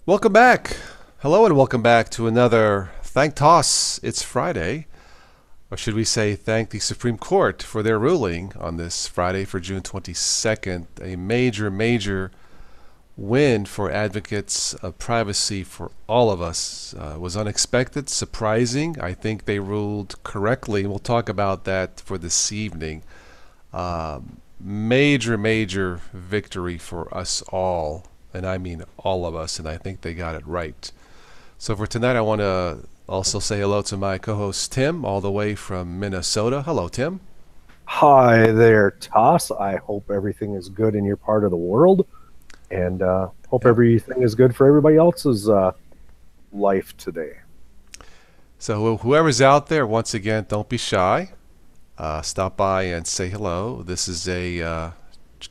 Welcome back. Hello and welcome back to another Thank Toss. It's Friday. Or should we say thank the Supreme Court for their ruling on this Friday for June 22nd. A major win for advocates of privacy for all of us. Was unexpected, surprising. I think they ruled correctly. We'll talk about that for this evening. Major victory for us all, and I mean all of us, and I think they got it right. So for tonight, I want to also say hello to my co-host Tim, all the way from Minnesota. Hello, Tim. Hi there, Toss. I hope everything is good in your part of the world, and hope Yep. everything is good for everybody else's life today. So whoever's out there, once again, don't be shy. Stop by and say hello. This is a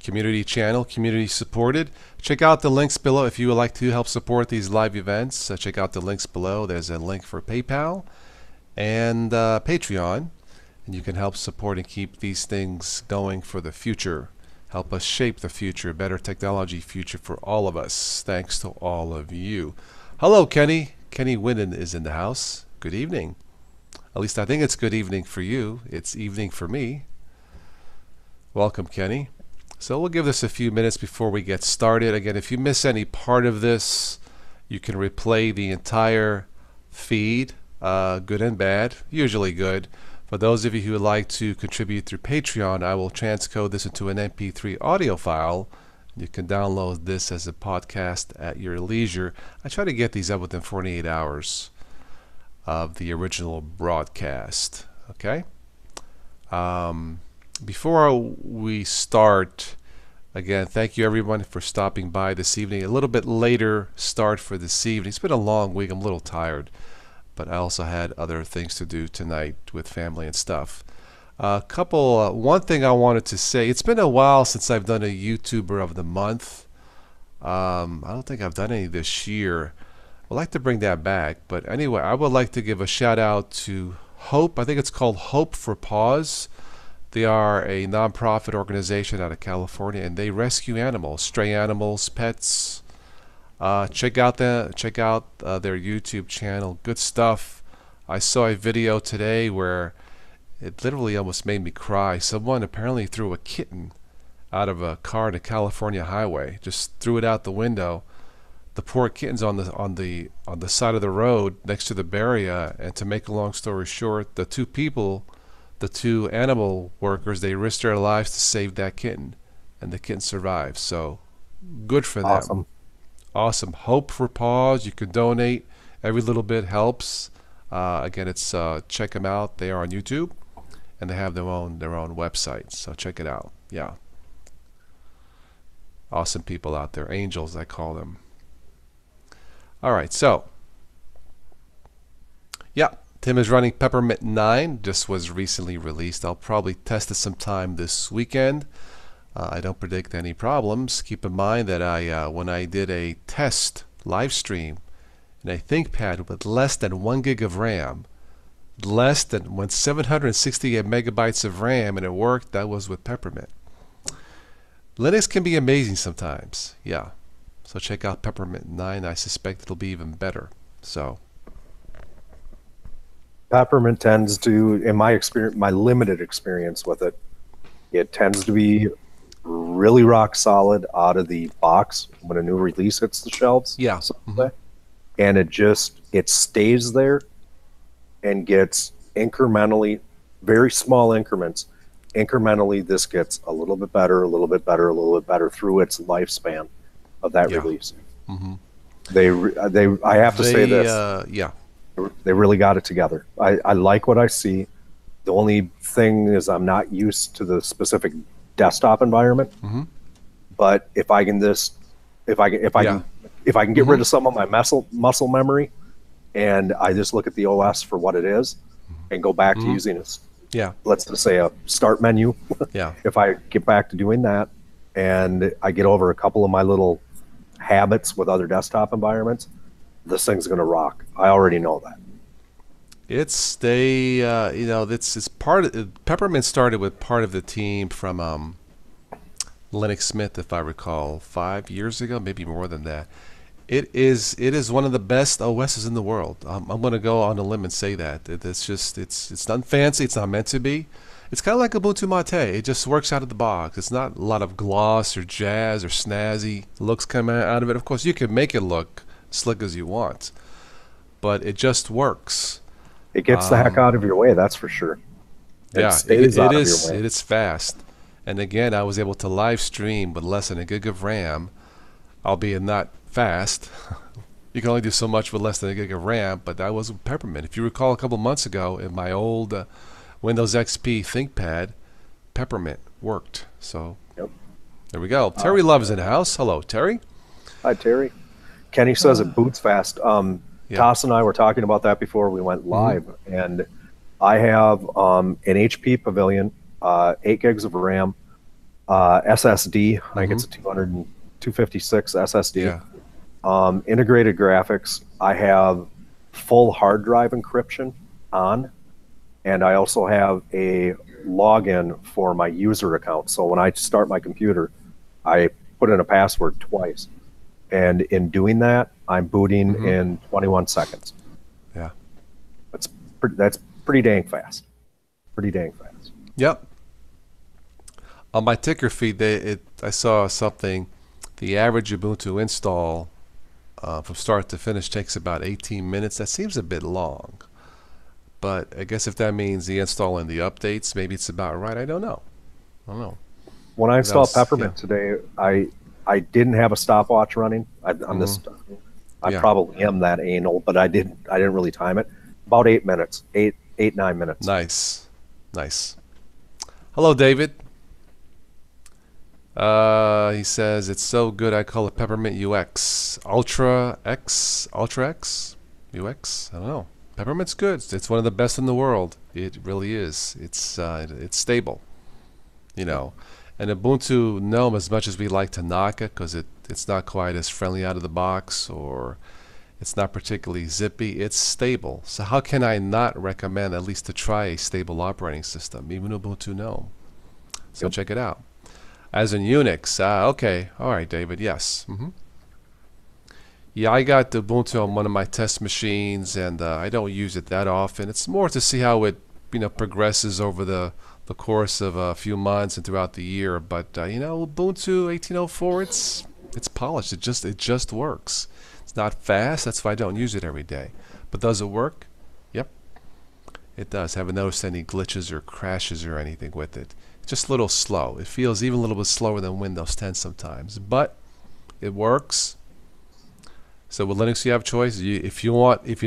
community channel, community supported. Check out the links below if you would like to help support these live events. Check out the links below. There's a link for PayPal and Patreon, and you can help support and keep these things going for the future. Help us shape the future, better technology future for all of us. Thanks to all of you. Hello, Kenny. Kenny Winnen is in the house. Good evening. At least I think it's good evening for you. It's evening for me. Welcome, Kenny. So we'll give this a few minutes before we get started. Again, if you miss any part of this, you can replay the entire feed, good and bad, usually good. For those of you who would like to contribute through Patreon, I will transcode this into an MP3 audio file. You can download this as a podcast at your leisure. I try to get these up within 48 hours of the original broadcast. Okay? Before we start, again, thank you everyone for stopping by this evening. A little bit later start for this evening. It's been a long week. I'm a little tired, but I also had other things to do tonight with family and stuff. One thing I wanted to say, it's been a while since I've done a YouTuber of the month. I don't think I've done any this year. I'd like to bring that back, but anyway, I would like to give a shout out to Hope. I think it's called Hope for Paws. They are a nonprofit organization out of California, and they rescue animals, stray animals, pets. Check out their YouTube channel. Good stuff. I saw a video today where it literally almost made me cry. Someone apparently threw a kitten out of a car on a California highway. Just threw it out the window. The poor kitten's on the side of the road next to the barrier. And to make a long story short, the two animal workers, they risked their lives to save that kitten, and the kitten survived. So good for them. Awesome. Awesome. Hope for Paws. You can donate. Every little bit helps. Again, it's check them out. They are on YouTube, and they have their own website. So check it out. Yeah. Awesome people out there. Angels, I call them. All right. So yeah. Tim is running Peppermint 9, just was recently released. I'll probably test it sometime this weekend. I don't predict any problems. Keep in mind that when I did a test live stream in a ThinkPad with less than 1 gig of RAM, less than 768 megabytes of RAM, and it worked, that was with Peppermint. Linux can be amazing sometimes, yeah. So check out Peppermint 9. I suspect it'll be even better. So. Peppermint tends to, in my experience, my limited experience with it, it tends to be really rock solid out of the box when a new release hits the shelves. Yeah. And it stays there and gets incrementally, very small increments. Incrementally, this gets a little bit better, a little bit better, a little bit better through its lifespan of that release. I have to say this. Yeah. They really got it together. I like what I see. The only thing is I'm not used to the specific desktop environment. But if I can get rid of some of my muscle memory, and I just look at the OS for what it is, and go back to using it. Yeah. Let's just say a start menu. Yeah. If I get back to doing that, and I get over a couple of my little habits with other desktop environments, this thing's going to rock. I already know that. It's part of Peppermint started with part of the team from Linux Smith, if I recall, 5 years ago, maybe more than that. It is one of the best OSs in the world. I'm going to go on a limb and say that. It's not fancy. It's not meant to be. It's kind of like Ubuntu Mate. It just works out of the box. It's not a lot of gloss or jazz or snazzy looks coming out of it. Of course, you can make it look slick as you want, but it just works. It gets the heck out of your way, that's for sure. Yeah, stays out of your way. it is fast. And again, I was able to live stream with less than a gig of RAM, albeit not fast. You can only do so much with less than a gig of RAM, but that was Peppermint. If you recall, a couple months ago in my old Windows XP ThinkPad, Peppermint worked. So there we go. Terry Love is in the house. Hello, Terry. Hi, Terry. Kenny says it boots fast. Toss and I were talking about that before we went live, and I have an HP Pavilion, 8 gigs of RAM, SSD. I think it's a 256 SSD. Integrated graphics. I have full hard drive encryption on, and I also have a login for my user account. So when I start my computer, I put in a password twice. And in doing that, I'm booting in 21 seconds. Yeah. That's pretty dang fast. Pretty dang fast. Yep. On my ticker feed, I saw something. The average Ubuntu install from start to finish takes about 18 minutes. That seems a bit long. But I guess if that means the install and the updates, maybe it's about right. I don't know. When I installed Peppermint today, I didn't have a stopwatch running on this stuff. I probably am that anal, but I didn't really time it. About 8 minutes, 9 minutes. Nice. Hello, David. He says it's so good I call it Peppermint UX. Ultra X UX. I don't know. Peppermint's good. It's one of the best in the world. It really is. It's stable. And Ubuntu GNOME, as much as we like to knock it because it's not quite as friendly out of the box, or it's not particularly zippy, it's stable. So how can I not recommend at least to try a stable operating system, even Ubuntu GNOME? So check it out. As in Unix, okay, all right, David, yes. Yeah, I got Ubuntu on one of my test machines, and I don't use it that often. It's more to see how it progresses over the course of a few months and throughout the year. But Ubuntu 18.04, it's polished. It just works. It's not fast. That's why I don't use it every day. But does it work? Yep, it does. Haven't noticed any glitches or crashes or anything with it. It's just a little slow. It feels even a little bit slower than Windows 10 sometimes, but it works. So with Linux, you have choice. If you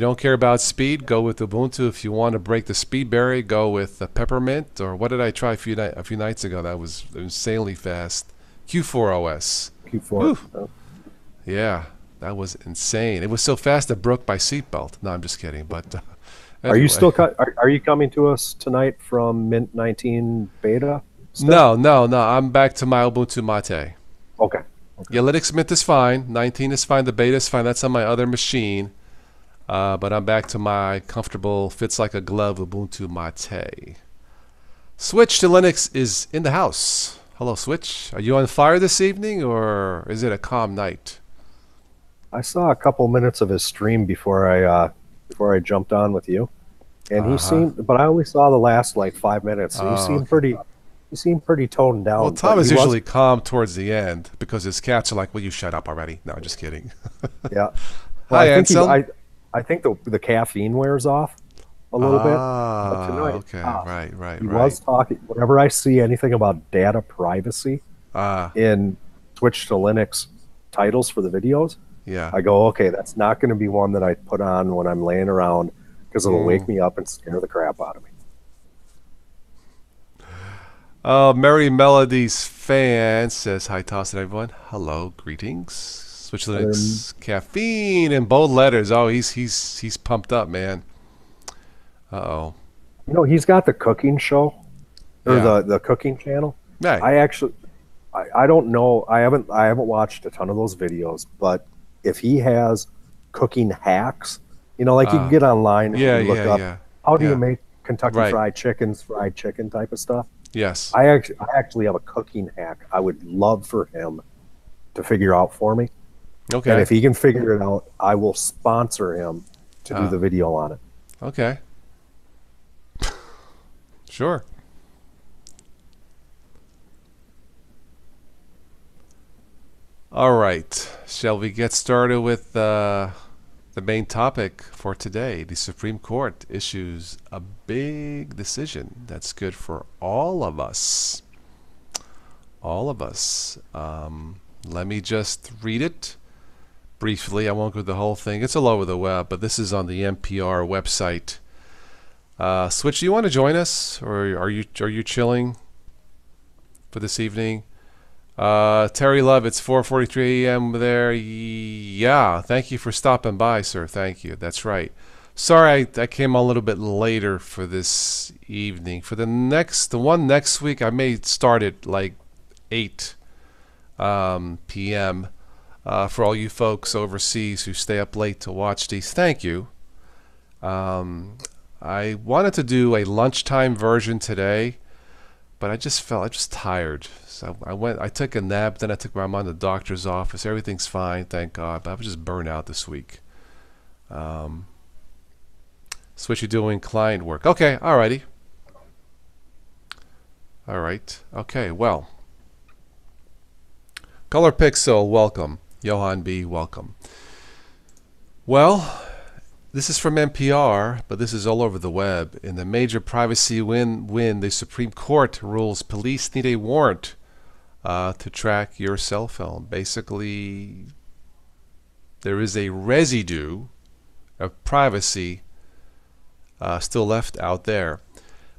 don't care about speed, go with Ubuntu. If you want to break the speed barrier, go with Peppermint. Or what did I try a few nights ago? That was insanely fast. Q4 OS. Q4. Yeah, that was insane. It was so fast it broke my seatbelt. No, I'm just kidding. But Are you still? Are you coming to us tonight from Mint 19 beta? No. I'm back to my Ubuntu Mate. Okay. Yeah, Linux Mint is fine. 19 is fine. The beta is fine. That's on my other machine. But I'm back to my comfortable, fits like a glove Ubuntu Mate. Switch to Linux is in the house. Hello, Switch. Are you on fire this evening, or is it a calm night? I saw a couple minutes of his stream before I jumped on with you, and he seemed. But I only saw the last 5 minutes. So he seemed pretty. He seemed pretty toned down. Well, Tom is usually calm towards the end because his cats are like, "Will you shut up already?" No, I'm just kidding. Yeah. Hi, Well, Anselm. I think the caffeine wears off a little bit. But tonight, okay. Right. He was talking. Whenever I see anything about data privacy in Switch to Linux titles for the videos, I go, okay, that's not going to be one that I put on when I'm laying around because it'll wake me up and scare the crap out of me. Merry Melodies fan says, hi, Toss and everyone. Hello, greetings. Switch to Linux, caffeine in bold letters. Oh, he's pumped up, man. Uh-oh. He's got the cooking show, or the cooking channel. Right. I don't know. I haven't watched a ton of those videos, but if he has cooking hacks, you can get online and look up how do you make Kentucky Fried Chicken type of stuff. Yes. I actually have a cooking hack I would love for him to figure out for me. And Okay. if he can figure it out, I will sponsor him to do Ah, the video on it. okay. Sure. All right. Shall we get started with the main topic for today? The Supreme Court issues a big decision that's good for all of us. All of us. Let me just read it briefly. I won't go through the whole thing. It's all over the web, but this is on the NPR website. Switch, do you want to join us, or are you chilling for this evening? Terry Love, it's 4:43 a.m. there. Yeah, thank you for stopping by, sir. Thank you. That's right. Sorry, I came a little bit later for this evening. For the one next week, I may start at like 8 p.m. For all you folks overseas who stay up late to watch these. Thank you. Um, I wanted to do a lunchtime version today, but I just tired. So I took a nap, then I took my mom to the doctor's office. Everything's fine, thank God. But I was just burnt out this week. Um, so what you doing? Client work. Okay, alrighty. All right. Okay, well. Color Pixel, welcome. Johan B, welcome. Well, this is from NPR, but this is all over the web. In the major privacy win, the Supreme Court rules police need a warrant to track your cell phone. Basically, there is a residue of privacy still left out there.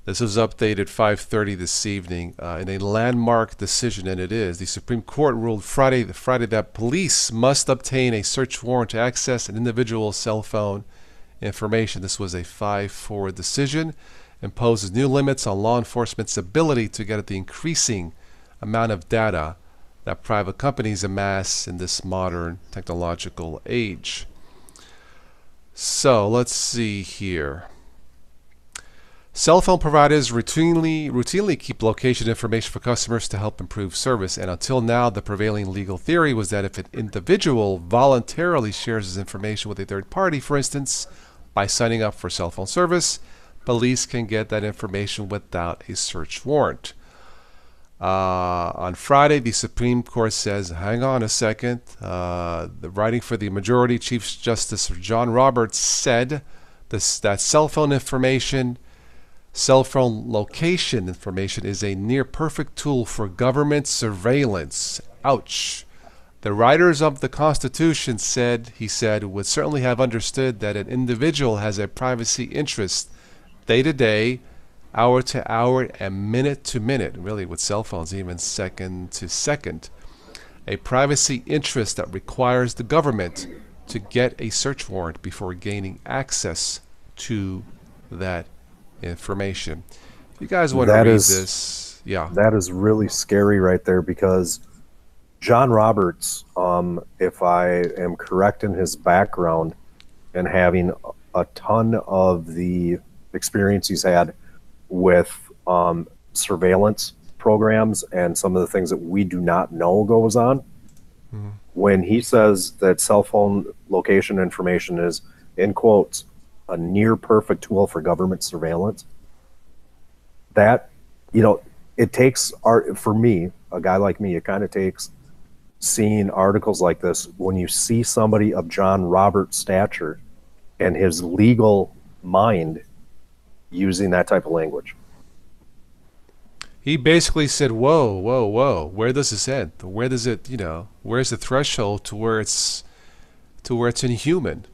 This was updated 5:30 this evening in a landmark decision, and it is. The Supreme Court ruled Friday that police must obtain a search warrant to access an individual's cell phone information. This was a 5-4 decision, imposes new limits on law enforcement's ability to get at the increasing amount of data that private companies amass in this modern technological age. So let's see here. Cell phone providers routinely keep location information for customers to help improve service, and until now, the prevailing legal theory was that if an individual voluntarily shares his information with a third party, for instance, by signing up for cell phone service, police can get that information without a search warrant. On Friday, the Supreme Court says, hang on a second, the writing for the majority, Chief Justice John Roberts said that cell phone location information is a near perfect tool for government surveillance. Ouch. The writers of the Constitution he said, would certainly have understood that an individual has a privacy interest day to day, hour to hour, and minute to minute, really with cell phones even second to second. A privacy interest that requires the government to get a search warrant before gaining access to that information. If you guys want to read this, yeah. That is really scary right there, because John Roberts, if I am correct in his background and having a ton of the experience he's had with surveillance programs and some of the things that we do not know goes on, when he says that cell phone location information is, in quotes, a near perfect tool for government surveillance, that, it takes for me, a guy like me, it kind of takes seeing articles like this when you see somebody of John Roberts' stature and his legal mind using that type of language. He basically said, whoa, whoa, whoa, where does this end? Where does it, where's the threshold to where it's inhuman?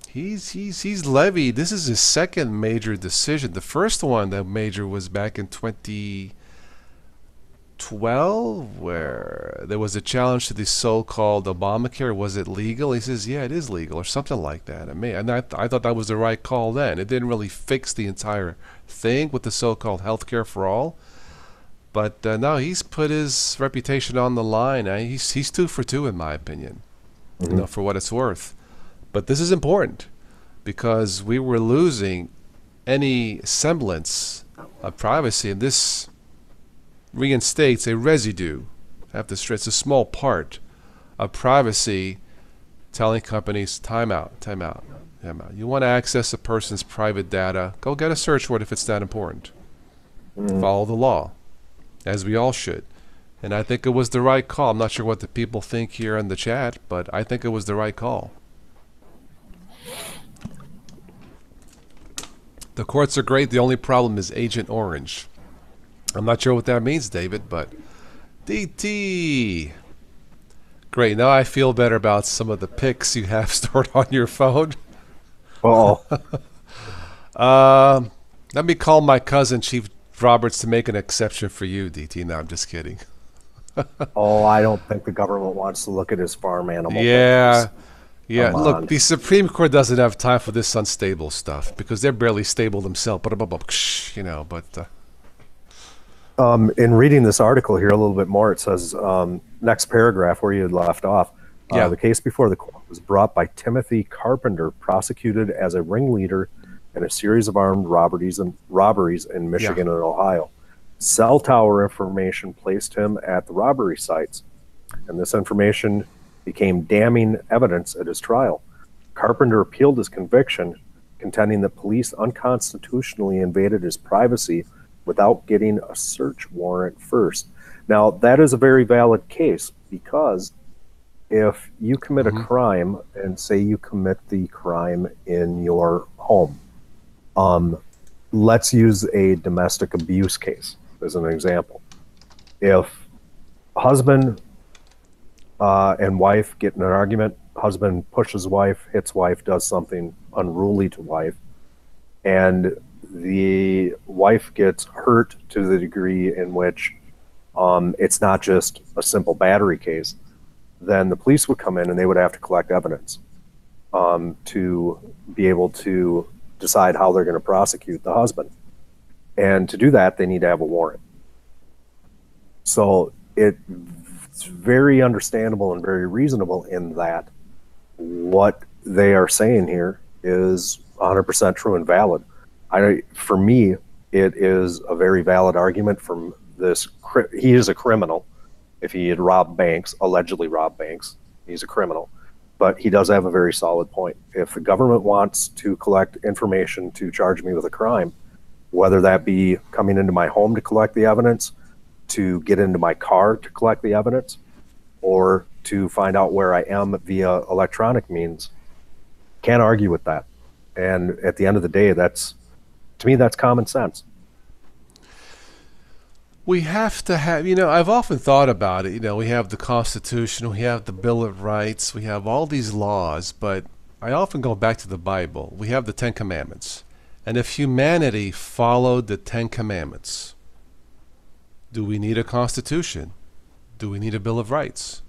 He's levied. This is his second major decision. The first one that major was back in 2012, where there was a challenge to the so-called Obamacare. Was it legal? He says, yeah, it is legal, or something like that. I thought that was the right call then. It didn't really fix the entire thing with the so-called healthcare for all. But now he's put his reputation on the line. He's 2 for 2 in my opinion, for what it's worth. But this is important because we were losing any semblance of privacy, and this reinstates a residue. I have to stress, a small part of privacy, telling companies, time out, time out, time out. You want to access a person's private data, go get a search warrant if it's that important. Follow the law, as we all should. And I think it was the right call. I'm not sure what the people think here in the chat, but I think it was the right call. The courts are great. The only problem is Agent Orange. I'm not sure what that means, David, but DT. Great. Now I feel better about some of the pics you have stored on your phone. Oh, Let me call my cousin, Chief Roberts, to make an exception for you, DT. No, I'm just kidding. oh, I don't think the government wants to look at his farm animal. Yeah. pictures. Yeah, Come look, on. the Supreme Court doesn't have time for this unstable stuff because they're barely stable themselves. You know, but In reading this article here a little bit more, it says, next paragraph where you had left off, Yeah. the case before the court was brought by Timothy Carpenter, prosecuted as a ringleader in a series of armed robberies in Michigan and Ohio. Cell tower information placed him at the robbery sites, and this information became damning evidence at his trial. Carpenter appealed his conviction, contending that police unconstitutionally invaded his privacy without getting a search warrant first. Now, that is a very valid case because if you commit a crime, and say you commit the crime in your home, let's use a domestic abuse case as an example. If husband and wife get in an argument, husband pushes wife, hits wife, does something unruly to wife, and the wife gets hurt to the degree in which it's not just a simple battery case, then the police would come in and they would have to collect evidence to be able to decide how they're going to prosecute the husband. And to do that, they need to have a warrant. So it's very understandable and very reasonable in that what they are saying here is 100% true and valid. For me, it is a very valid argument from this. He is a criminal. If he had robbed banks, allegedly robbed banks, he's a criminal. But he does have a very solid point. If the government wants to collect information to charge me with a crime, whether that be coming into my home to collect the evidence, to get into my car to collect the evidence, or to find out where I am via electronic means, can't argue with that. And at the end of the day, to me, that's common sense. we have to have, I've often thought about it. We have the Constitution, we have the Bill of Rights, we have all these laws, but I often go back to the Bible. We have the Ten Commandments. And if humanity followed the Ten Commandments, do we need a Constitution? Do we need a Bill of Rights?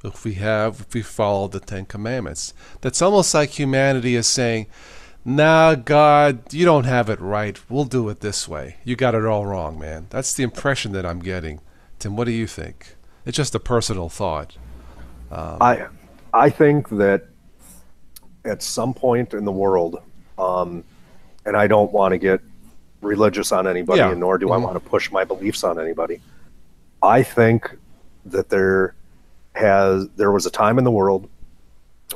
If we follow the Ten Commandments. That's almost like humanity is saying, nah, God, you don't have it right. We'll do it this way. You got it all wrong, man. That's the impression that I'm getting. Tim, what do you think? It's just a personal thought. I think that at some point in the world, and I don't want to get religious on anybody, Yeah. and nor do I want to push my beliefs on anybody. I think that there was a time in the world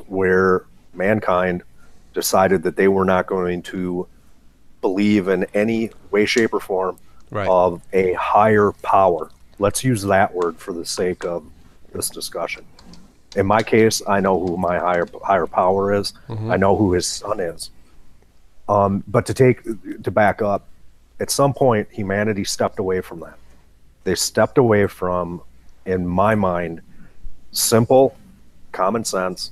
where mankind decided that they were not going to believe in any way, shape, or form Right. of a higher power. Let's use that word for the sake of this discussion. In my case, I know who my higher power is. I know who his son is. But to back up, at some point, humanity stepped away from that. They stepped away from, in my mind, simple common sense,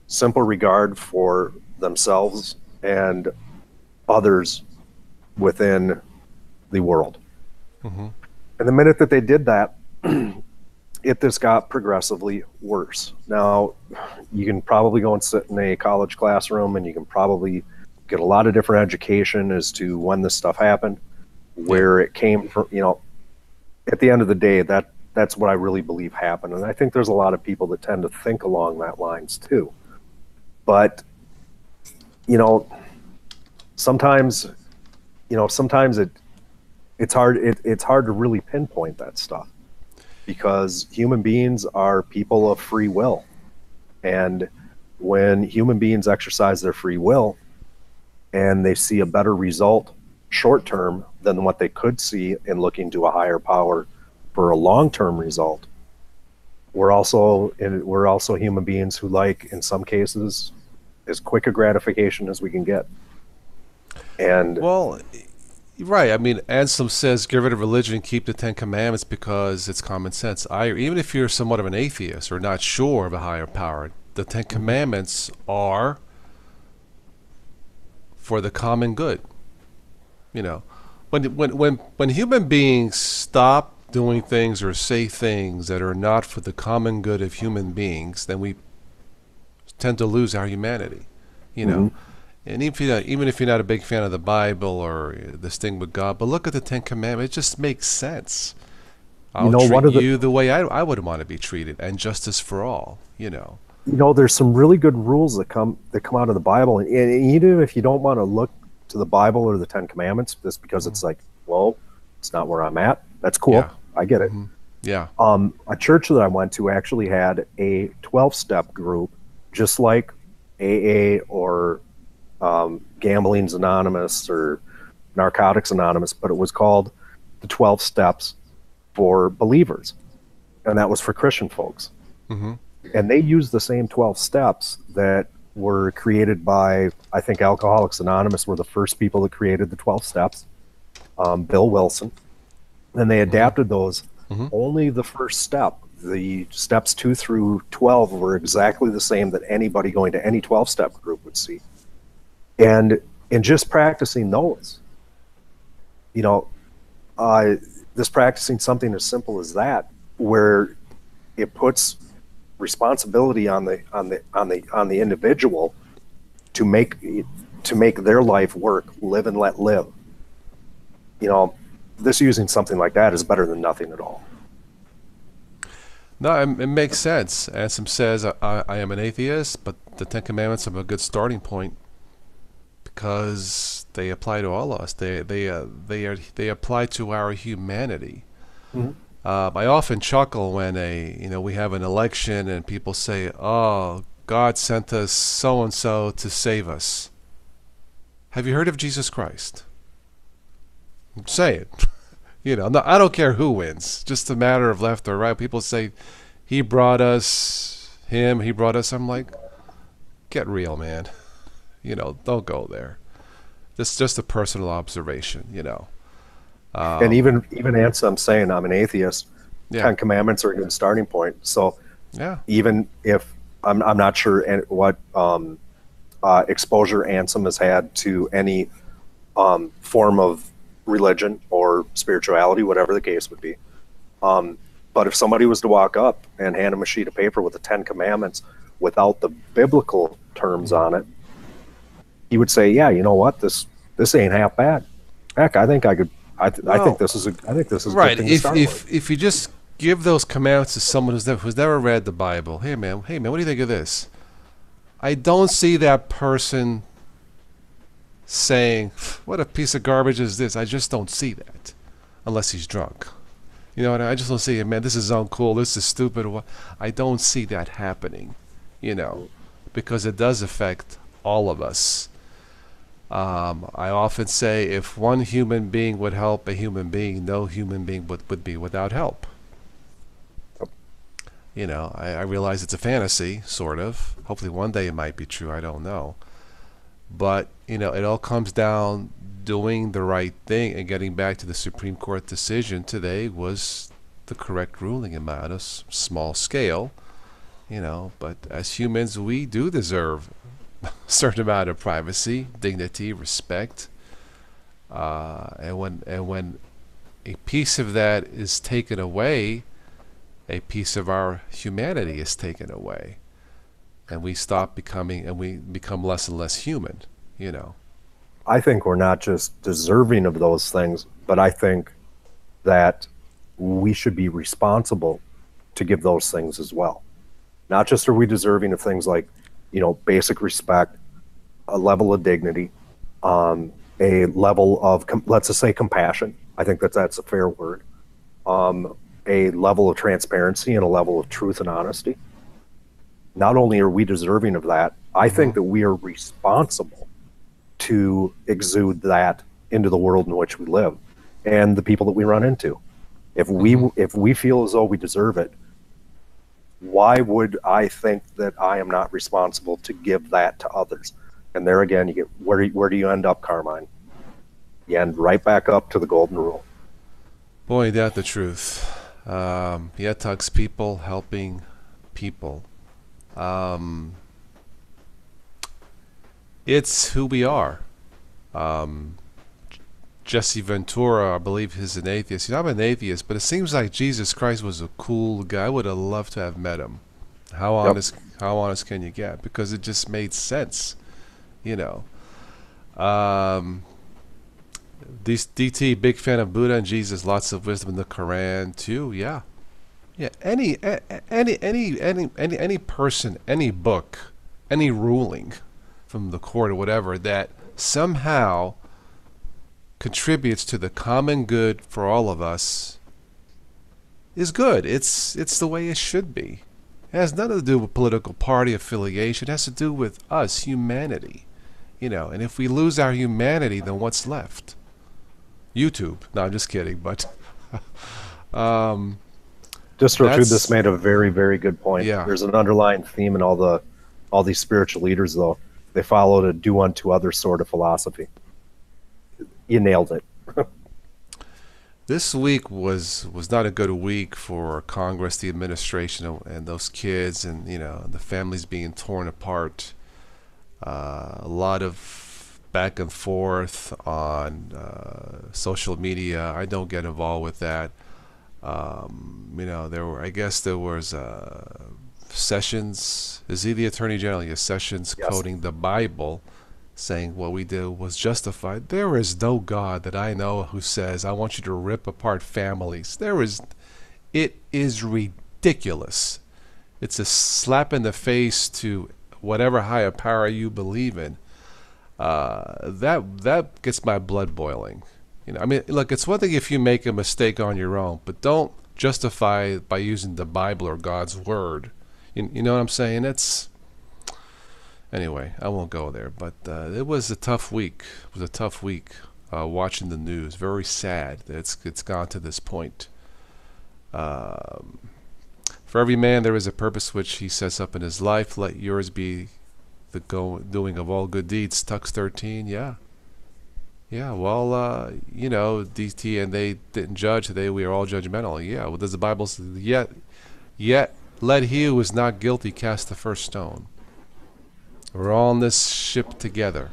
simple regard for themselves and others within the world. And the minute that they did that, it just got progressively worse. Now, you can probably go and sit in a college classroom and you can probably get a lot of different education as to when this stuff happened, where it came from. At the end of the day, that's what I really believe happened. And I think there's a lot of people that tend to think along that lines too. But, sometimes it's hard to really pinpoint that stuff. because human beings are people of free will. And when human beings exercise their free will and they see a better result short term than what they could see in looking to a higher power for a long term result, we're also human beings who like, in some cases, as quick a gratification as we can get. And Well, right. I mean, Anselm says, "Get rid of religion, keep the Ten Commandments because it's common sense." Even if you're somewhat of an atheist or not sure of a higher power, the Ten Commandments are for the common good. You know, when human beings stop doing things or say things that are not for the common good of human beings, then we tend to lose our humanity. You know. And even if you're not a big fan of the Bible or this thing with God, but look at the Ten Commandments. It just makes sense. I'll treat you the way I would want to be treated, and justice for all. There's some really good rules that come out of the Bible, and even if you don't want to look to the Bible or the Ten Commandments, just because it's like, well, it's not where I'm at. That's cool. Yeah. I get it. Yeah. A church that I went to actually had a 12-step group, just like AA or Gambling's Anonymous or Narcotics Anonymous, but it was called the 12 Steps for Believers, and that was for Christian folks. And they used the same 12 steps that were created by, I think, Alcoholics Anonymous were the first people that created the 12 steps, Bill Wilson, and they adapted those. Only the first step, the steps 2 through 12, were exactly the same that anybody going to any 12-step group would see. And in just practicing those, this practicing something as simple as that, where it puts responsibility on the individual to make their life work, live and let live. This using something like that is better than nothing at all. No, it makes sense. Anselm says, I am an atheist, but the Ten Commandments are a good starting point, because they apply to all of us. They apply to our humanity. I often chuckle when we have an election and people say, "Oh, God sent us so and so to save us." Have you heard of Jesus Christ? Say it. I don't care who wins. Just a matter of left or right. People say, "He brought us him. He brought us." I'm like, get real, man. Don't go there. This is just a personal observation, and even Anselm saying I'm an atheist, Yeah. 10 Commandments are a good starting point. So Yeah. even if I'm not sure what exposure Anselm has had to any form of religion or spirituality, whatever the case would be. But if somebody was to walk up and hand him a sheet of paper with the 10 Commandments without the biblical terms on it, he would say, "Yeah, you know what? This ain't half bad. Heck, I think I could. I think this is a good Right. thing to start with." If you just give those commandments to someone who's never read the Bible, hey man, what do you think of this? I don't see that person saying, "What a piece of garbage is this?" I just don't see that, unless he's drunk. I just don't see it, man. This is uncool. This is stupid. I don't see that happening, because it does affect all of us. I often say, if one human being would help a human being, no human being would be without help. I realize it's a fantasy, sort of. Hopefully one day it might be true. I don't know. But, it all comes down doing the right thing, and getting back to the Supreme Court decision today was the correct ruling on a small scale. But as humans, we do deserve a certain amount of privacy, dignity, respect, and when a piece of that is taken away, a piece of our humanity is taken away, and we become less and less human. I think we're not just deserving of those things, but I think that we should be responsible to give those things as well. Not just are we deserving of things like, basic respect, a level of dignity, a level of, let's just say, compassion. I think that's a fair word. a level of transparency and a level of truth and honesty, not only are we deserving of that, I think that we are responsible to exude that into the world in which we live and the people that we run into. If we feel as though we deserve it, why would I think that I am not responsible to give that to others? And there again, you get where do you end up, Carmine? You end right back up to the golden rule. Boy, that's the truth. Yeah, Tux, people helping people. It's who we are. Jesse Ventura, I believe he's an atheist. I'm an atheist, but it seems like Jesus Christ was a cool guy. I would have loved to have met him. How honest can you get? Because it just made sense, you know. DT, big fan of Buddha and Jesus, lots of wisdom in the Quran too. Yeah. Any person, any book, any ruling from the court or whatever that somehow contributes to the common good for all of us is good. It's the way it should be. It has nothing to do with political party affiliation. It has to do with us, humanity. You know, and if we lose our humanity, then what's left? YouTube. No, I'm just kidding, but Distro Truth just made a very, very good point. Yeah. There's an underlying theme in all these spiritual leaders, though. They followed a do unto others sort of philosophy. You nailed it. This week was not a good week for Congress, the administration, and those kids, and you know the families being torn apart. A lot of back and forth on social media. I don't get involved with that. You know, there was Sessions. Is he the Attorney General? Yes, Sessions. Yes. Quoting the Bible, saying what we did was justified. There is no God that I know who says, I want you to rip apart families. It is ridiculous. It's a slap in the face to whatever higher power you believe in. That gets my blood boiling. You know, I mean, look, it's one thing if you make a mistake on your own, but don't justify it by using the Bible or God's word. You know what I'm saying? Anyway, I won't go there, but it was a tough week. It was a tough week watching the news. Very sad that it's gone to this point. For every man there is a purpose which he sets up in his life. Let yours be the doing of all good deeds. Tux 13, yeah. Yeah, well, you know, DT and they didn't judge. We are all judgmental. Yeah, well, does the Bible say, yet let he who is not guilty cast the first stone. We're all on this ship together,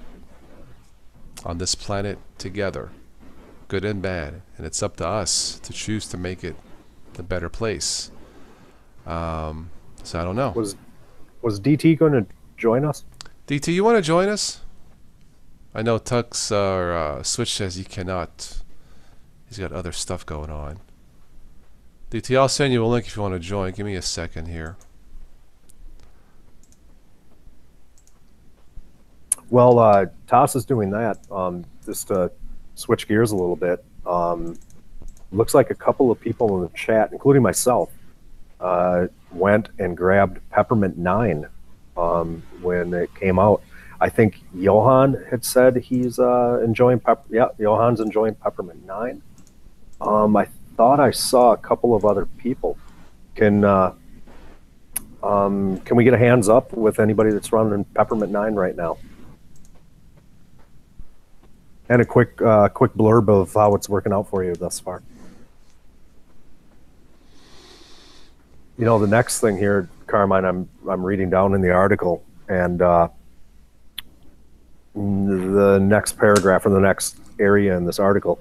on this planet together, good and bad, and it's up to us to choose to make it a better place. So I don't know. Was DT going to join us? DT, you want to join us? I know Tux Switch says he cannot. He's got other stuff going on. DT, I'll send you a link if you want to join. Give me a second here. Well, Toss is doing that. Just to switch gears a little bit. Looks like a couple of people in the chat, including myself, went and grabbed Peppermint 9 when it came out. I think Johan had said he's enjoying Johan's enjoying Peppermint 9. I thought I saw a couple of other people. Can we get a hands up with anybody that's running Peppermint 9 right now? And a quick blurb of how it's working out for you thus far. You know, the next thing here, Carmine, I'm reading down in the article, and the next paragraph or the next area in this article,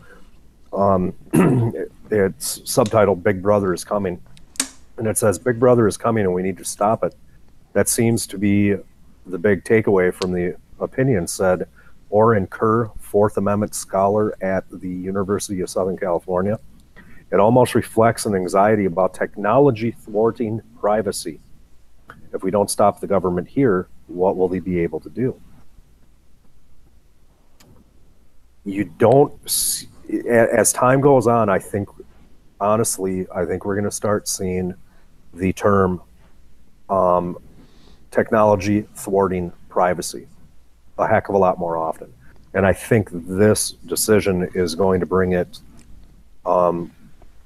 it's subtitled "Big Brother is Coming," and it says, "Big Brother is coming, and we need to stop it." That seems to be the big takeaway from the opinion, said Oren Kerr, Fourth Amendment scholar at the University of Southern California. It almost reflects an anxiety about technology thwarting privacy. If we don't stop the government here, what will they be able to do? You don't, as time goes on, I think honestly, I think we're going to start seeing the term technology thwarting privacy a heck of a lot more often. And I think this decision is going to bring it,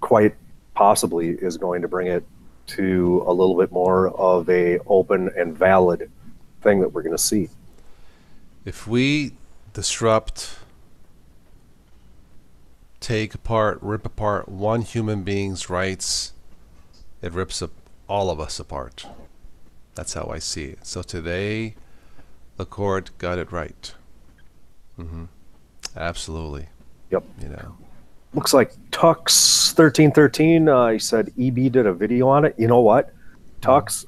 quite possibly, is going to bring it to a little bit more of a open and valid thing that we're going to see. If we disrupt, take apart, rip apart one human being's rights, it rips up all of us apart. That's how I see it. So today, the court got it right. Absolutely. Yep. You know. Looks like Tux1313, he said EB did a video on it. You know what, Tux,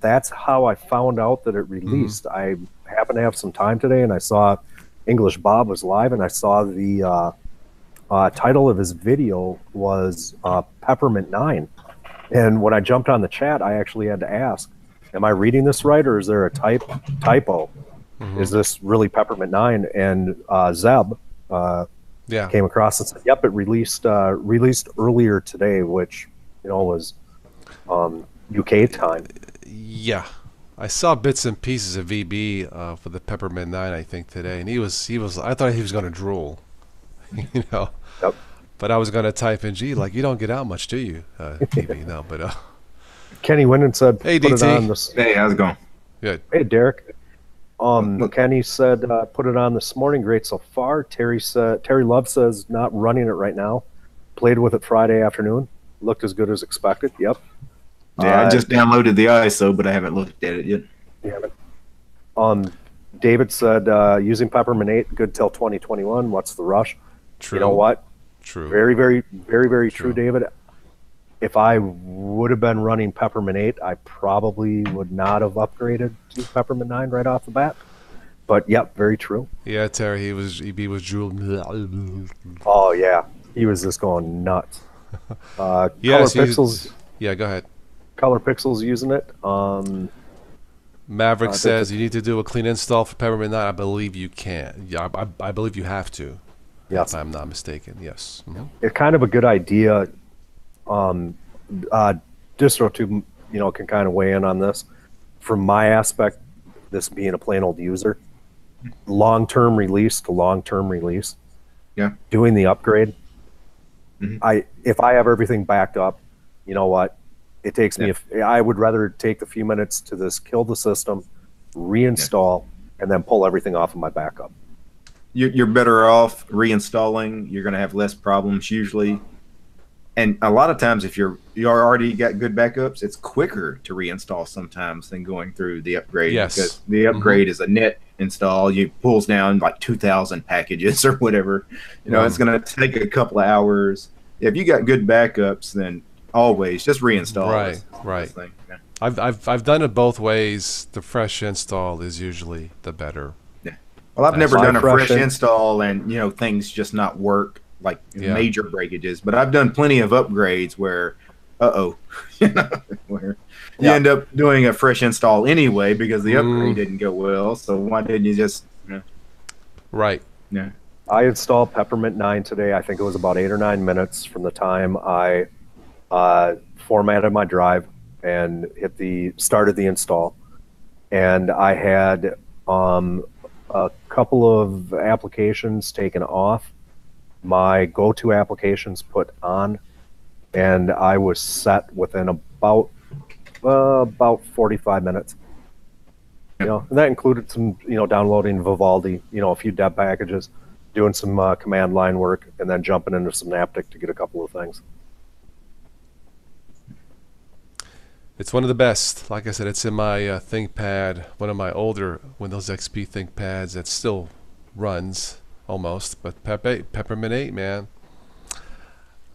that's how I found out that it released. I happened to have some time today, and I saw English Bob was live, and I saw the title of his video was Peppermint 9. And when I jumped on the chat, I actually had to ask, am I reading this right, or is there a typo? Is this really Peppermint 9? And Zeb came across and said, yep, it released earlier today, which, you know, was UK time. Yeah. I saw bits and pieces of VB for the Peppermint 9, I think, today, and he was I thought he was going to drool, you know. Yep. But I was going to type in, gee, like, you don't get out much, do you, VB? No, but Kenny Winden said, hey, put DT. it on this. Hey, how's it going? Good. Hey, Derek. Kenny said, put it on this morning. Great so far. Terry Love says, not running it right now. Played with it Friday afternoon. Looked as good as expected. Yep. Yeah, I just downloaded the ISO, but I haven't looked at it yet. You haven't. David said, using Peppermint 8, good till 2021. What's the rush? True. You know what? True. Very, very, very, very true, David. If I would have been running Peppermint 8, I probably would not have upgraded to Peppermint 9 right off the bat. But, yep, very true. Yeah, Terry, he was drooling. Oh, yeah. He was just going nuts. Yes, Color Pixels. Yeah, go ahead. Color Pixels using it. Maverick says you need to do a clean install for Peppermint 9. I believe you can. Yeah, I believe you have to. Yes. If I'm not mistaken. Yes. It's kind of a good idea. DistroTube, you know, can kind of weigh in on this. From my aspect, this being a plain old user, long-term release to long-term release. Yeah. Doing the upgrade. If I have everything backed up, you know what? It takes me. I would rather take a few minutes to this, kill the system, reinstall, and then pull everything off of my backup. You're better off reinstalling. You're going to have less problems usually. And a lot of times, if you already got good backups, it's quicker to reinstall sometimes than going through the upgrade. Yes. Because the upgrade is a net install. You pulls down like 2,000 packages or whatever. You know, it's going to take a couple of hours. If you got good backups, then always just reinstall. Right. Yeah. I've done it both ways. The fresh install is usually the better. Yeah. Well, I've never done a fresh install and, you know, things just not work. Like major breakages, but I've done plenty of upgrades where, you know, where you end up doing a fresh install anyway because the upgrade didn't go well. So why didn't you just, you know? Right. Yeah. I installed Peppermint 9 today. I think it was about 8 or 9 minutes from the time I formatted my drive and started the install, and I had a couple of applications taken off. My go-to applications put on, and I was set within about 45 minutes. You know, and that included some, you know, downloading Vivaldi, you know, a few deb packages, doing some command line work, and then jumping into Synaptic to get a couple of things. It's one of the best. Like I said, it's in my ThinkPad, one of my older Windows XP ThinkPads that still runs. Almost, but Peppermint 8, man.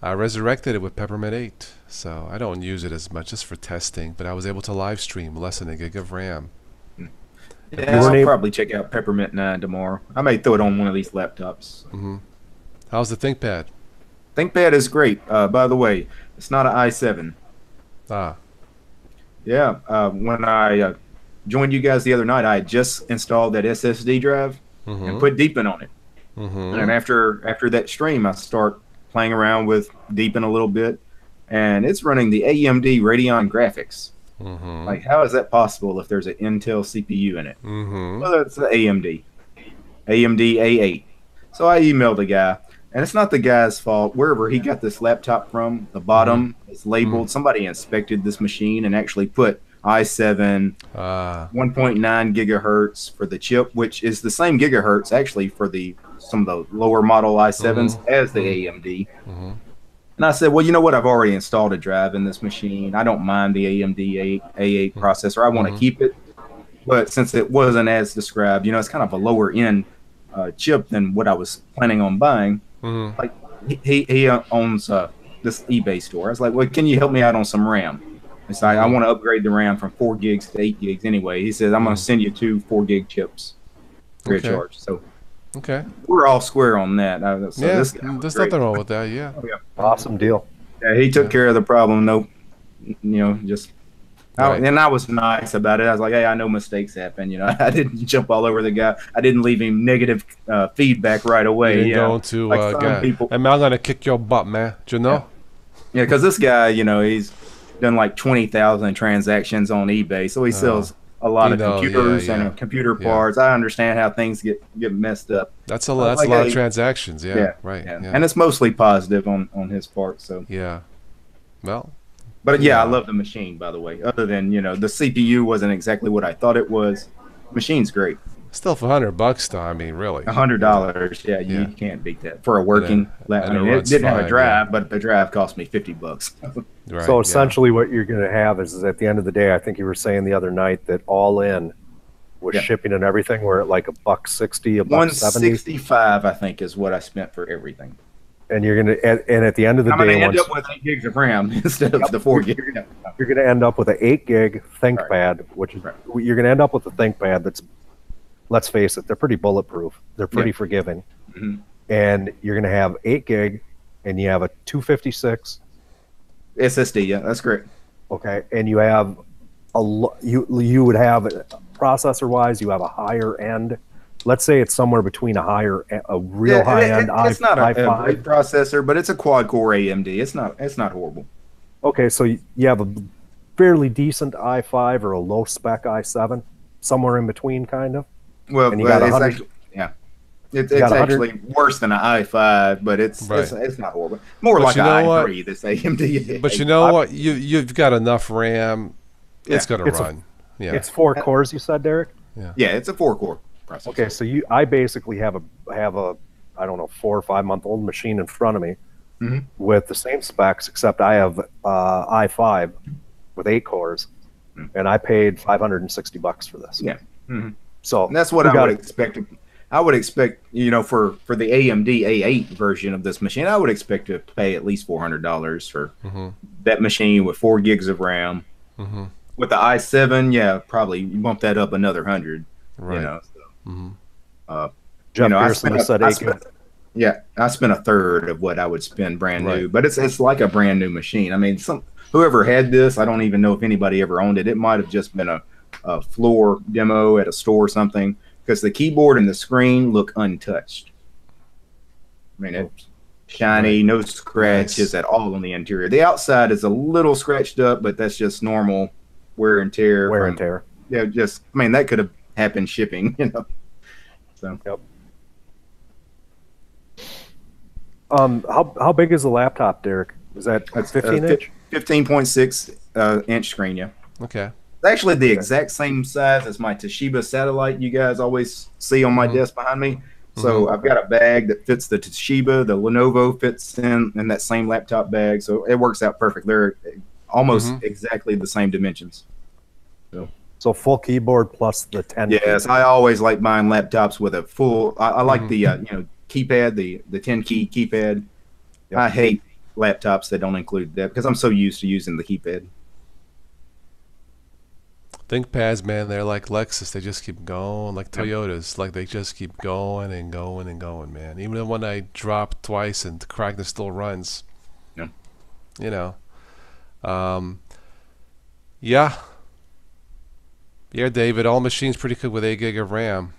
I resurrected it with Peppermint 8, so I don't use it as much just for testing, but I was able to live stream less than a gig of RAM. Yeah, I'll probably check out Peppermint 9 tomorrow. I may throw it on one of these laptops. How's the ThinkPad? ThinkPad is great. By the way, it's not an i7. Yeah, when I joined you guys the other night, I had just installed that SSD drive and put Deepin on it. And after that stream, I start playing around with Deepin a little bit, and it's running the AMD Radeon graphics. Like, how is that possible if there's an Intel CPU in it? Well, it's the AMD A8. So I emailed the guy, and it's not the guy's fault. Wherever he got this laptop from, the bottom is labeled. Somebody inspected this machine and actually put i7 1.9 gigahertz for the chip, which is the same gigahertz actually for some of the lower model i7s as the AMD. And I said, well, you know what? I've already installed a drive in this machine. I don't mind the AMD A8 processor. I want to keep it. But since it wasn't as described, it's kind of a lower end chip than what I was planning on buying. Like he owns this eBay store. I was like, well, can you help me out on some RAM? It's like, I want to upgrade the RAM from 4 gigs to 8 gigs anyway. He says, I'm going to send you 2 4 gig chips free of charge. So we're all square on that. There's nothing wrong with that. Yeah. Awesome deal. Yeah, he took care of the problem. Nope. And I was nice about it. I was like, hey, I know mistakes happen. I didn't jump all over the guy. I didn't leave him negative feedback right away. You didn't go to guy. Hey, man, I'm going to kick your butt, man. Do you know? Yeah, because this guy, he's done like 20,000 transactions on eBay. So he sells a lot of computers and computer parts. I understand how things get messed up. That's a lot of transactions. Right. And it's mostly positive on his part. So well. But I love the machine, by the way. Other than the CPU wasn't exactly what I thought it was. Machine's great. Still for $100 though. I mean, really. $100. Yeah, you can't beat that for a working. It didn't have a drive, but the drive cost me $50. Right, so essentially, what you're going to have is at the end of the day, I think you were saying the other night that all in with shipping and everything, we're at like $160, $170. $165, I think, is what I spent for everything. And you're gonna, and at the end of the day, I'm gonna end up with 8 gigs of RAM instead of the 4 gig. You're gonna end up with an 8 gig ThinkPad, which is you're gonna end up with a ThinkPad that's, let's face it, they're pretty bulletproof. They're pretty forgiving, and you're gonna have 8 gig, and you have a 256 SSD. Yeah, that's great. Okay, and you have you would have processor wise, you have a higher end. Let's say it's somewhere between a real high end. It's not a great processor, but it's a quad core AMD. It's not horrible. Okay, so you have a fairly decent i5 or a low spec i7, somewhere in between, kind of. Well, and you got it's actually worse than an i5, but it's not horrible. More like an i3. This AMD. But you know what? You've got enough RAM. It's going to run. It's 4 cores. You said, Derek? Yeah, it's a 4-core. Okay, so I basically have a I don't know 4 or 5 month old machine in front of me with the same specs, except I have i5 with 8 cores, and I paid $560 for this. Yeah, so and that's what I would expect. I would expect for the AMD A8 version of this machine, I would expect to pay at least $400 for that machine with 4 gigs of RAM. With the i7, probably bump that up another 100. Right. Jeff Pearson said I spent a third of what I would spend brand new, but it's like a brand new machine. I mean, whoever had this, I don't even know if anybody ever owned it. It might have just been a floor demo at a store or something, because the keyboard and the screen look untouched. I mean, it's shiny, no scratches at all on the interior. The outside is a little scratched up, but that's just normal wear and tear. Yeah, that could have happened shipping, So. How big is the laptop, Derek? Is that 15 inch? 15.6 inch screen, yeah. Okay. It's actually the exact same size as my Toshiba Satellite you guys always see on my desk behind me. So I've got a bag that fits the Toshiba, the Lenovo fits in that same laptop bag. So it works out perfect. They're almost exactly the same dimensions. So full keyboard plus the 10. Yes, I always like buying laptops with a full. I like the keypad, the 10 key keypad. Yep. I hate laptops that don't include that because I'm so used to using the keypad. ThinkPads, man, they're like Lexus. They just keep going, like Toyotas. Like they just keep going and going and going, man. Even when I drop twice and crack, it still runs. Yeah. Yeah, David. All machines pretty good with 8 gig of RAM.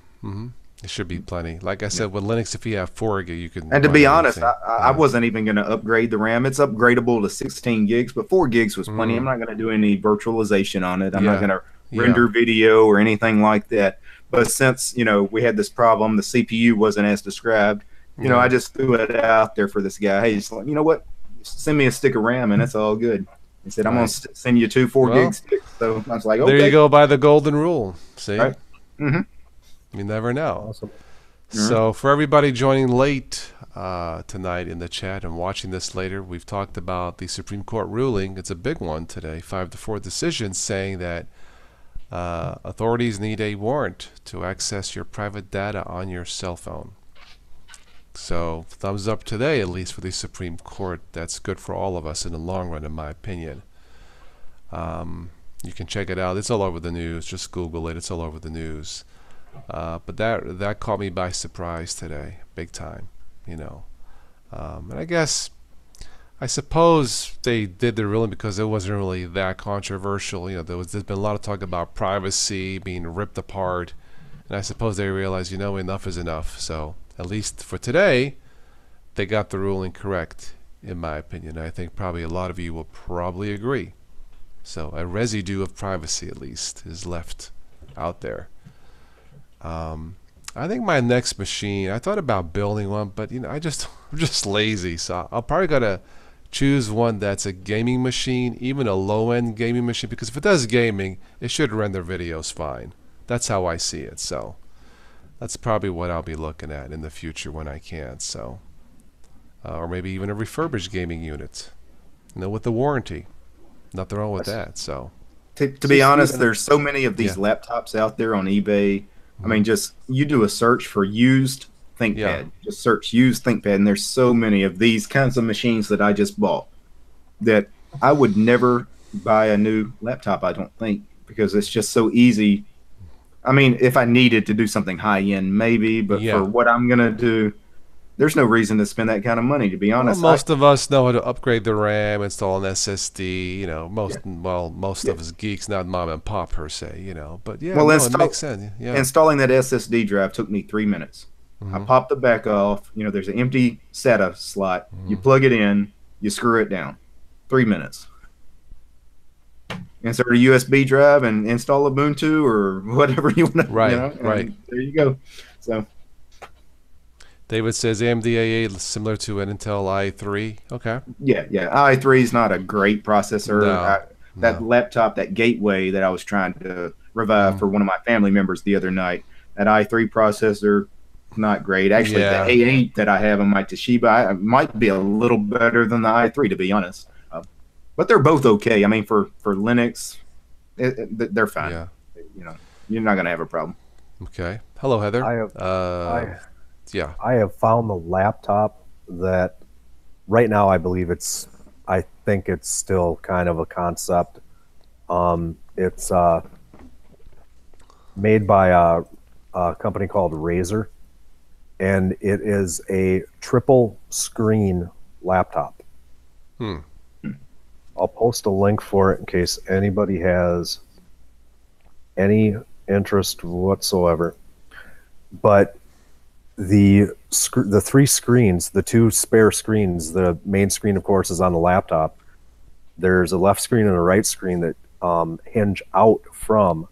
It should be plenty. Like I said, with Linux, if you have 4 gig, you can. And to be honest, anything. I wasn't even going to upgrade the RAM. It's upgradable to 16 gigs, but 4 gigs was plenty. I'm not going to do any virtualization on it. I'm not going to render video or anything like that. But since, we had this problem, the CPU wasn't as described, I just threw it out there for this guy. Hey, just like, you know what? Send me a stick of RAM and it's all good. He said, I'm going to send you 2 4-gig sticks. So I was like, okay. There you go, by the golden rule. See? Right. You never know. Awesome. So for everybody joining late tonight in the chat and watching this later, we've talked about the Supreme Court ruling. It's a big one today, 5-4 decision saying that authorities need a warrant to access your private data on your cell phone. So thumbs up today, at least for the Supreme Court. That's good for all of us in the long run, in my opinion. You can check it out. It's all over the news. Just Google it. It's all over the news. But that caught me by surprise today, big time, and I suppose they did the ruling because it wasn't really that controversial. There's been a lot of talk about privacy being ripped apart, and I suppose they realized, enough is enough. So at least for today, they got the ruling correct, in my opinion. I think probably a lot of you will probably agree. So a residue of privacy, at least, is left out there. I think my next machine, I thought about building one, but I'm just lazy, so I'll probably gotta choose one that's a gaming machine, even a low-end gaming machine, because if it does gaming, it should render videos fine. That's how I see it. So that's probably what I'll be looking at in the future when I can. So or maybe even a refurbished gaming unit, with the warranty. Nothing wrong with that. So to be honest, there's so many of these laptops out there on eBay. I mean, just you do a search for used ThinkPad. Just search used ThinkPad, and there's so many of these kinds of machines that I just bought that I would never buy a new laptop, I don't think, because it's just so easy. I mean, if I needed to do something high-end, maybe, but for what I'm going to do, there's no reason to spend that kind of money, to be honest. Well, most of us know how to upgrade the RAM, install an SSD. Most of us geeks, not mom and pop per se. But it makes sense. Yeah. Installing that SSD drive took me 3 minutes. I popped the back off. There's an empty SATA slot. You plug it in, you screw it down. 3 minutes. Insert a USB drive and install Ubuntu or whatever you want to. Right. Right. There you go. So. David says AMD A8 similar to an Intel i3. Okay. Yeah. i3 is not a great processor. That laptop, that gateway that I was trying to revive for one of my family members the other night, that i3 processor, not great. Actually, the A8 that I have on my Toshiba might be a little better than the i3, to be honest. But they're both okay. I mean, for Linux, they're fine. Yeah. You're not going to have a problem. Okay. Hello, Heather. I have found the laptop that right now I think it's still kind of a concept. It's made by a company called Razer, and it is a triple screen laptop. I'll post a link for it in case anybody has any interest whatsoever. But the 3 screens, the 2 spare screens, the main screen, of course, is on the laptop. There's a left screen and a right screen that hinge out from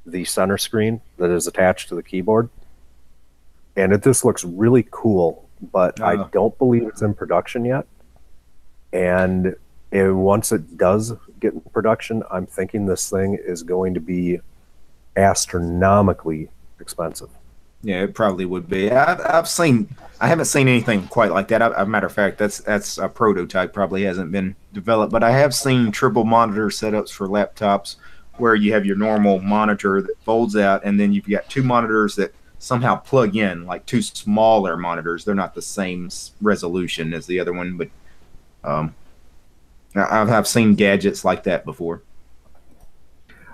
the center screen that is attached to the keyboard. And this looks really cool, but I don't believe it's in production yet. And once it does get in production, I'm thinking this thing is going to be astronomically expensive. Yeah, it probably would be. I haven't seen anything quite like that. As a matter of fact, that's a prototype. Probably hasn't been developed, but I have seen triple monitor setups for laptops where you have your normal monitor that folds out, and then you've got 2 monitors that somehow plug in, like 2 smaller monitors. They're not the same resolution as the other one, but I've seen gadgets like that before.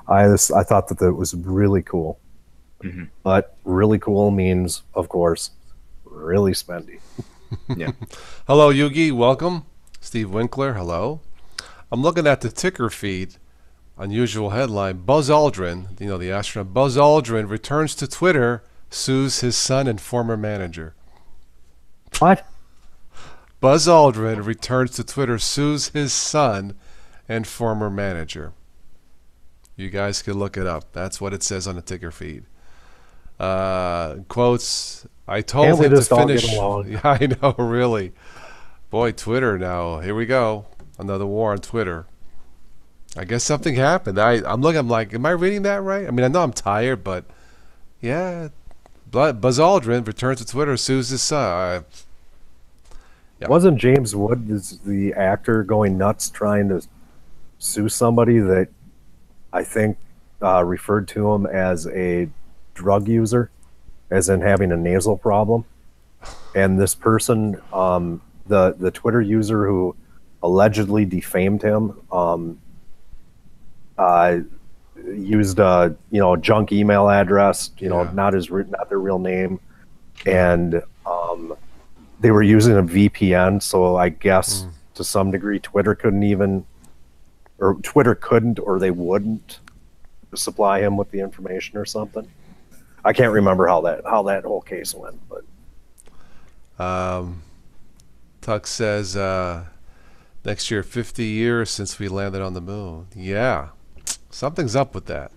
I thought that was really cool. But really cool means, of course, really spendy. Yeah. Hello, Yugi. Welcome. Steve Winkler. Hello. I'm looking at the ticker feed. Unusual headline. Buzz Aldrin, the astronaut Buzz Aldrin returns to Twitter sues his son and former manager. What? Buzz Aldrin returns to Twitter, sues his son and former manager. You guys can look it up. That's what it says on the ticker feed. Quotes, I told him to finish. Yeah, I know, really. Boy, Twitter now. Here we go. Another war on Twitter. I guess something happened. I'm looking, I'm like, am I reading that right? I mean, I know I'm tired, but yeah. Buzz Aldrin returns to Twitter, sues his son. Yeah. Wasn't James Wood, the actor, going nuts trying to sue somebody that I think referred to him as a drug user, as in having a nasal problem? And this person, the Twitter user who allegedly defamed him, used a junk email address, not their real name, and they were using a VPN. So I guess to some degree, Twitter couldn't, or they wouldn't supply him with the information or something. I can't remember how that whole case went, but. Tuck says next year 50 years since we landed on the moon. Yeah, something's up with that.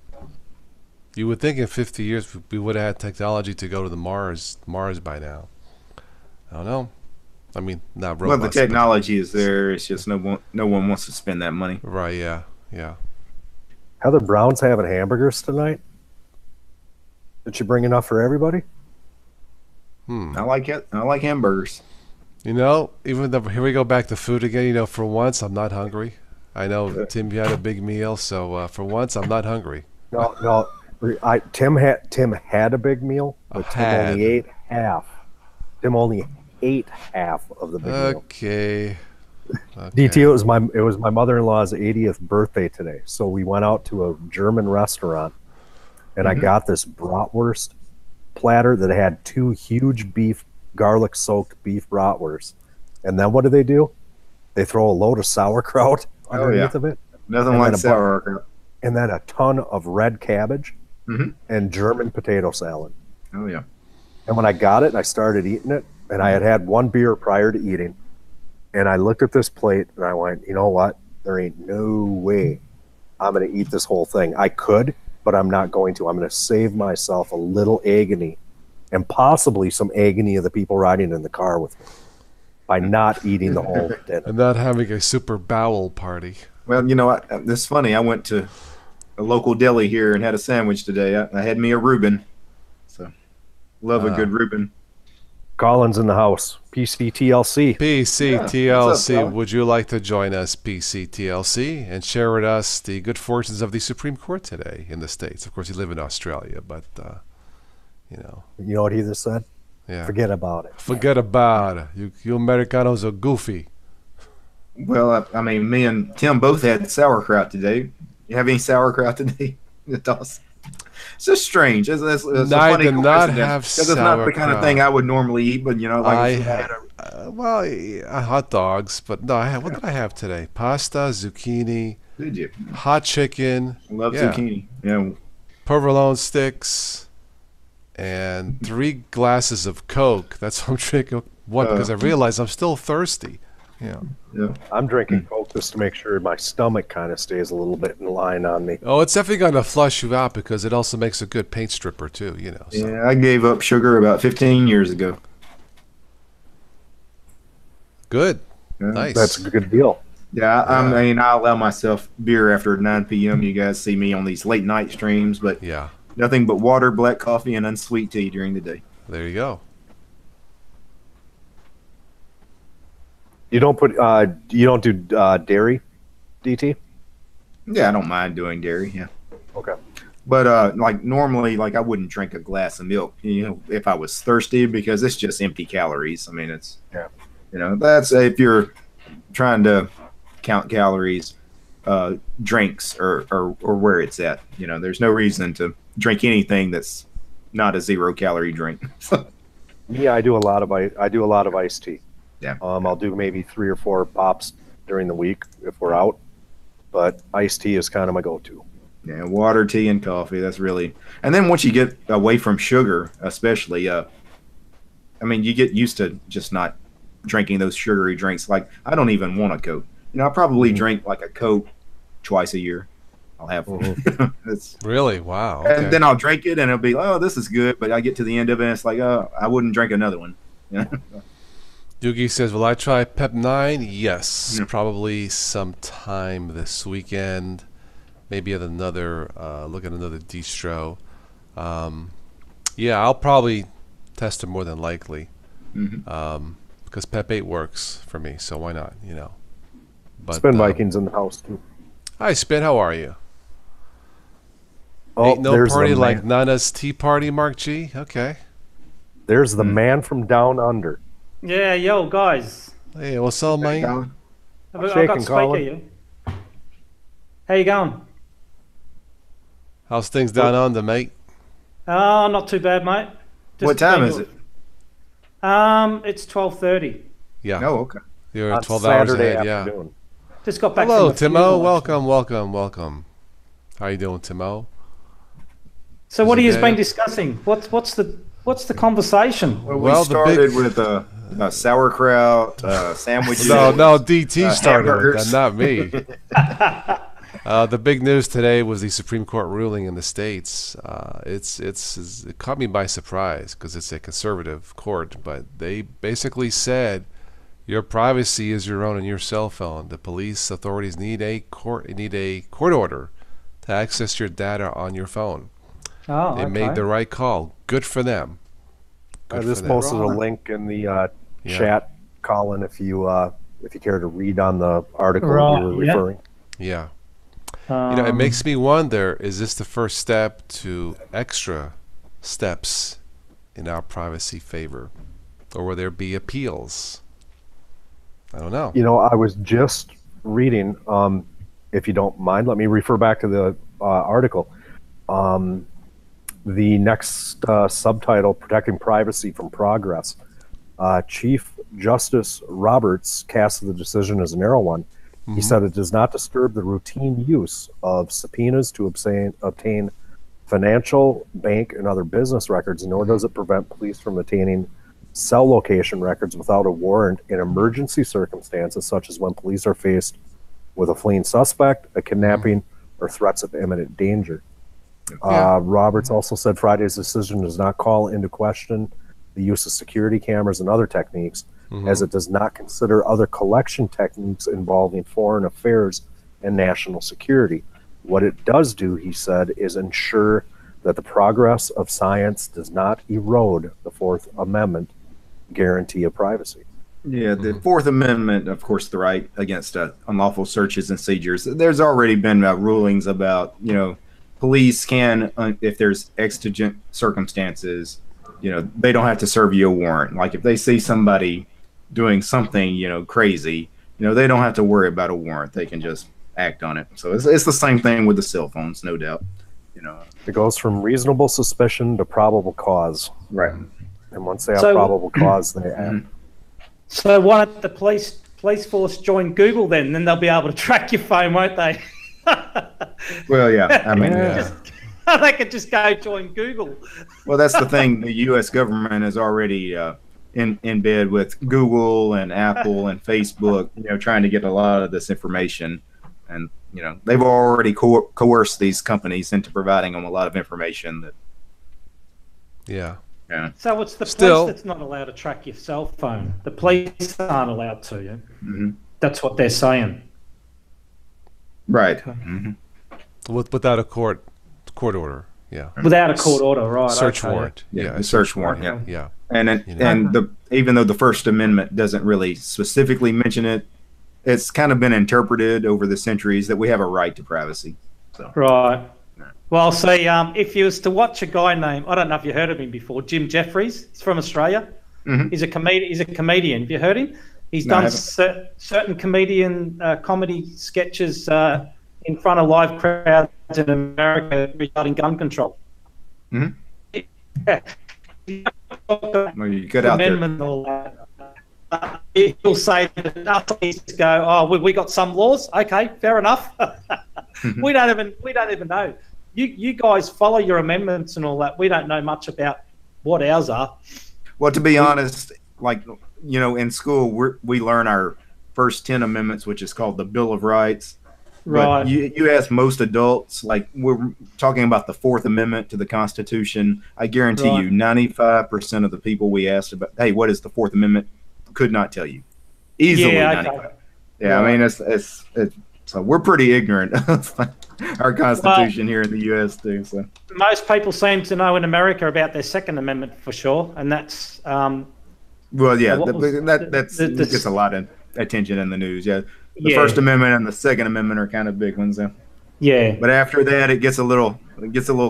You would think in 50 years we would have had technology to go to the Mars by now. I don't know. I mean, not robots. Well, the technology is there. It's just no one wants to spend that money. Right? Yeah. How the Browns having hamburgers tonight? Did you bring enough for everybody? I like it. I like hamburgers. Even though here we go back to food again. For once I'm not hungry. I know Tim, you had a big meal, so for once I'm not hungry. No. Tim had a big meal, but Tim only ate half. Tim only ate half of the big meal. Okay. DT, it was my mother-in-law's 80th birthday today, so we went out to a German restaurant, and I got this bratwurst platter that had 2 huge garlic-soaked beef bratwursts. And then what do? They throw a load of sauerkraut underneath of it. Nothing like sauerkraut. And then a ton of red cabbage and German potato salad. Oh, yeah. And when I got it and I started eating it, and I had one beer prior to eating, and I looked at this plate and I went, you know what? There ain't no way I'm going to eat this whole thing. I could, but I'm not going to. I'm going to save myself a little agony, and possibly some agony of the people riding in the car with me, by not eating the whole dinner. And not having a super bowel party. Well, this is funny. I went to a local deli here and had a sandwich today. I had me a Reuben. So, love a good Reuben. Collins in the house. PCTLC. PCTLC. Yeah, would you like to join us, PCTLC, and share with us the good fortunes of the Supreme Court today in the States? Of course, you live in Australia, but, You know what he just said? Yeah. Forget about it. Forget about it. You Americanos are goofy. Well, I mean, me and Tim both had sauerkraut today. You have any sauerkraut today? It's just strange. It's a funny did not have because it's not the kind of thing I would normally eat. But I had hot dogs. But no, what did I have today? Pasta, zucchini. Did you? Hot chicken. I love zucchini. Yeah. Provolone sticks, and 3 glasses of Coke. That's what I'm drinking. Because I realize I'm still thirsty. Yeah. I'm drinking Coke just to make sure my stomach kind of stays a little bit in line on me. Oh, it's definitely going to flush you out because it also makes a good paint stripper too, So. Yeah, I gave up sugar about 15 years ago. Good. Yeah. Nice. That's a good deal. Yeah, I mean, I allow myself beer after 9 p.m. You guys see me on these late night streams, but nothing but water, black coffee, and unsweet tea during the day. There you go. You don't do dairy, DT? Yeah, I don't mind doing dairy. Yeah. Okay. But normally, I wouldn't drink a glass of milk, if I was thirsty, because it's just empty calories. I mean, it's that's if you're trying to count calories, drinks or where it's at. There's no reason to drink anything that's not a 0-calorie drink. Me, I do a lot of iced tea. Yeah. I'll do maybe 3 or 4 pops during the week if we're out, but iced tea is kind of my go-to. Yeah, water, tea, and coffee. That's really. And then once you get away from sugar, especially, I mean, you get used to just not drinking those sugary drinks. Like, I don't even want a Coke. You know, I probably drink like a Coke twice a year. I'll have it's Really? Wow. Okay. And then I'll drink it, and it'll be, oh, this is good. But I get to the end of it, and it's like, oh, I wouldn't drink another one. Doogie says, will I try Pep 9? Yes. Probably sometime this weekend. Maybe at another, look at another distro. Yeah, I'll probably test it more than likely. Because Pep 8 works for me, so why not, you know. But, Spin Vikings in the house, too. Hi, Spin, how are you? Oh, Ain't no party like Nana's Tea Party, Mark G? Okay. There's the man from down under. Yeah, yo, guys. Hey, what's up, mate? I've got speaker you. How you going? How's things down under, mate? Oh, not too bad, mate. What time is it? It's 12:30. Yeah. Oh, okay. You're On 12 hours Saturday ahead, yeah. afternoon. Just got back Hello, from the Timo. funeral, Welcome. How you doing, Timo? So what have you Today? been discussing? What's the conversation? Well, Well, we the started big- with sauerkraut, sandwiches. No, DT started with hamburgers. that, not me. The big news today was the Supreme Court ruling in the States. It caught me by surprise because it's a conservative court, but they basically said your privacy is your own and your cell phone. The police authorities need a court order to access your data on your phone. Oh, They made the right call. Good for them. I Good just for them. posted a link in the chat, Colin, if you care to read on the article Right, you were yeah. referring. Yeah. You know, it makes me wonder, is this the first step to extra steps in our privacy favor? Or will there be appeals? I don't know. You know, I was just reading, if you don't mind, let me refer back to the article. The next subtitle, Protecting Privacy from Progress. Chief Justice Roberts cast the decision as a narrow one. He said it does not disturb the routine use of subpoenas to obtain financial, bank, and other business records, nor does it prevent police from obtaining cell location records without a warrant in emergency circumstances, such as when police are faced with a fleeing suspect, a kidnapping, or threats of imminent danger. Roberts also said Friday's decision does not call into question the use of security cameras and other techniques, as it does not consider other collection techniques involving foreign affairs and national security. What it does do, he said, is ensure that the progress of science does not erode the Fourth Amendment guarantee of privacy. Yeah, the Fourth Amendment, of course, the right against unlawful searches and seizures. There's already been rulings about, you know, police can, if there's exigent circumstances, you know, they don't have to serve you a warrant. Like if they see somebody doing something, you know, crazy, you know, they don't have to worry about a warrant. They can just act on it. So it's the same thing with the cell phones, no doubt. You know, it goes from reasonable suspicion to probable cause. Right. And once they have probable cause, they act. So why don't the police force join Google then? Then they'll be able to track your phone, won't they? Well, yeah. I mean, they could just go join Google. Well, that's the thing. The U.S. government is already in bed with Google and Apple and Facebook, you know, trying to get a lot of this information. And, you know, they've already coerced these companies into providing them a lot of information. That, Yeah. So it's the police that's not allowed to track your cell phone. The police aren't allowed to. Yeah? That's what they're saying. Right. Without a court order. Yeah. Without a court order, right? Search okay. warrant. Yeah, a search warrant. Yeah. Yeah. And even though the First Amendment doesn't really specifically mention it, it's kind of been interpreted over the centuries that we have a right to privacy. So. Right. Well, see, if you was to watch a guy named, I don't know if you heard of him before, Jim Jeffries. He's from Australia. He's a comedian. Have you heard him? He's done certain comedy sketches in front of live crowds in America regarding gun control. Well, you get out there. he'll say that us go, oh, we got some laws. Okay, fair enough. we don't even know. You guys follow your amendments and all that. We don't know much about what ours are. Well, to be honest, like, you know, in school we learn our first 10 amendments, which is called the Bill of Rights. Right. But you ask most adults, like, we're talking about the Fourth Amendment to the Constitution. I guarantee you 95% of the people we asked about, hey, what is the Fourth Amendment, could not tell you. Easily 95. Yeah, right. I mean, it's so we're pretty ignorant of our Constitution here in the U.S. too. So most people seem to know in America about their Second Amendment for sure, and that's well, yeah, that gets a lot of attention in the news. Yeah, the First Amendment and the Second Amendment are kind of big ones. Yeah, but after that, it gets a little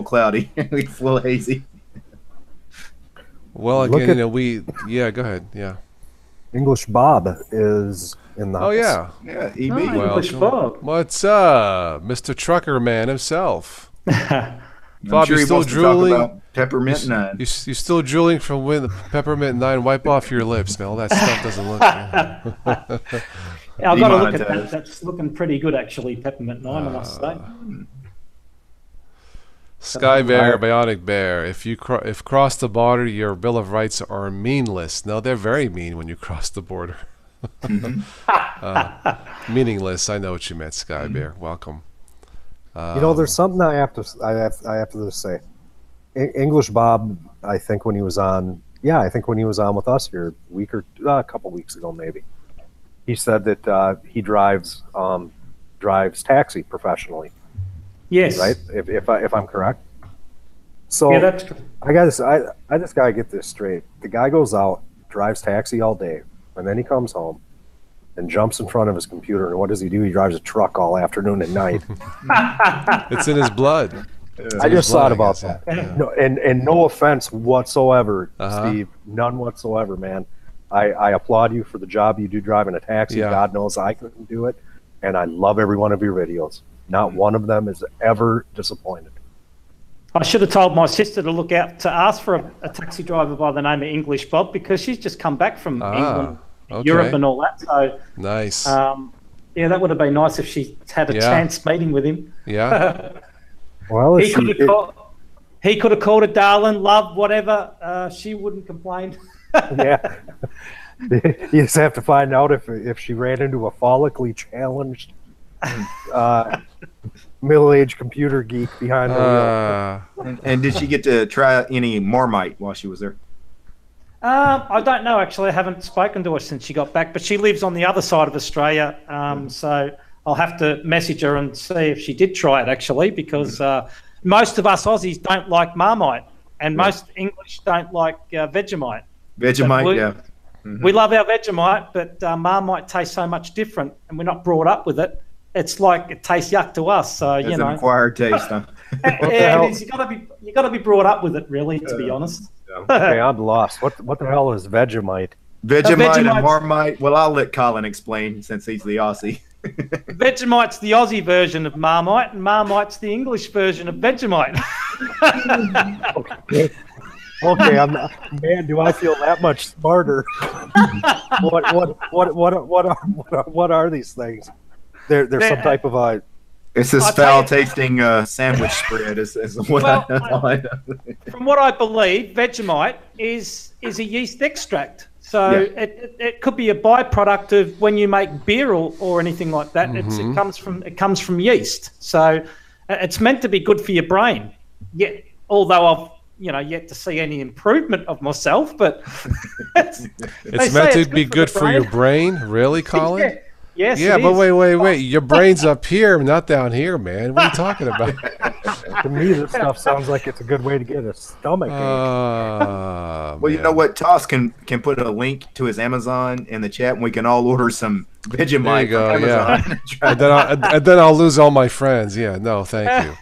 cloudy. It's a little hazy. Well, again, go ahead. Yeah. English Bob is in the house. Oh, yeah. Yeah, EB. English Bob. What's up? Mr. Trucker Man himself. Bob, sure, you still drooling? About Peppermint 9. You still drooling from when the Peppermint 9? Wipe off your lips, man. All that stuff doesn't look good. I've got to look at that. That's looking pretty good, actually, Peppermint 9, I must say. Sky Bear, Bionic Bear. If cross the border, your Bill of Rights are meaningless. No, they're very mean when you cross the border. Meaningless. I know what you meant, Sky Bear. Welcome. You know, there's something I have to say. English Bob, I think when he was on with us here a couple weeks ago, maybe, he said that he drives taxi professionally. Yes. Right. If I'm correct. So yeah, that's true. I just gotta get this straight. The guy goes out, drives taxi all day, and then he comes home and jumps in front of his computer. And what does he do? He drives a truck all afternoon and night. It's in his blood. I just thought about that. Yeah. No, and no offense whatsoever, Steve. None whatsoever, man. I applaud you for the job you do driving a taxi. Yeah. God knows I couldn't do it, and I love every one of your videos. Not one of them is ever disappointed. I should have told my sister to look out to ask for a taxi driver by the name of English Bob, because she's just come back from England, Europe, and all that. So nice. Yeah, that would have been nice if she had a chance meeting with him. Yeah. Well, he could have called her darling, love, whatever. She wouldn't complain. Yeah. You just have to find out if she ran into a follically challenged middle-aged computer geek behind the wheel. And did she get to try any Marmite while she was there? I don't know, actually. I haven't spoken to her since she got back, but she lives on the other side of Australia, so I'll have to message her and see if she did try it, actually, because most of us Aussies don't like Marmite, and most English don't like Vegemite. Vegemite, yeah. Mm-hmm. We love our Vegemite, but Marmite tastes so much different, and we're not brought up with it. It's like it tastes yuck to us. So it's an acquired taste, huh? Yeah, it is. You got to be brought up with it, really, to be honest. Okay, I'm lost. What the hell is Vegemite? Vegemite and Marmite. Well, I'll let Colin explain since he's the Aussie. Vegemite's the Aussie version of Marmite, and Marmite's the English version of Vegemite. Okay, man, do I feel that much smarter? What are these things? They're some type of a. It's this foul-tasting sandwich spread. Is what I know. From what I believe, Vegemite is a yeast extract. So it could be a byproduct of when you make beer or anything like that. Mm-hmm. It comes from yeast. So it's meant to be good for your brain. Yeah, although I've yet to see any improvement of myself, but it's meant to be good for your brain. Really, Colin? Yeah. Yes, yeah, but wait. Your brain's up here, not down here, man. What are you talking about? To me, this stuff sounds like it's a good way to get a stomach ache. Well, you know what? Toss can put a link to his Amazon in the chat, and we can all order some Vegemite from Amazon. Yeah. and then I'll lose all my friends. Yeah, no, thank you.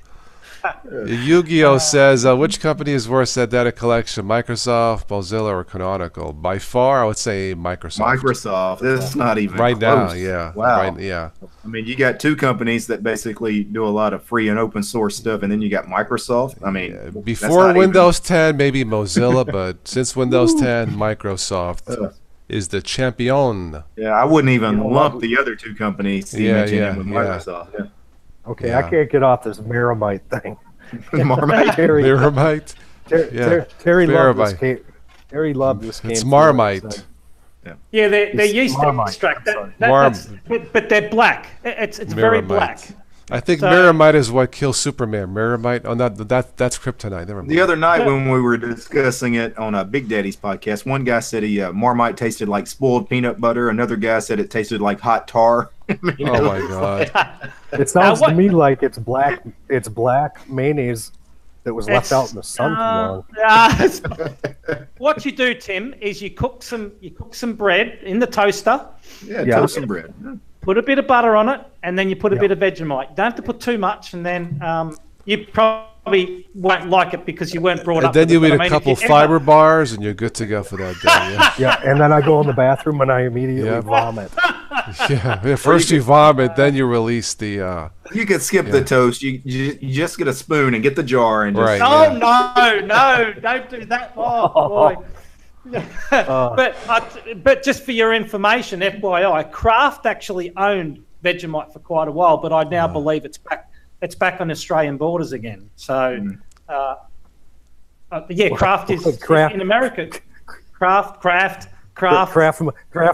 Yu-Gi-Oh says, which company is worse at data collection, Microsoft, Mozilla, or Canonical? By far, I would say Microsoft. Microsoft. It's not even right close. Now. Yeah. Wow. Right, yeah. I mean, you got two companies that basically do a lot of free and open source stuff, and then you got Microsoft. I mean, before Windows 10, maybe Mozilla, but since Windows 10, Microsoft. is the Champion. Yeah, I wouldn't even lump the other two companies you mentioned with Microsoft. Yeah. Okay, I can't get off this Marmite thing. Marmite? Marmite? Terry loved this game. Terry loved this game. It's Marmite. Yeah, they're yeast extract. But they're black. It's very black. I think Marmite is what kills Superman. Marmite. Oh, that's kryptonite. Never mind. The other night when we were discussing it on Big Daddy's podcast, one guy said Marmite tasted like spoiled peanut butter. Another guy said it tasted like hot tar. Oh my god! It sounds to me like it's black. It's black mayonnaise that was left out in the sun too long. What you do, Tim, is you cook some bread in the toaster. Yeah, toast some bread. Put a bit of butter on it, and then you put a bit of Vegemite. You don't have to put too much, and then you probably won't like it because you weren't brought up. And then you eat a couple fiber bars, and you're good to go for that day. Yeah, and then I go in the bathroom and I immediately vomit. Yeah, first you vomit, then you release the. You could skip the toast. You just get a spoon and get the jar and just. Right, no, don't do that. Oh boy. But just for your information, FYI, Kraft actually owned Vegemite for quite a while, but I now believe it's back on Australian borders again. So, Kraft is in America. Kraft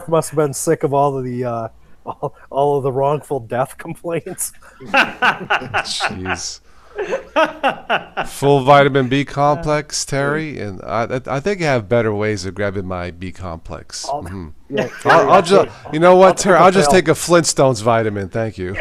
must have been sick of all of the wrongful death complaints. Jeez. Full vitamin B complex, Terry, and I think I have better ways of grabbing my B complex. I'll just, you know what, Terry? I'll just take a Flintstones vitamin. Thank you.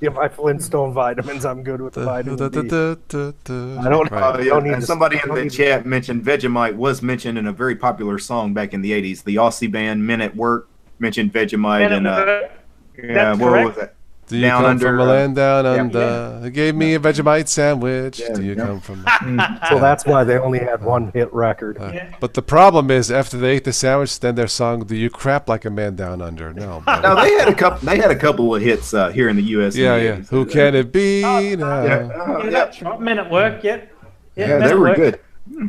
Yeah, my Flintstone vitamins. I'm good with the vitamin B. I don't need. And somebody in the chat mentioned Vegemite was mentioned in a very popular song back in the '80s. The Aussie band Men at Work mentioned Vegemite, and what was that? Do you come from a land down under? They gave me a Vegemite sandwich. Do you come from? So that's why they only had one hit record. But the problem is, after they ate the sandwich, then their song "Do You Crap Like a Man Down Under?" No, they had a couple. They had a couple of hits here in the U.S. Yeah. Who can it be now? That's right. Men at Work. Yeah, they were good.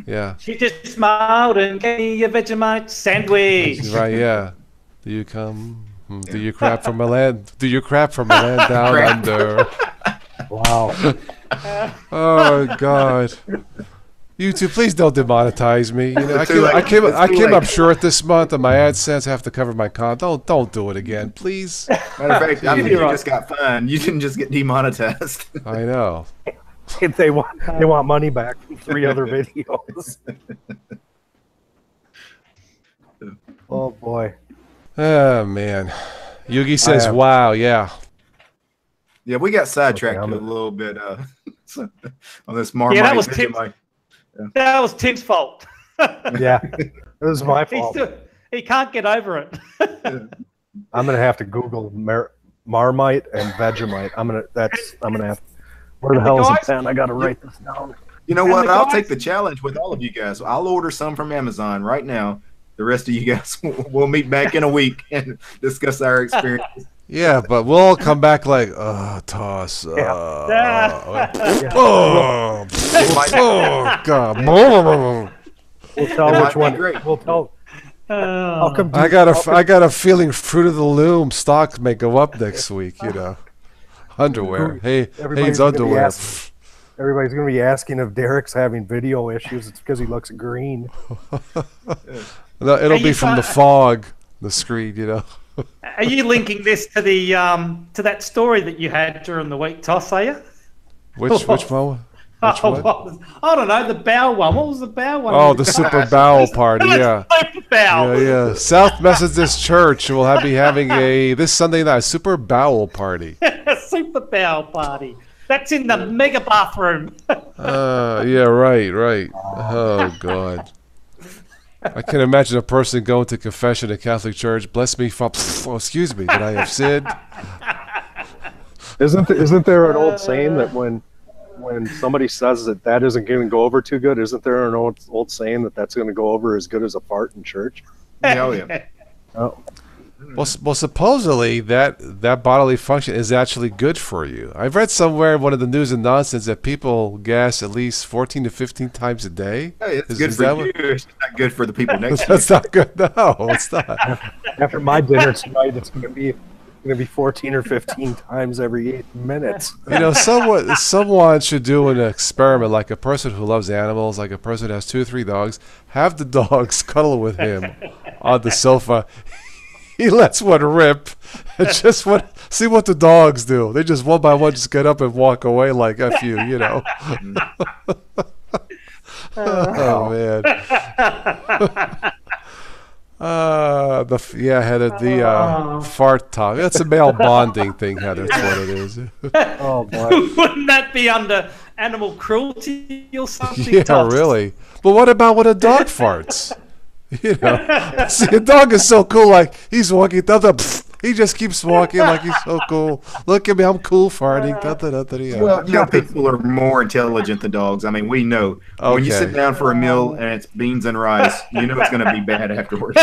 Yeah. She just smiled and gave me a Vegemite sandwich. Right. Yeah. Do you come? Do you crap from a land? Do you crap from a land down under? Wow. Oh God. YouTube, please don't demonetize me. You know, I came up short this month, and my AdSense have to cover my con. Don't do it again, please. Matter of fact, I think you just got fined. You didn't just get demonetized. I know. They want money back from 3 other videos. Oh boy. Oh man, Yugi says, "Wow, yeah." Yeah, we got sidetracked a little bit on this Marmite. Yeah, that was Tim's fault. Yeah, it was my fault. He can't get over it. I'm gonna have to Google Marmite and Vegemite. I'm gonna have. Where the hell is the pen? I gotta write this down. You know what? I'll take the challenge with all of you guys. I'll order some from Amazon right now. The rest of you guys will meet back in a week and discuss our experience. Yeah, but we'll all come back like, toss. Oh, God. We'll tell which one. We'll tell. I got a feeling Fruit of the Loom stock may go up next week. You know, underwear. Haynes underwear. Everybody's going to be asking if Derek's having video issues. It's because he looks green. No, it'll be from the fog, the screen, you know. Are you linking this to the to that story that you had during the week, Toss? Are you? Which one? I don't know, the bowel one. What was the bowel one? Oh, the Super Bowel Party, yeah. Super Bowel. Yeah. South Methodist Church will be having this Sunday night Super Bowel Party. Super Bowel Party. That's in the mega bathroom. Yeah, right. Oh God. I can imagine a person going to confession at Catholic Church. Bless me, excuse me, that I have sinned. Isn't there an old saying that when somebody says that isn't going to go over too good, isn't there an old saying that's going to go over as good as a fart in church? Oh yeah. Oh. Well, supposedly that bodily function is actually good for you. I've read somewhere in one of the news and nonsense that people gas at least 14 to 15 times a day. Hey, it's good for you. It's not good for the people next to you. That's not good. No, it's not. After my dinner tonight, it's going to be 14 or 15 times every 8 minutes. Someone should do an experiment, like a person who loves animals, like a person who has 2 or 3 dogs, have the dogs cuddle with him on the sofa. He lets one rip and just see what the dogs do. They just one by one just get up and walk away like F you, you know. Oh man. Heather, the fart talk. That's a male bonding thing, Heather. That's what it is. Oh boy. Wouldn't that be under animal cruelty or something? Yeah, Toss? Really. But what about when a dog farts? You know, see, a dog is so cool. Like he's walking, he just keeps walking like he's so cool. Look at me, I'm cool farting. Well, you know, people are more intelligent than dogs. I mean, we know when you sit down for a meal and it's beans and rice, you know it's going to be bad afterwards.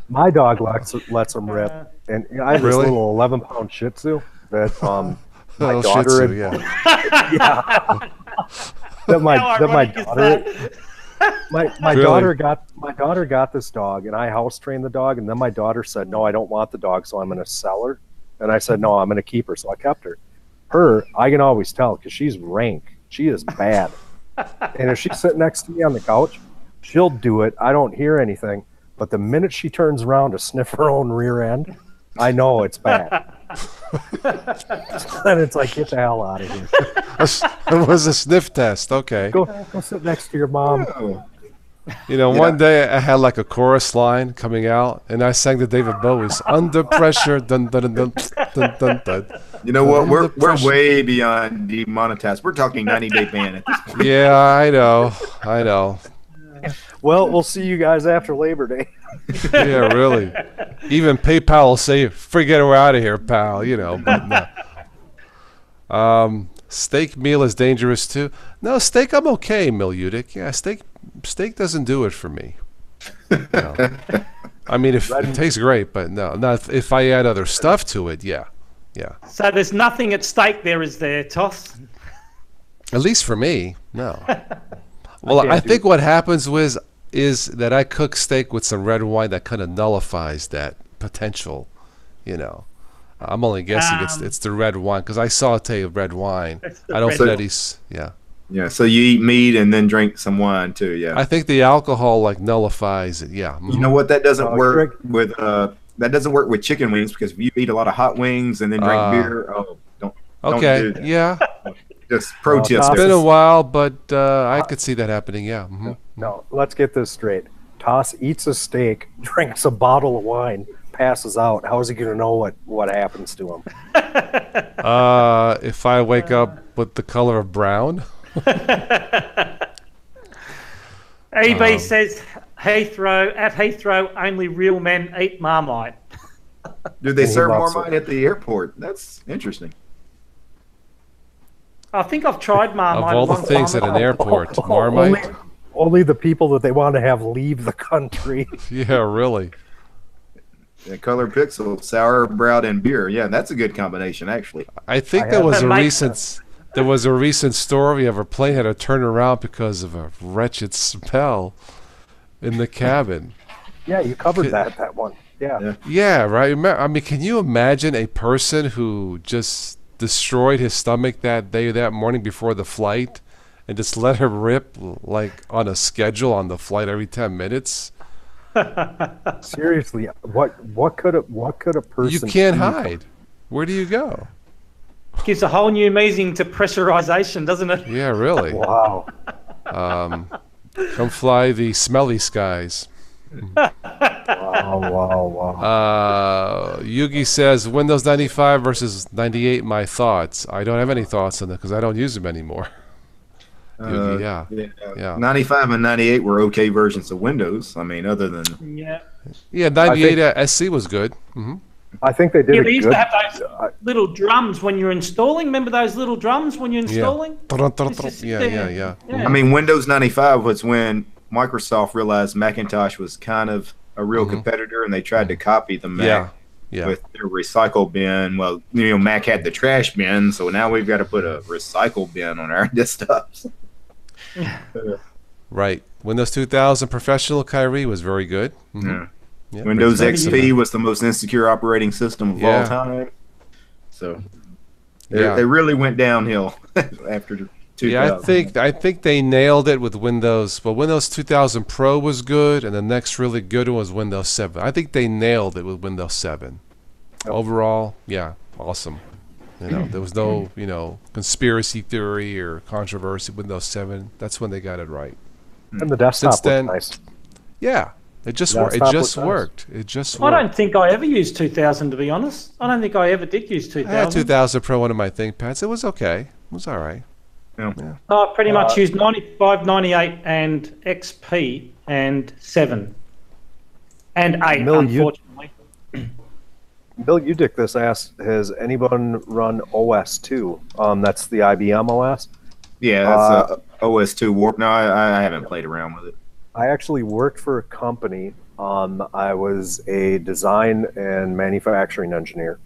My dog lets them rip, and I have this little 11-pound Shih Tzu that my daughter Shih Tzu, that my daughter. My daughter got this dog, and I house trained the dog, and then my daughter said, "No, I don't want the dog, so I'm going to sell her." And I said, "No, I'm going to keep her." So I kept her. I can always tell because she's rank. She is bad. And if she's sitting next to me on the couch, she'll do it. I don't hear anything, but the minute she turns around to sniff her own rear end, I know it's bad. And it's like, get the hell out of here. It was a sniff test. Okay. Go sit next to your mom. You know, one day I had like a chorus line coming out, and I sang the David Bowie's "Under Pressure." Dun, dun, dun, dun, dun, dun. You know what? We're way beyond demonetized. We're talking 90-day ban at this point. Yeah, I know. Well, we'll see you guys after Labor Day. Yeah, really. Even PayPal will say, "Forget it, we're out of here, pal." You know, but no. Steak meal is dangerous too. No, steak I'm okay, Miludic. Yeah, steak doesn't do it for me. No. I mean, if it tastes great, but no, not if I add other stuff to it. Yeah. So there's nothing at stake there, is there, Toss? At least for me, no. Well, I think what happens is that I cook steak with some red wine that kind of nullifies that potential, you know. I'm only guessing it's the red wine because I saute red wine. I don't think he's Yeah, so you eat meat and then drink some wine too. Yeah, I think the alcohol like nullifies it. Yeah. You know what? That doesn't work with chicken wings because if you eat a lot of hot wings and then drink beer, don't do that. Yeah. Just pro tip. It's been a while, but I could see that happening. Yeah. Mm-hmm. No, let's get this straight. Toss eats a steak, drinks a bottle of wine, passes out. How is he going to know what happens to him? If I wake up with the color of brown. EB says at Heathrow, only real men eat Marmite. Do they serve Marmite at the airport? That's interesting. I think I've tried Marmite. Of all the things at an airport, Marmite. Only the people that they want to have leave the country. Yeah, really. Yeah, Color Pixel, sauerkraut and beer. Yeah, that's a good combination, actually. I think there was a recent story of a plane had to turn around because of a wretched smell in the cabin. Yeah, you covered that one. Yeah, right. I mean, can you imagine a person who just destroyed his stomach that morning before the flight and just let her rip like on a schedule on the flight every 10 minutes? Seriously, what could a person? You can't hide. Where do you go? Gives a whole new meaning to pressurization, doesn't it? Yeah, really. Wow. Come fly the smelly skies. Wow. Yugi says Windows 95 versus 98. My thoughts. I don't have any thoughts on that because I don't use them anymore. Yugi, yeah. 95 and 98 were okay versions of Windows. I mean, other than 98 SC was good. Mm-hmm. I think they did. Yeah, they used to have those little drums when you're installing. Remember those little drums when you're installing? Yeah. I mean, Windows 95 was when Microsoft realized Macintosh was kind of a real competitor, and they tried to copy the Mac with their recycle bin. Well, Mac had the trash bin, so now we've got to put a recycle bin on our desktops. Right. Windows 2000 Professional, Kyrie, was very good. Yeah, Windows XP was the most insecure operating system of all time. So they really went downhill after 2000. Yeah, I think they nailed it with Windows. Well, Windows 2000 Pro was good, and the next really good one was Windows 7. I think they nailed it with Windows 7. Overall, awesome. There was no conspiracy theory or controversy. Windows 7. That's when they got it right. And the desktop was nice. Yeah. It just worked. It just worked. I don't think I ever used 2000, to be honest. I don't think I ever did use 2000. I had 2000 Pro, one of my ThinkPads. It was okay. It was all right. Yeah. I pretty much used 95, 98, and XP, and 7. And 8, unfortunately. Bill Udick this asked, has anyone run OS2? That's the IBM OS? Yeah, that's OS2 Warp. No, I haven't played around with it. I actually worked for a company. I was a design and manufacturing engineer.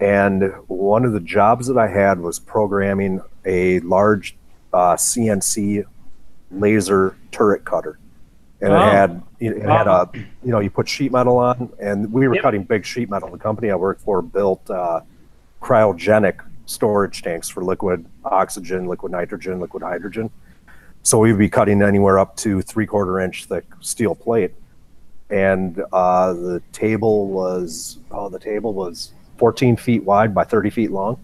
And one of the jobs that I had was programming a large CNC laser turret cutter. And it had a, you put sheet metal on, and we were cutting big sheet metal. The company I worked for built cryogenic storage tanks for liquid oxygen, liquid nitrogen, liquid hydrogen. So we'd be cutting anywhere up to 3/4 inch thick steel plate, and the table was 14 feet wide by 30 feet long.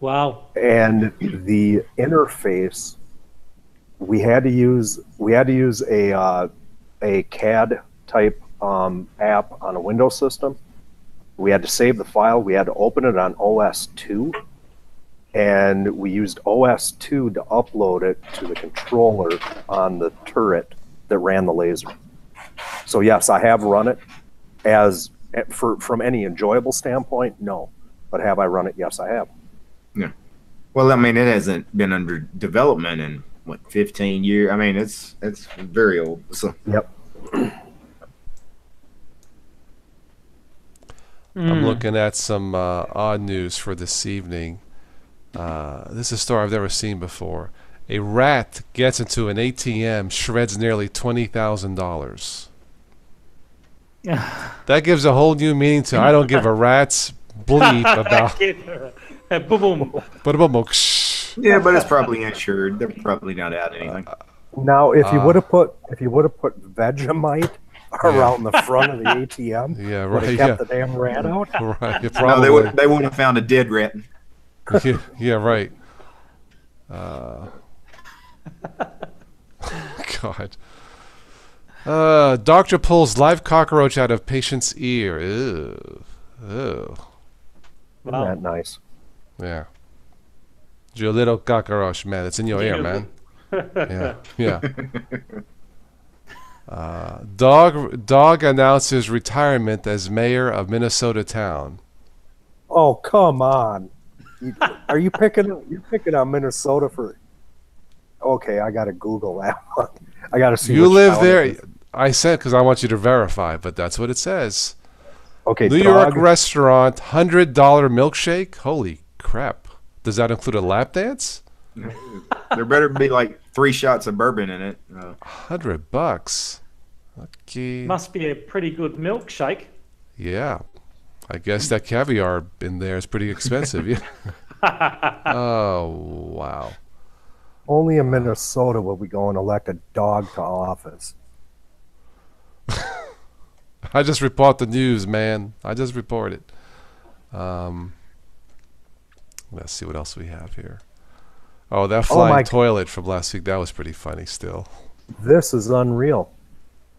Wow! And the interface, we had to use a CAD type app on a Windows system. We had to save the file. We had to open it on OS2. And we used OS2 to upload it to the controller on the turret that ran the laser. So yes, I have run it. From any enjoyable standpoint, no. But have I run it? Yes, I have. Yeah. Well, I mean, it hasn't been under development in 15 years. I mean, it's very old. So. Yep. I'm looking at some odd news for this evening. This is a story I've never seen before. A rat gets into an ATM, shreds nearly $20,000. That gives a whole new meaning to I don't give a rat's bleep about. Yeah, but it's probably insured. They're probably not out anything. Now, if you would have put Vegemite around the front of the ATM, would have kept the damn rat out. Right, no, they would have found a dead rat. Yeah, right. God. Doctor pulls live cockroach out of patient's ear. Ew. Isn't that nice? Yeah. Your little cockroach, man. It's in your ear, man. Yeah. Dog announces retirement as mayor of Minnesota town. Oh, come on. Are you picking on Minnesota for? Okay, I gotta Google that one. I gotta see. You live there. I said because I want you to verify, but that's what it says. Okay. New York restaurant, $100 milkshake. Holy crap! Does that include a lap dance? There better be like 3 shots of bourbon in it. $100. Okay. Must be a pretty good milkshake. Yeah. I guess that caviar in there is pretty expensive. Yeah. Oh, wow. Only in Minnesota will we go and elect a dog to office. I just report the news, man. I just report it. Let's see what else we have here. Oh, that flying toilet from last week, that was pretty funny still. This is unreal.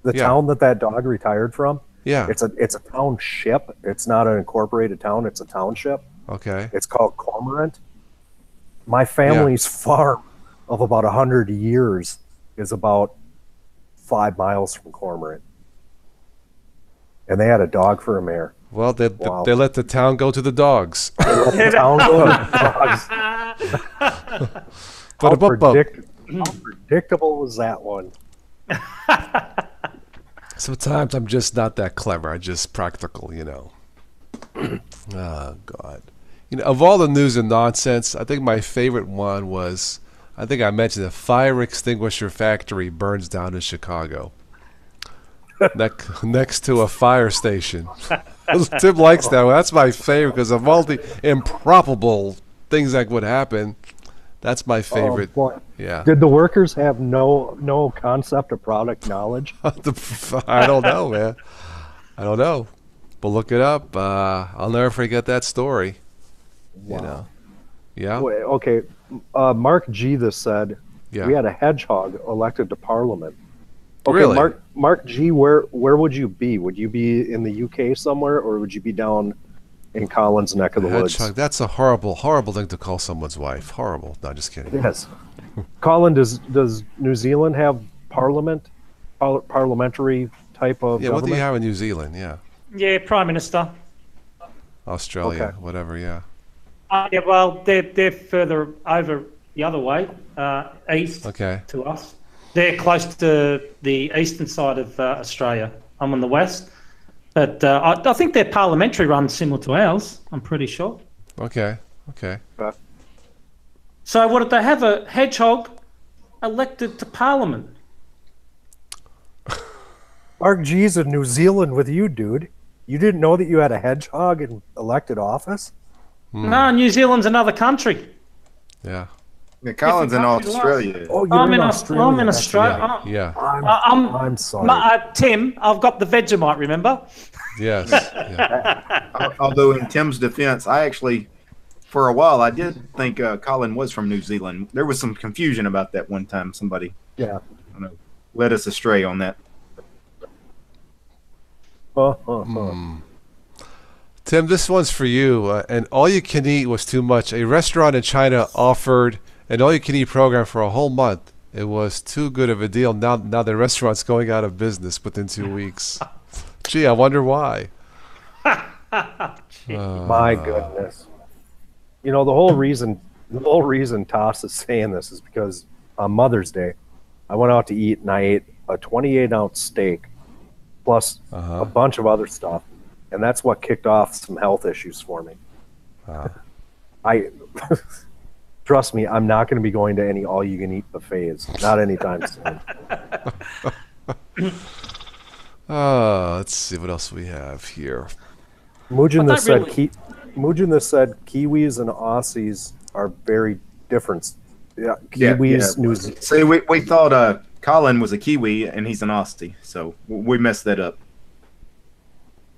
The town that dog retired from, it's a township. It's not an incorporated town. It's a township. Okay. It's called Cormorant. My family's farm of about 100 years is about 5 miles from Cormorant. And they had a dog for a mayor. Well, they let the town go to the dogs. They let the town go to the dogs. How predictable was that one? Sometimes I'm just not that clever. I'm just practical, Oh, God. Of all the news and nonsense, I think my favorite one was, I think I mentioned the fire extinguisher factory burns down in Chicago. Next to a fire station. Tim likes that one. That's my favorite because of all the improbable things that would happen. That's my favorite. Boy. Yeah. Did the workers have no concept of product knowledge? I don't know, man. I don't know. But look it up. I'll never forget that story. Wow. Yeah. Wait, okay. Mark G. this said we had a hedgehog elected to Parliament. Okay, really? Mark G. Where would you be? Would you be in the UK somewhere, or would you be down in Colin's neck of the woods? That's a horrible, horrible thing to call someone's wife. Horrible. No, just kidding. Yes. Colin, does New Zealand have parliamentary type of government? What do you have in New Zealand? Yeah. Yeah, Prime Minister. Australia, whatever, yeah. Well, they're further over the other way, east to us. They're close to the eastern side of Australia. I'm on the west. But I think their parliamentary runs similar to ours, I'm pretty sure. Okay. So what did they have? A hedgehog elected to Parliament? Mark G's in New Zealand with you, dude. You didn't know that you had a hedgehog in elected office? No, New Zealand's another country. Yeah. Colin's in Australia. Oh, I'm in Australia. Yeah. I'm sorry. Tim, I've got the Vegemite, remember? Yes. Yeah. Although in Tim's defense, I actually, for a while, I did think Colin was from New Zealand. There was some confusion about that one time. Somebody led us astray on that. Tim, this one's for you. And all you can eat was too much. A restaurant in China offered an all-you-can-eat program for a whole month. It was too good of a deal. Now the restaurant's going out of business within 2 weeks. Gee, I wonder why. My goodness. The whole reason Toss is saying this is because on Mother's Day, I went out to eat and I ate a 28-ounce steak plus a bunch of other stuff, and that's what kicked off some health issues for me. Trust me, I'm not going to be going to any all-you-can-eat buffets. Not anytime soon. Let's see what else we have here. Mujin said Kiwis and Aussies are very different. Yeah, Kiwis, New Zealand. See, we thought Colin was a Kiwi and he's an Aussie, so we messed that up.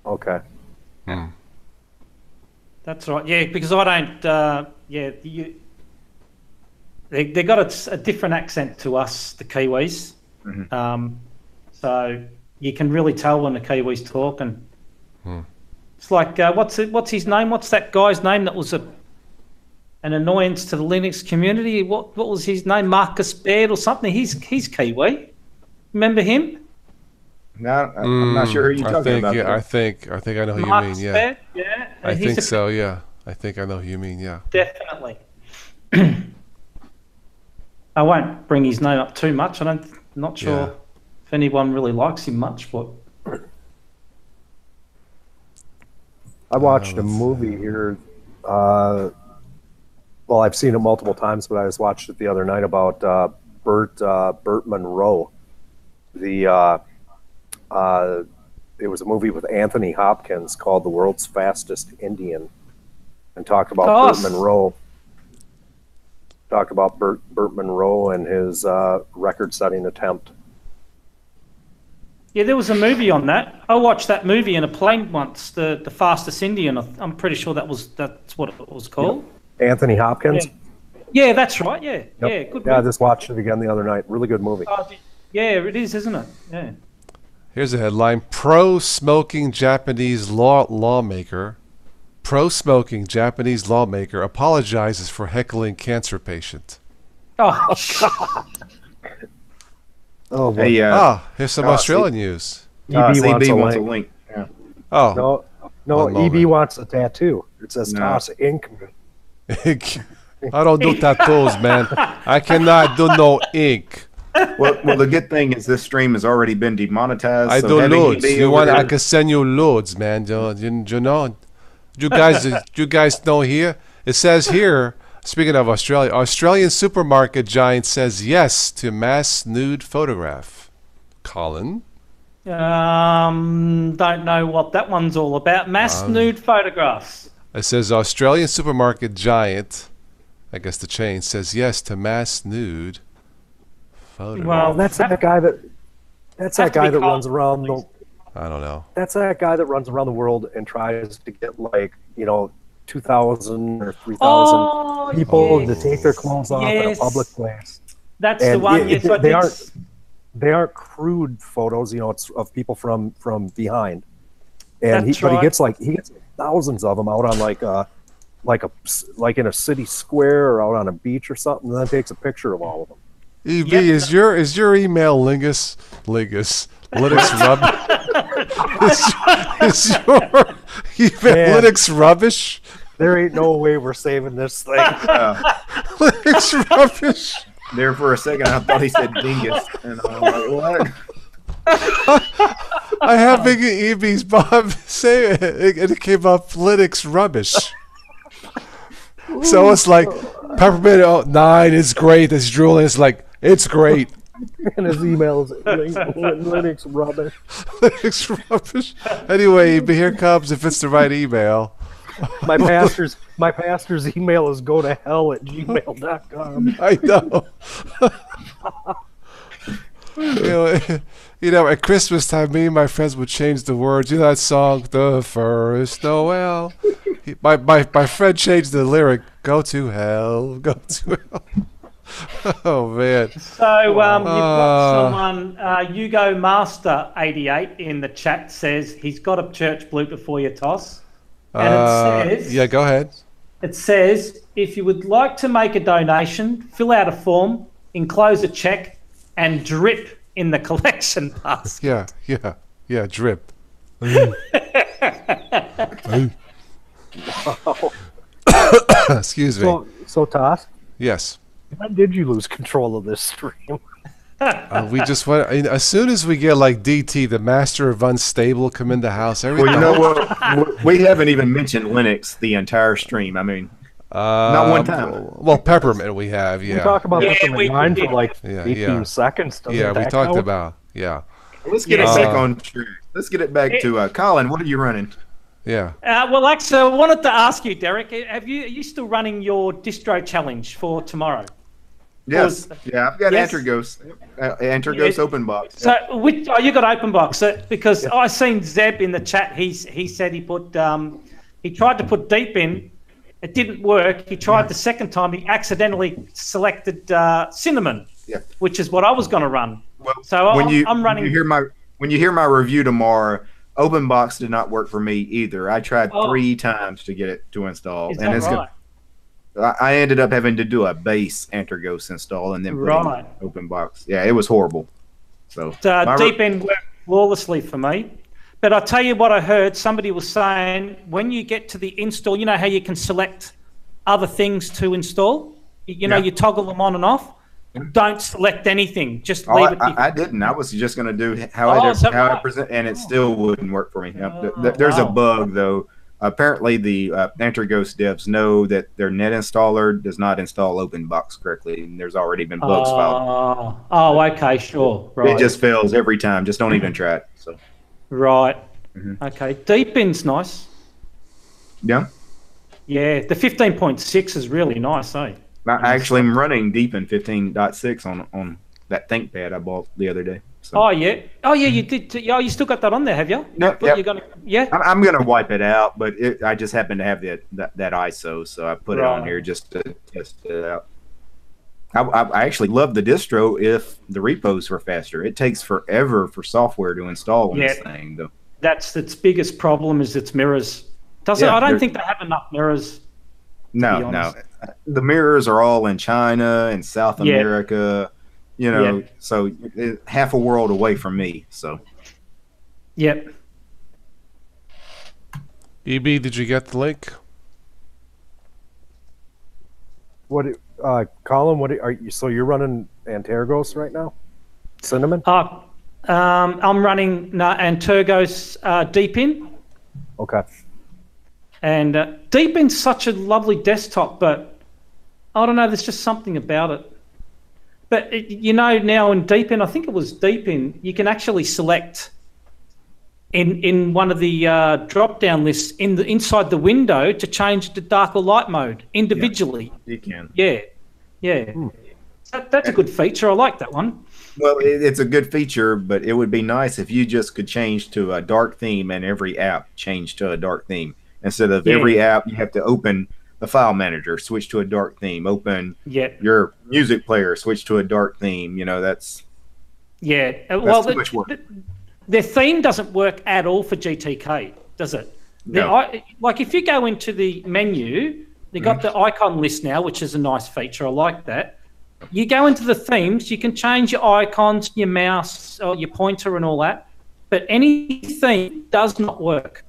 Okay. That's right. Yeah, because I don't. They got a different accent to us, the Kiwis. So you can really tell when the Kiwis talk, and it's like what's his name? What's that guy's name that was an annoyance to the Linux community? What was his name? Marcus Baird or something? He's Kiwi. Remember him? No, I'm not sure who you're talking about. Yeah, I think I know who Marcus you mean. Baird? Yeah. I think so. Yeah, I think I know who you mean. Yeah. Definitely. I won't bring his name up too much. Not sure if anyone really likes him much, but I watched a movie here. Well, I've seen it multiple times, but I just watched it the other night about Burt Monroe. It was a movie with Anthony Hopkins called The World's Fastest Indian, and talked about Burt Monroe. Talked about Burt Monroe and his record-setting attempt. Yeah, there was a movie on that. I watched that movie in a plane once, the Fastest Indian. I'm pretty sure that's what it was called. Yep. Anthony Hopkins? Yeah, that's right. Yeah, yep. Yeah, good movie. Yeah, I just watched it again the other night. Really good movie. Yeah, it is, isn't it? Yeah. Here's a headline: Pro-smoking Japanese lawmaker apologizes for heckling cancer patient. Oh, God. Oh, boy. Hey, here's some Australian news. EB wants a link. Yeah. Oh. No, EB wants a tattoo. It says Toss Ink. I don't do tattoos, man. I cannot do no ink. Well, the good thing is this stream has already been demonetized. I so do having loads. EB You over want? I here- can send you loads, man. You know. You guys know here. It says here. Speaking of Australia, Australian supermarket giant says yes to mass nude photograph. Colin. Don't know what that one's all about. Mass nude photographs. It says Australian supermarket giant, I guess the chain, says yes to mass nude photograph. Well, That's that guy that. That's that guy that runs around the. I don't know. That's that guy that runs around the world and tries to get 2,000 or 3,000 people to take their clothes off in a public place. That's the one. They aren't crude photos. It's of people from behind. And That's but right. he gets thousands of them out on like in a city square or out on a beach or something, and then takes a picture of all of them. EB, is your email Lingus? Linux rubbish? is your email Linux rubbish? There ain't no way we're saving this thing. Linux rubbish. There for a second, I thought he said dingus, and I'm like, what? I have big EB's Bob say it, and it came up Linux rubbish. So it's like Peppermint 9 is great. It's drooling. It's like it's great. And his email is Linux rubbish. Linux rubbish. Anyway, EB, here comes if it's the right email. My pastor's email is gotohell@gmail.com. I know. At Christmas time, me and my friends would change the words. You know that song, "The First Noel." My friend changed the lyric, "Go to hell, go to hell." Oh man. So you've got someone, Hugo Master 88 in the chat says he's got a church blooper for you, Toss. And it says, yeah, go ahead. It says, if you would like to make a donation, fill out a form, enclose a check, and drip in the collection basket. Yeah, drip. Excuse me. So Toss, Yes. when did you lose control of this stream? We just went. As soon as we get like DT, the master of unstable, come in the house. Well, Everything. you know what? We haven't even mentioned Linux the entire stream. I mean, not one time. Well, Peppermint we have. We Yeah. talk about Yeah, Peppermint we 9 did. for like Yeah, 18 yeah. seconds. Doesn't Yeah, we that talked count? about. Yeah. Let's get it back on track. Let's get it back to Colin. What are you running? Yeah. Well, actually, I wanted to ask you, Derek, are you still running your distro challenge for tomorrow? Yes. Yeah, I've got Yes. Antergos. Antergos open box. So, you got open box because I seen Zeb in the chat. He said he put he tried to put deep in, it didn't work. He tried the second time. He accidentally selected cinnamon, which is what I was going to run. Well, So I'm running. When you hear my review tomorrow, open box did not work for me either. I tried 3 times to get it to install, Is and that it's right? I ended up having to do a base Antergos install and then put in open box. Yeah, it was horrible. So deep in worked flawlessly for me. But I tell you what I heard, somebody was saying, when you get to the install, you know how you can select other things to install? You know, you toggle them on and off. Don't select anything. Just leave it. I didn't. I was just going to do how I present, and it still wouldn't work for me. There's a bug, though. Apparently, the Antergos devs know that their net installer does not install OpenBox correctly, and there's already been bugs filed. Oh, okay, sure. Right. It just fails every time. Just don't even try it. So. Right. Okay. Deepin's nice. Yeah. Yeah, the 15.6 is really nice, eh? I actually am running Deepin 15.6 on that ThinkPad I bought the other day. So. Oh yeah, you did. You still got that on there, have you? No, You're gonna, I'm gonna wipe it out, but I just happen to have that ISO, so I put it on here just to test it out. I actually love the distro if the repos were faster. It takes forever for software to install on this thing, though. That's its biggest problem is its mirrors. I don't think they have enough mirrors. No. The mirrors are all in China and South America. You know, so half a world away from me. So, yep. EB, did you get the link? What Colin, what are you? So you're running Antergos right now? Cinnamon? I'm running Antergos Deepin. Okay. And Deepin's such a lovely desktop, but I don't know. There's just something about it. But now in Deepin, I think it was Deepin, you can actually select in one of the drop-down lists inside the window to change to dark or light mode individually. Yeah, you can. Yeah. That's a good feature. I like that one. Well, it's a good feature, but it would be nice if you just could change to a dark theme and every app change to a dark theme. Instead of every app, you have to open the file manager, switch to a dark theme, open your music player, switch to a dark theme. That's too much work. Their theme doesn't work at all for GTK, does it? No. Like if you go into the menu, they got the icon list now, which is a nice feature. I like that. You go into the themes, you can change your icons, your mouse, or your pointer and all that, but any theme does not work.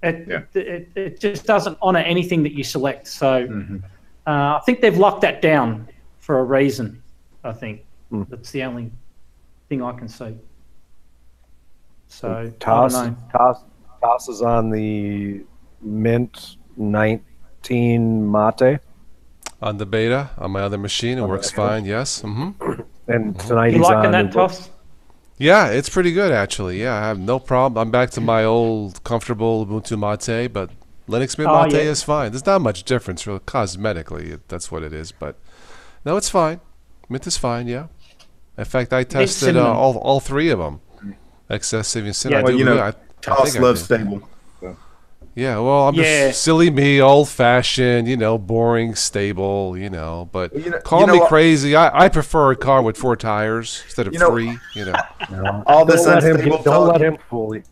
It just doesn't honor anything that you select. So I think they've locked that down for a reason, I think. That's the only thing I can see. So Toss is on the Mint 19 Mate. On the beta, on my other machine, it works fine, yes. Mm-hmm. And tonight you he's liking on that, Toss? Yeah, it's pretty good, actually. Yeah, I have no problem. I'm back to my old comfortable Ubuntu Mate, but Linux Mint Mate is fine. There's not much difference, really, cosmetically. That's what it is, but no, it's fine. Mint is fine, yeah. In fact, I tested all three of them. Excessive and Sin. Toss loves stable. Yeah, well, I'm just silly me, old-fashioned, boring, stable, but call me crazy. I prefer a car with 4 tires instead of 3, All this unstable don't let him fool you.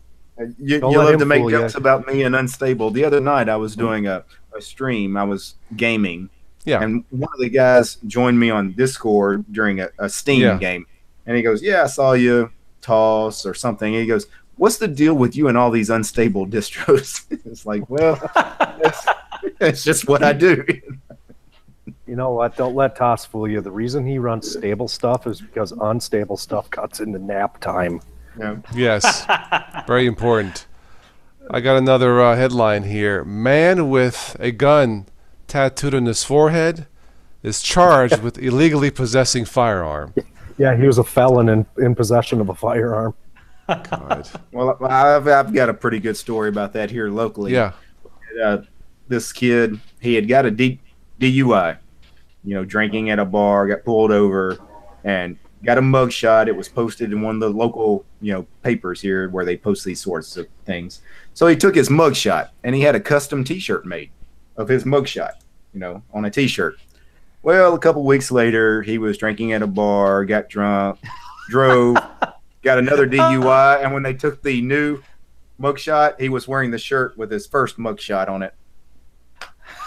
You love to make jokes about me and unstable. The other night, I was doing a stream. I was gaming. Yeah. And one of the guys joined me on Discord during a Steam game. And he goes, I saw you, Toss, or something. And he goes, what's the deal with you and all these unstable distros? It's like, well, it's just what I do. You know what? Don't let Toss fool you. The reason he runs stable stuff is because unstable stuff cuts into nap time. Yeah. Yes. Very important. I got another headline here. Man with a gun tattooed on his forehead is charged with illegally possessing firearm. Yeah, he was a felon in possession of a firearm. God. Well, I've got a pretty good story about that here locally. Yeah. This kid, he had got a DUI, drinking at a bar, got pulled over, and got a mugshot. It was posted in one of the local, papers here where they post these sorts of things. So he took his mugshot, and he had a custom T-shirt made of his mugshot, on a T-shirt. Well, a couple weeks later, he was drinking at a bar, got drunk, drove, got another DUI, and when they took the new mugshot, he was wearing the shirt with his first mugshot on it.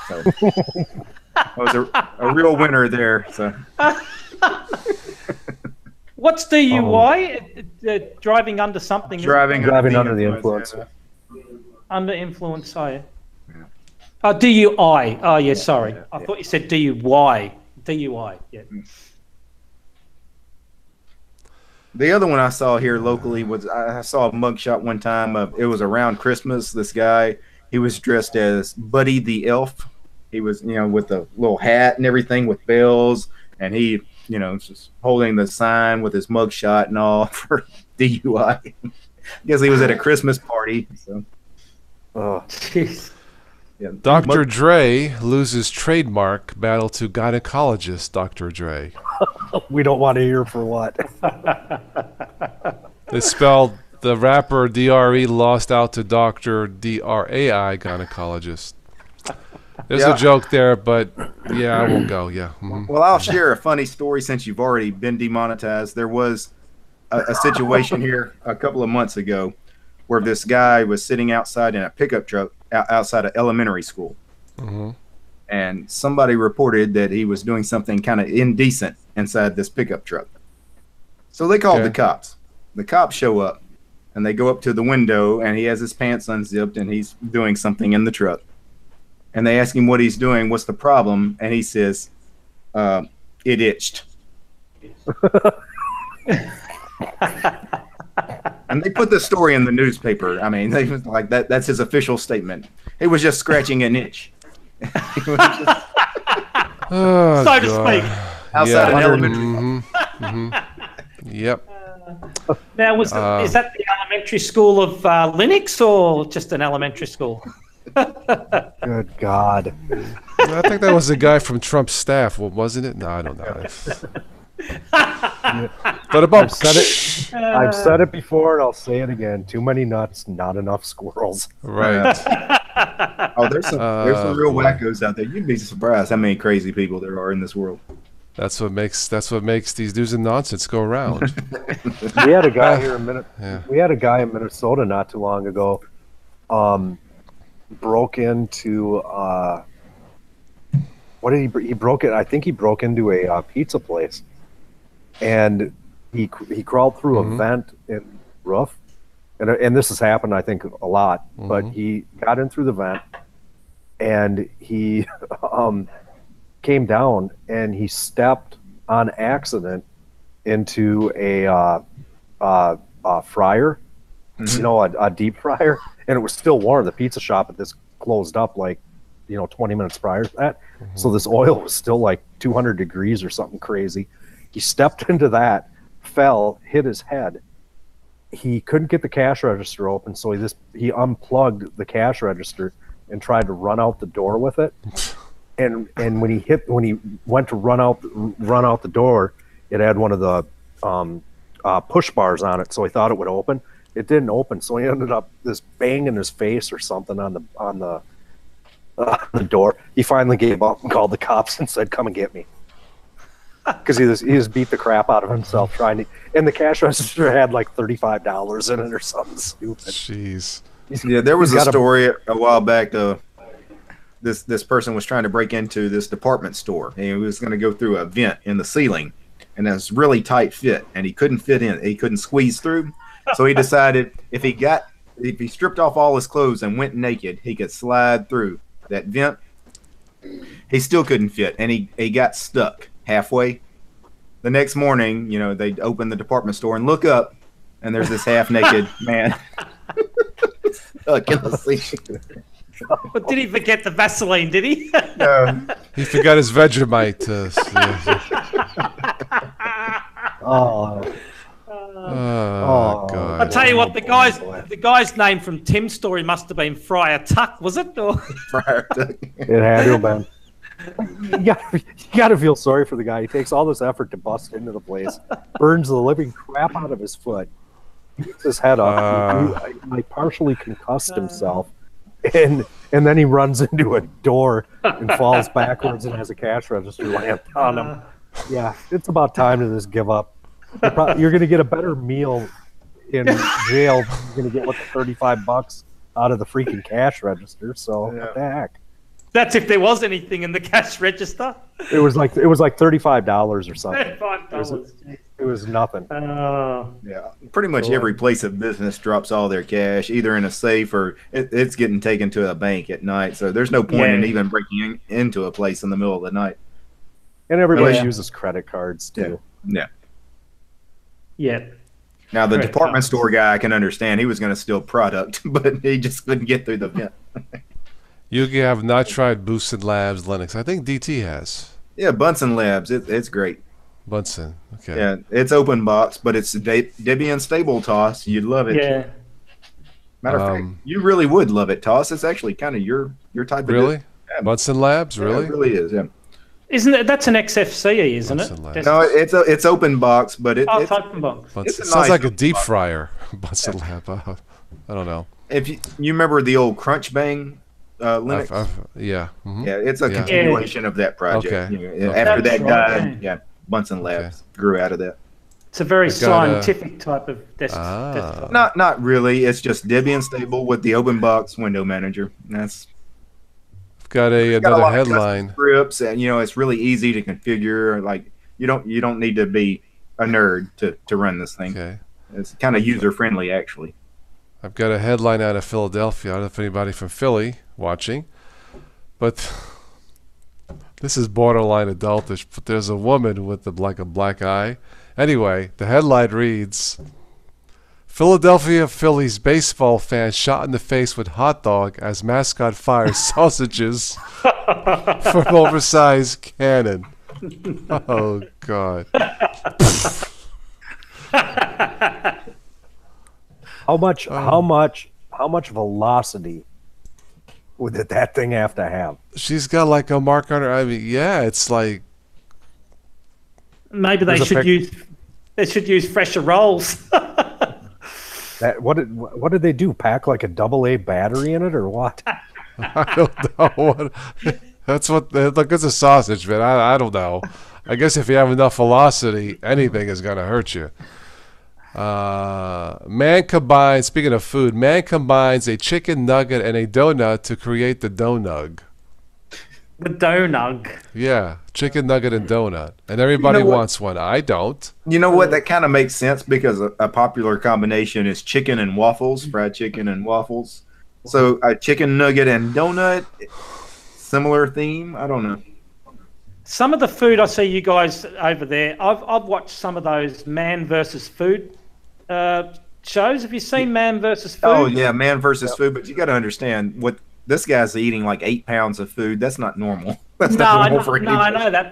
So that was a real winner there. So. What's DUI? Driving under something. Driving under the influence. Under influence, DUI. Oh, yeah, sorry. I thought you said DUI. DUI, yeah. The other one I saw here locally was I saw a mugshot one time. It was around Christmas. This guy, he was dressed as Buddy the Elf. He was, with the little hat and everything with bells, and he, just holding the sign with his mugshot and all for DUI. I guess he was at a Christmas party. So. Oh, jeez. Yeah. Dr. Dre loses trademark battle to gynecologist Dr. Dre. We don't want to hear for what. They spelled the rapper DRE lost out to Dr. DRAI gynecologist. There's a joke there, but I won't go. Yeah. Mm-hmm. Well, I'll share a funny story since you've already been demonetized. There was a situation here a couple of months ago where this guy was sitting outside in a pickup truck outside of elementary school. Mm-hmm. And somebody reported that he was doing something kind of indecent inside this pickup truck. So they called the cops. The cops show up, and they go up to the window, and he has his pants unzipped, and he's doing something in the truck. And they ask him what he's doing, what's the problem, and he says, It itched. And they put the story in the newspaper. I mean, they was like that's his official statement. He was just scratching an itch. Oh, so to God. speak. Outside an elementary. Yep. Now, is that the elementary school of Linux or just an elementary school? Good God. I think that was the guy from Trump's staff, wasn't it? No, I don't know. But about I've said it before, and I'll say it again. Too many nuts, not enough squirrels. right. Oh, there's some real wackos out there. You'd be surprised how many crazy people there are in this world. That's what makes these news and nonsense go around. We had a guy here We had a guy in Minnesota not too long ago. Broke into what did he broke it? I think he broke into a pizza place, and he crawled through a vent in the roof, and this has happened I think a lot. But he got in through the vent, and he came down and he stepped on accident into a fryer, a deep fryer. And it was still warm. The pizza shop at this closed up 20 minutes prior to that. So this oil was still like 200 degrees or something crazy. He stepped into that, fell, hit his head. He couldn't get the cash register open, so he unplugged the cash register and tried to run out the door with it. And when he went to run out the door, it had one of the push bars on it, so he thought it would open. It didn't open, so he ended up this bang in his face or something on the door. He finally gave up and called the cops and said, "Come and get me," because he just beat the crap out of himself trying to. And the cash register had like $35 in it or something stupid. Jeez. Yeah, there was a story a while back. This person was trying to break into this department store, and he was going to go through a vent in the ceiling, and it was really tight fit, and he couldn't fit in. He couldn't squeeze through. So he decided if he stripped off all his clothes and went naked, he could slide through that vent. He still couldn't fit, and he got stuck halfway. The next morning, they open the department store and look up, and there's this half-naked man stuck in the ceiling. But did he forget the Vaseline, did he? No. He forgot his Vegemite. Oh, God. I'll tell you what, the guy's name from Tim's story must have been Friar Tuck, was it? Or? Friar Tuck. It had to have been. You gotta feel sorry for the guy. He takes all this effort to bust into the place, burns the living crap out of his foot, beats his head up, he partially concussed himself, and then he runs into a door and falls backwards and has a cash register lamp on him. Yeah, it's about time to just give up. You're going to get a better meal in jail. You're going to get $35 out of the freaking cash register. So what the heck? That's if there was anything in the cash register. It was like $35 or something. $5. It was nothing. Yeah, pretty much every place of business drops all their cash either in a safe or it's getting taken to a bank at night. So there's no point in even breaking into a place in the middle of the night. And everybody uses credit cards too. Yeah. Yeah. Now the department store guy, I can understand he was going to steal product, but he just couldn't get through the vent. You have not tried Boosted Labs Linux. I think DT has. Yeah, Bunsen Labs. It's great. Bunsen. Okay. Yeah, it's open box, but it's Debian stable, Toss. You'd love it. Yeah. Matter of fact, you really would love it, Toss. It's actually kind of your type of. Really? Yeah. Bunsen Labs, really? Yeah, it really is. Yeah. Isn't it? That's an XFCE, isn't Bunsen it? Labs. No, it's open box, but it's open box. It sounds like a deep fryer. Bunsen Lab. I don't know. If you remember the old Crunch Bang Linux, yeah. Mm-hmm. Yeah, it's a continuation of that project. Okay. After that died, Bunsen Labs grew out of that. It's a very scientific type of desktop. Not really. It's just Debian stable with the open box window manager. That's got another headline. Scripts, and it's really easy to configure. Like you don't need to be a nerd to run this thing. Okay. It's kind of user friendly, actually. I've got a headline out of Philadelphia. I don't know if anybody from Philly watching, but This is borderline adultish, but there's a woman with a black eye. Anyway, the headline reads, Philadelphia Phillies baseball fan shot in the face with hot dog as mascot fires sausages from oversized cannon. Oh, God. How much velocity would that thing have to have? She's got like a mark on her. I mean, yeah, it's like maybe they should use fresher rolls. What did they do? Pack like a AA battery in it or what? I don't know what. That's what. Look, it's a sausage, man. I don't know. I guess if you have enough velocity, anything is gonna hurt you. Speaking of food, man combines a chicken nugget and a donut to create the donug. The donug. Yeah, chicken nugget and donut. And everybody wants one. I don't. You know what? That kind of makes sense because a popular combination is chicken and waffles, fried chicken and waffles. So a chicken nugget and donut, similar theme. I don't know. Some of the food I see you guys over there, I've watched some of those Man versus Food shows. Have you seen Man versus Food? Oh yeah, Man versus Food. But you got to understand what this guy's eating, like 8 pounds of food. That's not normal. That's not normal for anybody. I know that,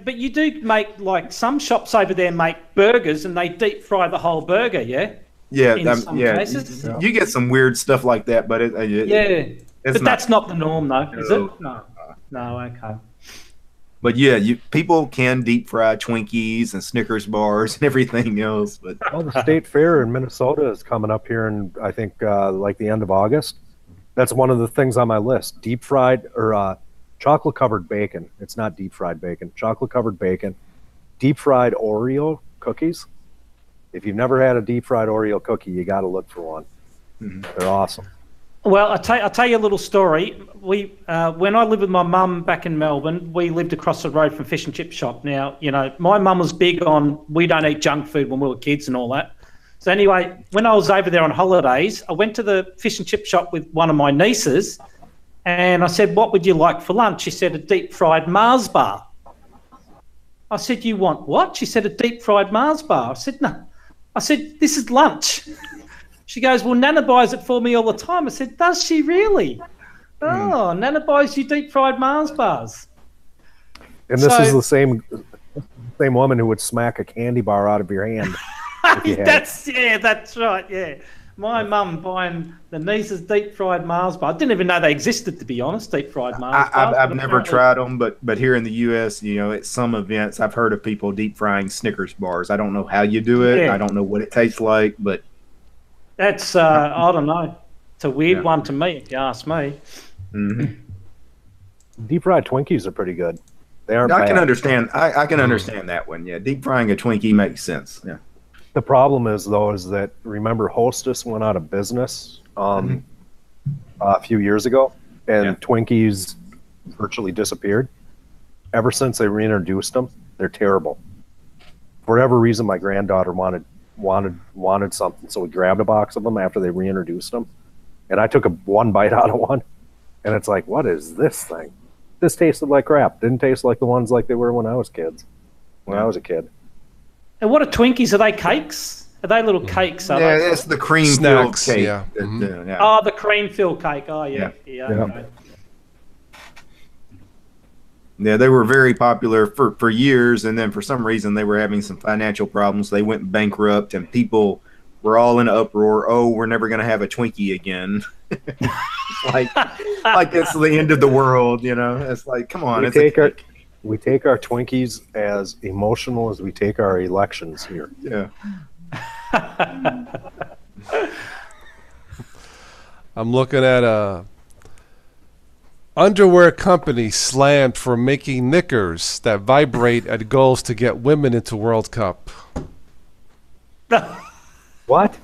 but you do make, like, some shops over there make burgers and they deep fry the whole burger. Yeah. Yeah. In some cases. You get some weird stuff like that, but that's not the norm, though, is it? No. Okay. But yeah, people can deep fry Twinkies and Snickers bars and everything else. But the state fair in Minnesota is coming up here in, I think, like the end of August. That's one of the things on my list. Deep fried or chocolate covered bacon. It's not deep fried bacon. Chocolate covered bacon. Deep fried Oreo cookies. If you've never had a deep fried Oreo cookie, you got to look for one. Mm-hmm. They're awesome. Well, I'll tell you a little story. When I lived with my mum back in Melbourne, we lived across the road from Fish and Chip Shop. Now, my mum was big on we don't eat junk food when we were kids and all that. So anyway, when I was over there on holidays, I went to the Fish and Chip Shop with one of my nieces, and I said, "What would you like for lunch?" She said, "A deep fried Mars bar." I said, "You want what?" She said, "A deep fried Mars bar." I said, "No." I said, "This is lunch." She goes, "Well, Nana buys it for me all the time." I said, "Does she really?" Oh, Nana buys you deep fried Mars bars. And this is the same woman who would smack a candy bar out of your hand. That's right. Yeah, my mum buying the niece's deep fried Mars bar. I didn't even know they existed, to be honest. Deep fried Mars bars. I've never tried them, but here in the U.S., at some events, I've heard of people deep frying Snickers bars. I don't know how you do it. Yeah. I don't know what it tastes like, but that's I don't know. It's a weird one to me, if you ask me. Mm-hmm. Deep fried Twinkies are pretty good. They aren't. I can understand. I can understand that one. Yeah, deep frying a Twinkie makes sense. Yeah. The problem is that remember Hostess went out of business a few years ago, and Twinkies virtually disappeared. Ever since they reintroduced them, they're terrible. For whatever reason, my granddaughter wanted something, so we grabbed a box of them after they reintroduced them, and I took one bite out of one, and it's like, what is this thing? This tasted like crap. Didn't taste like the ones like they were when I was a kid. And what are Twinkies? Are they cakes? Are they little cakes? Yeah, it's the cream-filled cake. Yeah. Oh, the cream-filled cake. Oh, yeah. Okay. Yeah, they were very popular for years, and then for some reason they were having some financial problems. They went bankrupt, and people were all in an uproar. Oh, we're never going to have a Twinkie again. like it's the end of the world, It's like, come on. We take our Twinkies as emotional as we take our elections here. Yeah. I'm looking at a underwear company slammed for making knickers that vibrate at goals to get women into World Cup. What?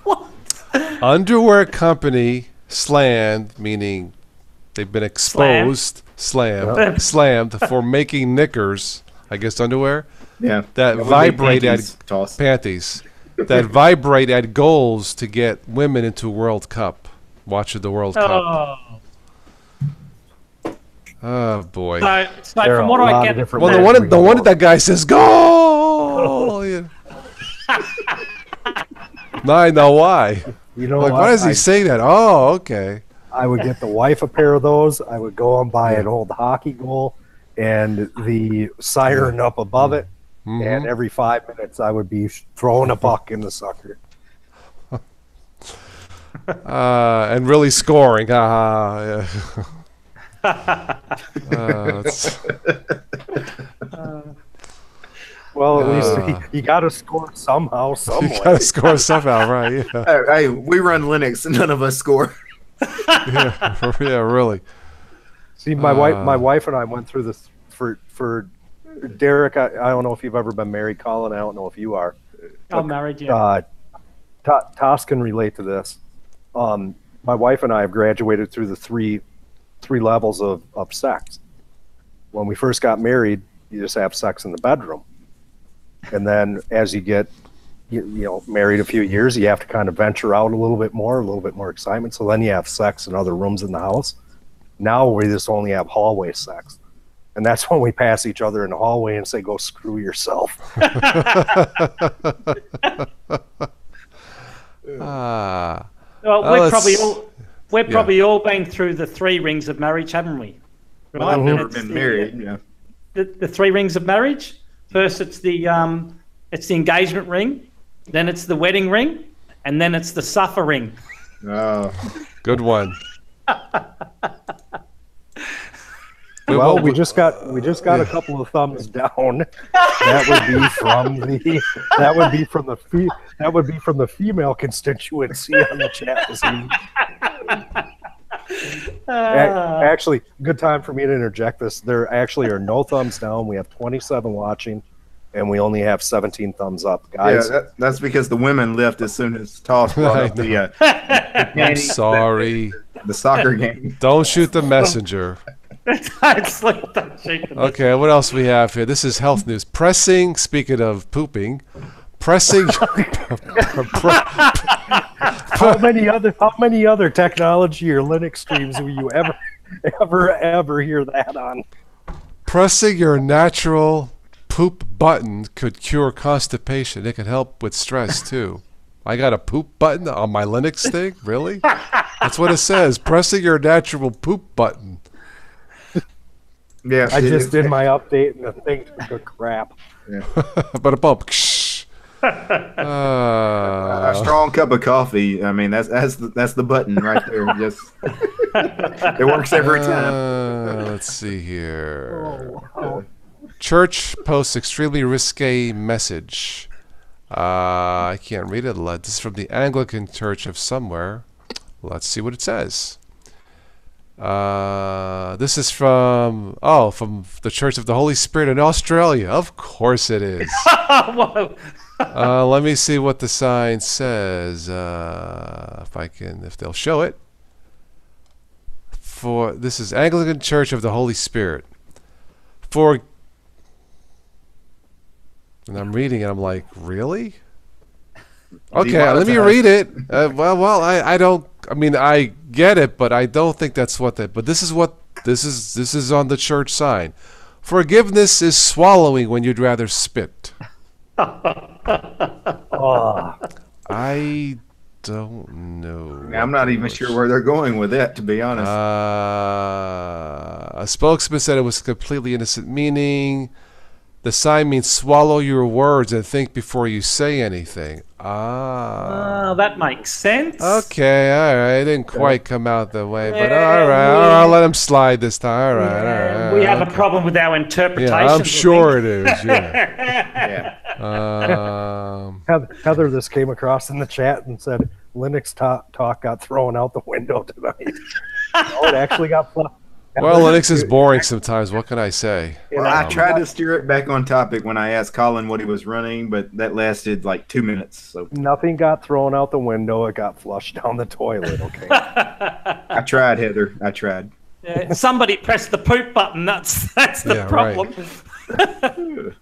Underwear company slammed, meaning they've been exposed. Slammed for making knickers, I guess underwear. Yeah. That vibrate at panties. That vibrate at goals to get women into World Cup. Watching the World Cup. Oh boy. So from what I get, well, the one that guy says go. Yeah. Now I know why. You know, like, why does he say that? Oh, okay. I would get the wife a pair of those. I would go and buy an old hockey goal and the siren up above it. And every 5 minutes, I would be throwing a puck in the sucker. And really scoring. Yeah. Well, at least you got to score somehow, somewhere. You got to score somehow, right? Yeah. Hey, we run Linux, and none of us score. yeah, really. See, my wife and I went through this for Derek. I don't know if you've ever been married, Colin. I don't know if you are. I'm married, yeah. Toss can relate to this. My wife and I have graduated through the three levels of sex. When we first got married, you just have sex in the bedroom. And then as you get married a few years, you have to kind of venture out a little bit more excitement. So then you have sex in other rooms in the house. Now we just only have hallway sex. And that's when we pass each other in the hallway and say, go screw yourself. Well, we're probably all been through the 3 rings of marriage, haven't we? Right? Well, I've never been married. Yeah. The 3 rings of marriage. First, it's the engagement ring, then it's the wedding ring, and then it's the suffer ring. Oh, good one. Well, we just got a couple of thumbs down. That would be from the female constituency on the chat this evening. Actually, good time for me to interject this. There actually are no thumbs down. We have 27 watching, and we only have 17 thumbs up, guys. Yeah, that's because the women left as soon as Toss brought up the I'm sorry. The soccer game. Don't shoot the messenger. Okay, what else we have here? This is health news. Speaking of pooping, pressing. How many other technology or Linux streams will you ever hear that on? Pressing your natural poop button could cure constipation. It can help with stress too. I got a poop button on my Linux thing? Really? That's what it says. Pressing your natural poop button. Yeah, I just did my update and the thing took a crap. Yeah. But a bump. A strong cup of coffee. I mean, that's the button right there. Just it works every time. Let's see here. Church posts extremely risque message. I can't read it. This is from the Anglican Church of somewhere. Let's see what it says. This is from the Church of the Holy Spirit in Australia. Of course it is. Let me see what the sign says. If they'll show it. This is Anglican Church of the Holy Spirit. And I'm reading it. I'm like, really? Okay, let me read it. I don't. I mean, I get it, but I don't think that's what that. But this is on the church sign. Forgiveness is swallowing when you'd rather spit. I don't know. I'm not even sure where they're going with that, to be honest. A spokesman said it was completely innocent meaning. The sign means swallow your words and think before you say anything. That makes sense. Okay, all right. It didn't quite come out that way, but all right. I'll let him slide this time. All right. We have a problem with our interpretation. Yeah, I'm sure it is. Yeah. Heather, this came across in the chat and said Linux talk got thrown out the window tonight. It actually got fluffed. Well, Linux is boring sometimes. What can I say? Well, I tried to steer it back on topic when I asked Colin what he was running, but that lasted like 2 minutes. So nothing got thrown out the window. It got flushed down the toilet. Okay. I tried, Heather. I tried. Yeah, somebody pressed the poop button. That's the problem. Right.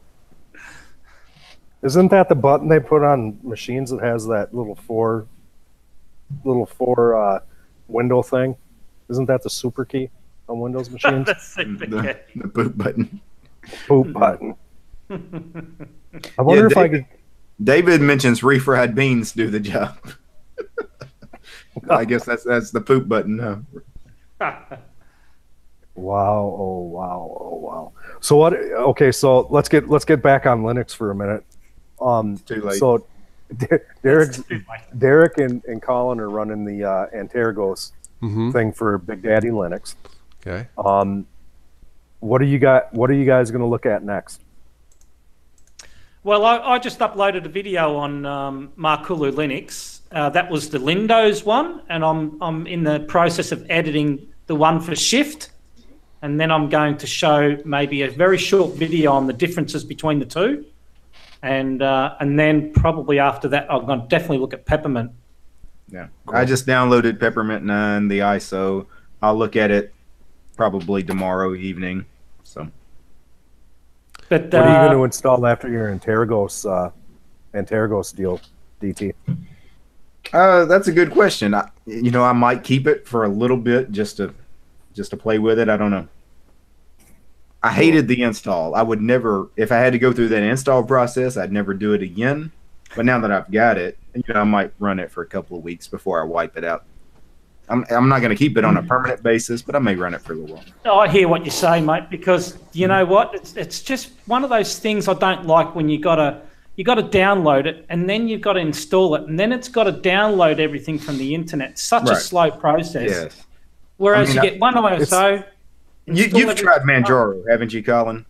Isn't that the button they put on machines that has that little four window thing? Isn't that the super key? on Windows machines? The boot button. Boot button. I wonder if I could. David mentions refried beans do the job. I guess that's the poop button. Huh? Wow! Oh wow! Oh wow! So what? Okay, so let's get back on Linux for a minute. Too late. So Derek and Colin are running the Antergos thing for Big Daddy Linux. Okay. What are you guys going to look at next? Well, I just uploaded a video on Markulu Linux. That was the Lindows one, and I'm in the process of editing the one for Shift, and then I'm going to show maybe a very short video on the differences between the two, and then probably after that I'm going to definitely look at Peppermint. Yeah, cool. I just downloaded Peppermint 9, the ISO. I'll look at it probably tomorrow evening. So. But what are you going to install after your Antergos deal, DT? That's a good question. I might keep it for a little bit just to play with it. I don't know. I hated the install. I would never, if I had to go through that install process, I'd never do it again. But now that I've got it, I might run it for a couple of weeks before I wipe it out. I'm not going to keep it on a permanent basis, but I may run it for a little while. Oh, I hear what you say, mate, because you know what? It's just one of those things I don't like when you got to download it and then you've got to install it and then it's got to download everything from the internet. It's such a slow process. Yes. Whereas you get one ISO. You've tried Manjaro, haven't you, Colin?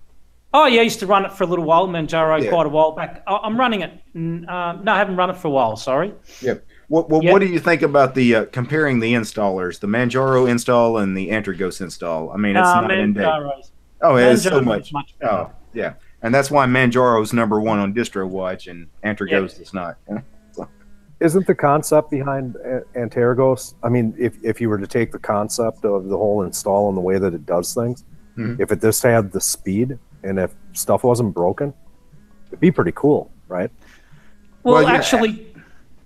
Oh, yeah, I used to run it for a little while, Manjaro, quite a while back. I'm running it. No, I haven't run it for a while, sorry. Yep. What do you think about the comparing the installers, the Manjaro install and the Antergos install? I mean, it's not in day. Oh, it is so much. Oh, yeah. And that's why Manjaro's number one on DistroWatch and Antergos is not. Isn't the concept behind Antergos, I mean, if you were to take the concept of the whole install and the way that it does things, if it just had the speed and if stuff wasn't broken, it'd be pretty cool, right? Well actually...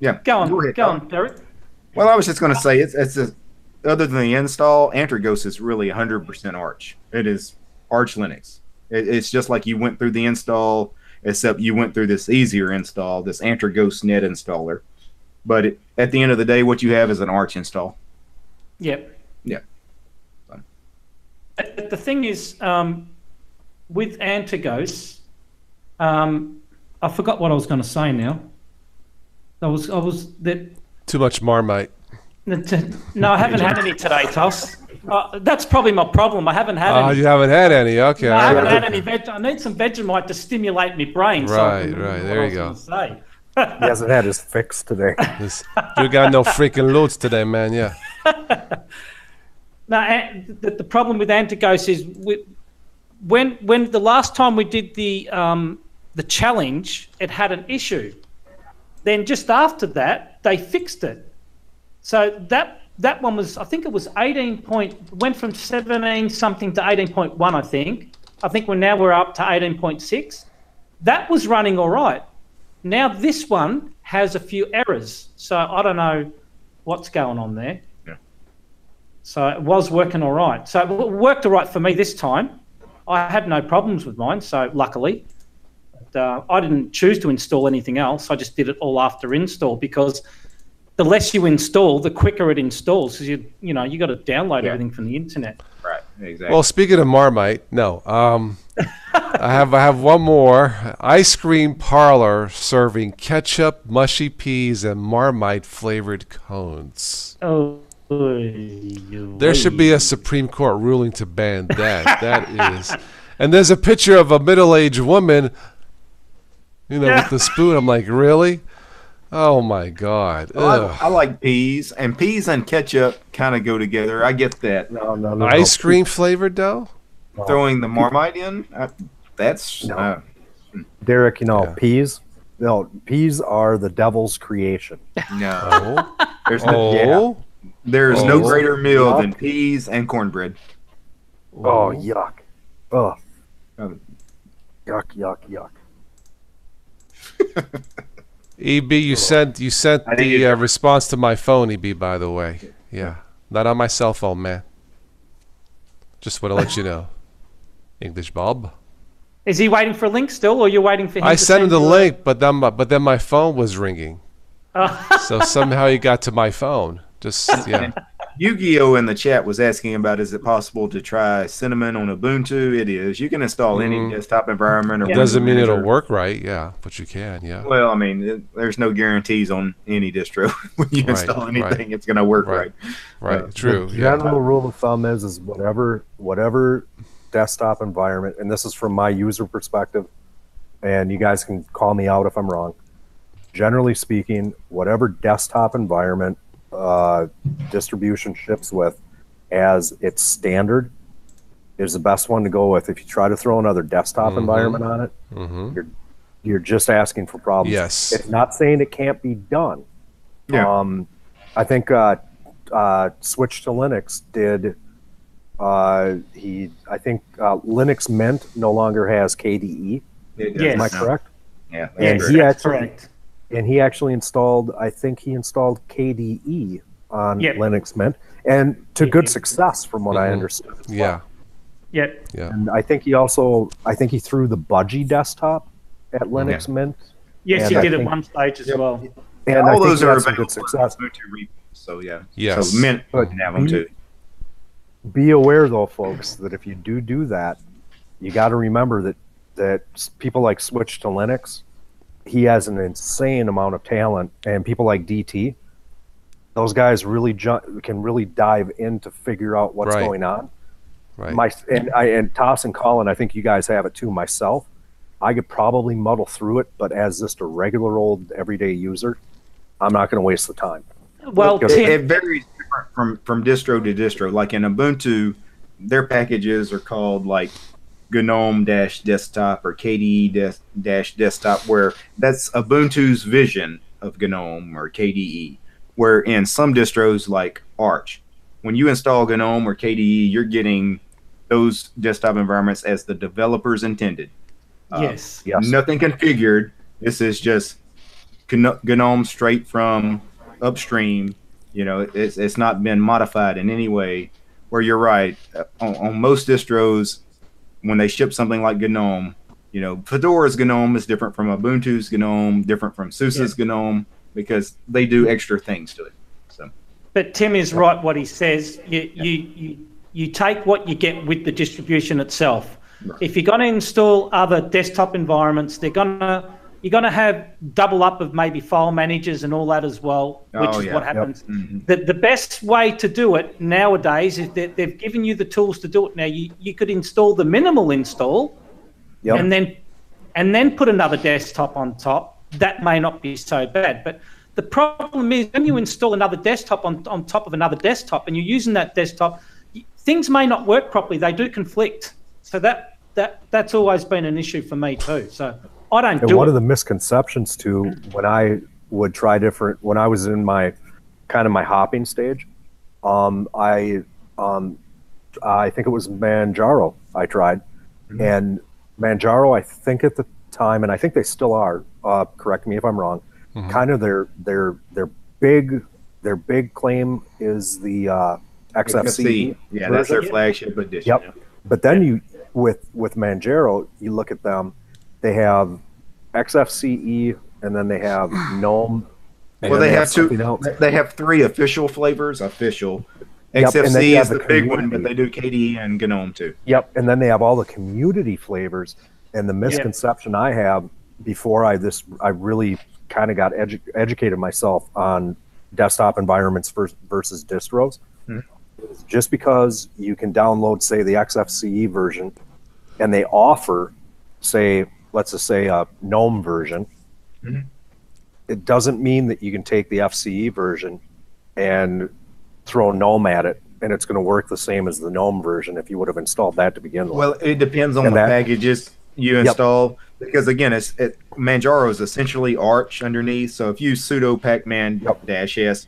Yeah, go on, Derek. Well, I was just going to say, other than the install, Antergos is really 100% Arch. It is Arch Linux. It's just like you went through the install, except you went through this easier install, this Antergos Net installer. But at the end of the day, what you have is an Arch install. Yep. Yeah. The thing is, with Antergos, I forgot what I was going to say now. Too much Marmite. No, I haven't had any today, Toss. That's probably my problem. I haven't had any. Oh, you haven't had any? Okay. No, I haven't had any veg. I need some Vegemite to stimulate my brain. Right. There you go. He hasn't had his fix today. You got no freaking loads today, man. Yeah. No, the problem with Antergos is when the last time we did the challenge, it had an issue. Then just after that, they fixed it. So that one was, I think it was 18 went from 17 something to 18.1, I think. I think we're up to 18.6. That was running all right. Now this one has a few errors. So I don't know what's going on there. Yeah. So it was working all right. So it worked all right for me this time. I had no problems with mine, so luckily. I didn't choose to install anything else. I just did it all after install because the less you install, the quicker it installs. Because you got to download everything from the internet. Right. Exactly. Well, speaking of Marmite, no. I have one more. Ice cream parlor serving ketchup, mushy peas, and Marmite flavored cones. Oh. There should be a Supreme Court ruling to ban that. That is. And there's a picture of a middle-aged woman. With the spoon. I'm like, really? Oh my God! Well, I like peas, and peas and ketchup kind of go together. I get that. No. Ice cream flavored though. Throwing the Marmite in, that's Derek. Peas. No, peas are the devil's creation. No, there's no greater meal than peas and cornbread. Oh yuck! Oh, yuck! EB, you sent the response to my phone, EB, by the way. Yeah, not on my cell phone, man. Just want to let you know. English Bob. Is he waiting for a link still, or are you waiting for him? I to sent him send the you link, but then my phone was ringing. So somehow he got to my phone. Just yeah. Yu-Gi-Oh in the chat was asking about, is it possible to try Cinnamon on Ubuntu? It is. You can install any desktop environment. Or It doesn't mean it'll work right, yeah, but you can, yeah. Well, I mean, there's no guarantees on any distro. When you install anything, it's going to work right. Right, true. The general rule of thumb is whatever desktop environment, and this is from my user perspective, and you guys can call me out if I'm wrong. Generally speaking, whatever desktop environment distribution ships with as its standard is the best one to go with. If you try to throw another desktop environment on it, you're just asking for problems. Yes. It's not saying it can't be done. Yeah. I think Switch to Linux did. I think Linux Mint no longer has KDE. Yes. Am I correct? Yeah. And Yes, correct. And he actually installed, I think he installed KDE on Linux Mint, and to good success from what I understood. Yeah. Yeah. And I think he threw the Budgie desktop at Linux Mint. Yes, he did at one stage as well. And all those are some good success. So yeah. Yes. So Mint can have them too. Be aware though, folks, that if you do that, you got to remember that people like Switch to Linux, he has an insane amount of talent, and people like DT, those guys really can really dive in to figure out what's going on. Right. And Toss and Colin, I think you guys have it too. Myself, I could probably muddle through it, but as just a regular old everyday user, I'm not going to waste the time. Well, it varies different from distro to distro. Like in Ubuntu, their packages are called like GNOME-desktop or KDE-desktop, where that's Ubuntu's vision of GNOME or KDE. Where in some distros like Arch, when you install GNOME or KDE, you're getting those desktop environments as the developers intended. Yes. Nothing configured. This is just GNOME straight from upstream. You know, it's not been modified in any way. Where you're right, on most distros, when they ship something like GNOME, you know, Fedora's GNOME is different from Ubuntu's GNOME, different from SUSE's GNOME, because they do extra things to it. So, but Tim is right what he says. You take what you get with the distribution itself. Right. If you're going to install other desktop environments, you're going to have double up of maybe file managers and all that as well, which is what happens. Yep. The best way to do it nowadays is that they've given you the tools to do it. Now you could install the minimal install, and then put another desktop on top. That may not be so bad, but the problem is when you install another desktop on top of another desktop and you're using that desktop, things may not work properly. They do conflict. So that's always been an issue for me too. So I don't do it. One of the misconceptions too, when I would try when I was in my hopping stage, I think it was Manjaro I tried, and Manjaro, I think at the time, and I think they still are, correct me if I'm wrong, kind of their big claim is the XFCE. Yeah, version. that's their flagship edition. Yep. But then with Manjaro, you look at them, they have XFCE, and then they have GNOME. Well, they have two. They have three official flavors. XFCE is the big one, but they do KDE and GNOME too. Yep, and then they have all the community flavors. And the misconception I have before I really kind of got educated myself on desktop environments versus distros. Just because you can download, say, the XFCE version, and they offer, let's just say a GNOME version, it doesn't mean that you can take the FCE version and throw GNOME at it, and it's going to work the same as the GNOME version if you would have installed that to begin with. Well, it depends on the packages you install, because again, Manjaro is essentially Arch underneath. So if you sudo pacman-s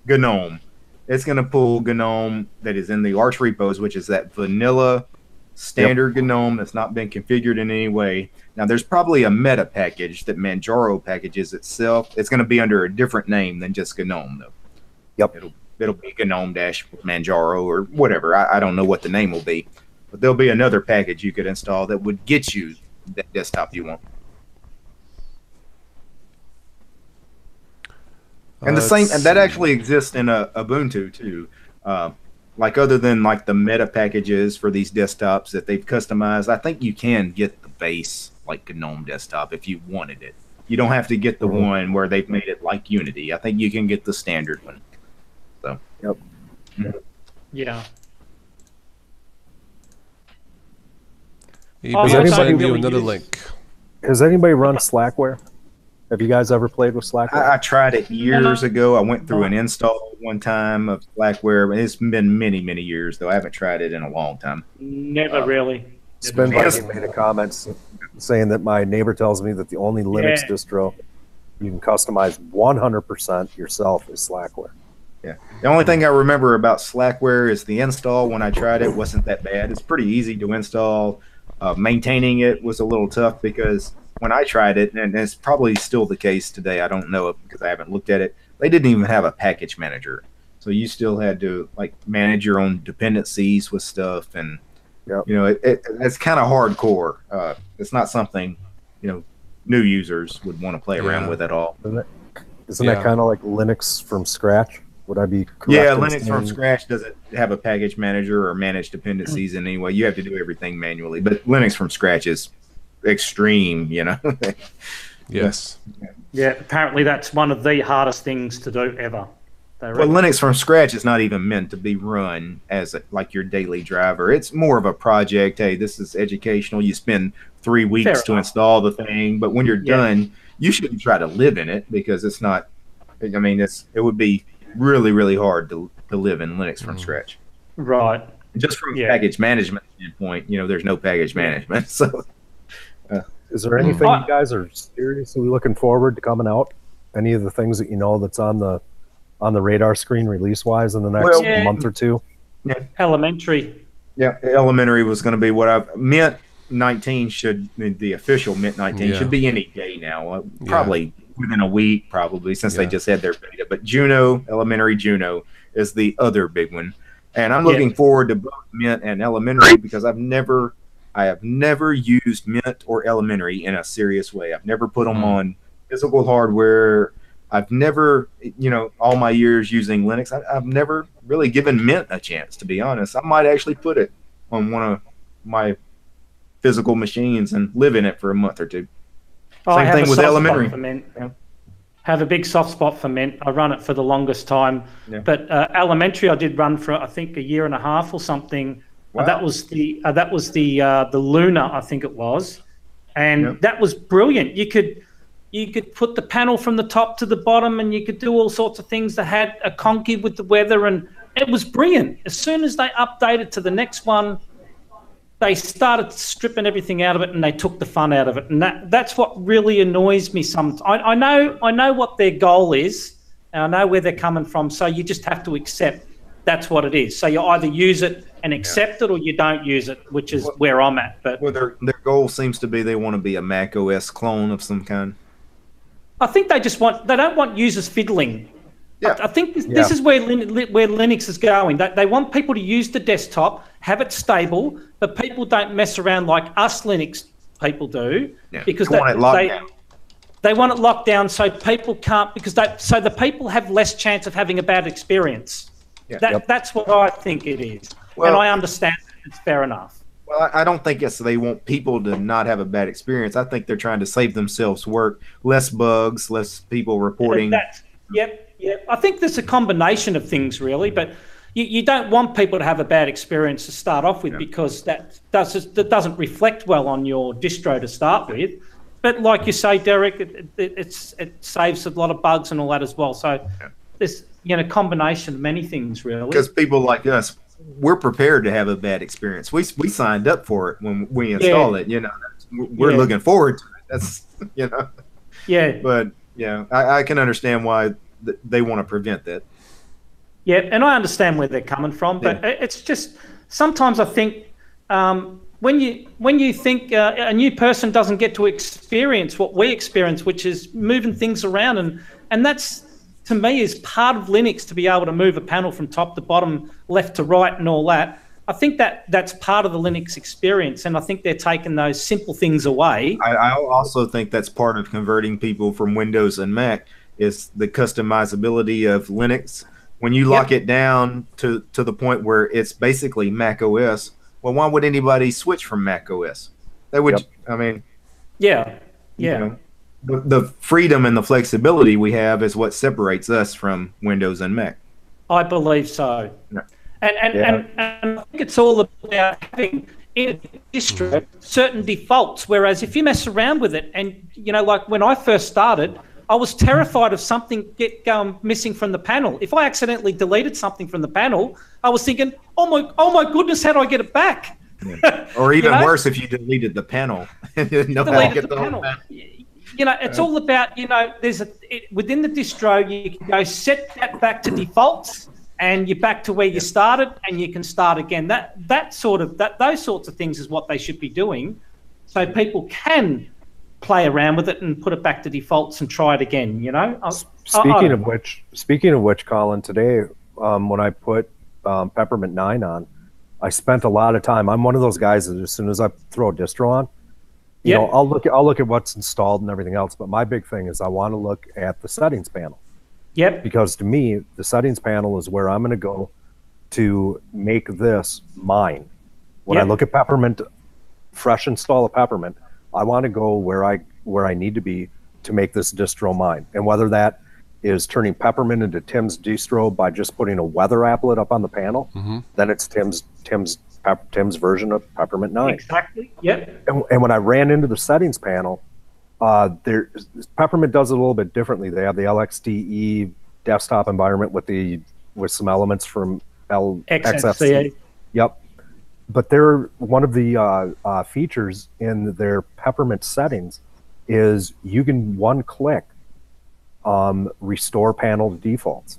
GNOME, it's going to pull GNOME that is in the Arch repos, which is that vanilla standard GNOME that's not been configured in any way. Now, there's probably a meta package that Manjaro packages itself. It's going to be under a different name than just GNOME, though. Yep. it'll be GNOME Dash Manjaro or whatever. I don't know what the name will be, but there'll be another package you could install that would get you that desktop you want. And the same, and that actually exists in Ubuntu too. Like other than like the meta packages for these desktops that they've customized, I think you can get the base like GNOME desktop if you wanted it. You don't have to get the one where they've made it like Unity. I think you can get the standard one. So. Yep. Yeah. I'll send you another link. Has anybody run Slackware? Have you guys ever played with Slackware? I tried it years ago. I went through an install one time of Slackware, but it's been many, many years, though. I haven't tried it in a long time. Never really. Spinbuggy made a comment saying that my neighbor tells me that the only Linux distro you can customize 100% yourself is Slackware. Yeah. The only thing I remember about Slackware is the install when I tried it wasn't that bad. It's pretty easy to install. Maintaining it was a little tough because when I tried it, and it's probably still the case today, I don't know it because I haven't looked at it, they didn't even have a package manager. So you still had to like manage your own dependencies with stuff, and you know it's kind of hardcore. It's not something new users would want to play around with at all. Isn't that kind of like Linux from scratch? Would I be correct? Yeah, Linux from scratch doesn't have a package manager or manage dependencies in any way. You have to do everything manually. But Linux from scratch is extreme, Yes. Yeah, apparently that's one of the hardest things to do ever. Well, Linux from scratch is not even meant to be run as like your daily driver. It's more of a project. Hey, this is educational. You spend 3 weeks to install the thing, but when you're done, you shouldn't try to live in it because it's not. I mean, it would be really, really hard to live in Linux from scratch. Right. Just from a package management standpoint, there's no package management. So, is there anything you guys are seriously looking forward to coming out? Any of the things that that's on the radar screen release-wise in the next month or two? Yeah. Elementary. Yeah, Elementary was going to be what Mint 19 the official Mint 19 should be any day now. Probably within a week, since they just had their beta. But Elementary Juno is the other big one. And I'm looking forward to both Mint and Elementary because I have never used Mint or Elementary in a serious way. I've never put them on physical hardware. I've never, all my years using Linux, I've never really given Mint a chance, to be honest. I might actually put it on one of my physical machines and live in it for a month or two. Same thing with Elementary. Have a big soft spot for Mint. I run it for the longest time. Yeah. But Elementary I did run for, I think, a year and a half or something. Wow. That was the Luna, I think it was. And that was brilliant. You could put the panel from the top to the bottom and you could do all sorts of things that had a conky with the weather, and it was brilliant. As soon as they updated to the next one, they started stripping everything out of it and they took the fun out of it. And that's what really annoys me sometimes. I know what their goal is and I know where they're coming from, so you just have to accept that's what it is. So you either use it and accept it or you don't use it, which is where I'm at. But their goal seems to be they want to be a Mac OS clone of some kind. I think they don't want users fiddling. Yeah. I think this is where Linux is going. They want people to use the desktop, have it stable, but people don't mess around like us Linux people do, because they want it locked down so people can't, so the people have less chance of having a bad experience. Yeah. That's what I think it is. Well, and I understand it's fair enough. Well, I don't think they want people to not have a bad experience. I think they're trying to save themselves work, less bugs, less people reporting. Yep. I think there's a combination of things, really, but you don't want people to have a bad experience to start off with because that doesn't reflect well on your distro to start with. But like you say, Derek, it saves a lot of bugs and all that as well. So there's combination of many things, really. Because people like us, we're prepared to have a bad experience. We signed up for it when we install it. We're looking forward to it. That's Yeah. But I can understand why they want to prevent that. Yeah, and I understand where they're coming from, but it's just sometimes I think when you think a new person doesn't get to experience what we experience, which is moving things around, and that's to me, is part of Linux to be able to move a panel from top to bottom, left to right, and all that. I think that's part of the Linux experience, and I think they're taking those simple things away. I also think that's part of converting people from Windows and Mac is the customizability of Linux. When you lock it down to the point where it's basically Mac OS, well, why would anybody switch from Mac OS? They would. I mean, yeah. You know, the freedom and the flexibility we have is what separates us from Windows and Mac. I believe so. Yeah. And I think it's all about having in a distro certain defaults. Whereas if you mess around with it, and like when I first started, I was terrified of something missing from the panel. If I accidentally deleted something from the panel, I was thinking, oh my goodness, how do I get it back? Yeah. Or even worse, if you deleted the panel, deleted the panel. It's all about within the distro you can go set that back to defaults. And you're back to where you started, and you can start again. Those sorts of things is what they should be doing, so people can play around with it and put it back to defaults and try it again. Speaking of which, Colin, today when I put Peppermint 9 on, I spent a lot of time. I'm one of those guys that as soon as I throw a distro on, I'll look at what's installed and everything else. But my big thing is I want to look at the settings panel. Yep. Because to me, the settings panel is where I'm going to go to make this mine. When I look at Peppermint, fresh install of Peppermint, I want to go where I need to be to make this distro mine. And whether that is turning Peppermint into Tim's distro by just putting a weather applet up on the panel, then it's Tim's version of Peppermint 9. Exactly. Yep. And when I ran into the settings panel, Peppermint does it a little bit differently. They have the LXDE desktop environment with some elements from XFCE. Yep. But one of the features in their Peppermint settings is you can one click restore panel defaults.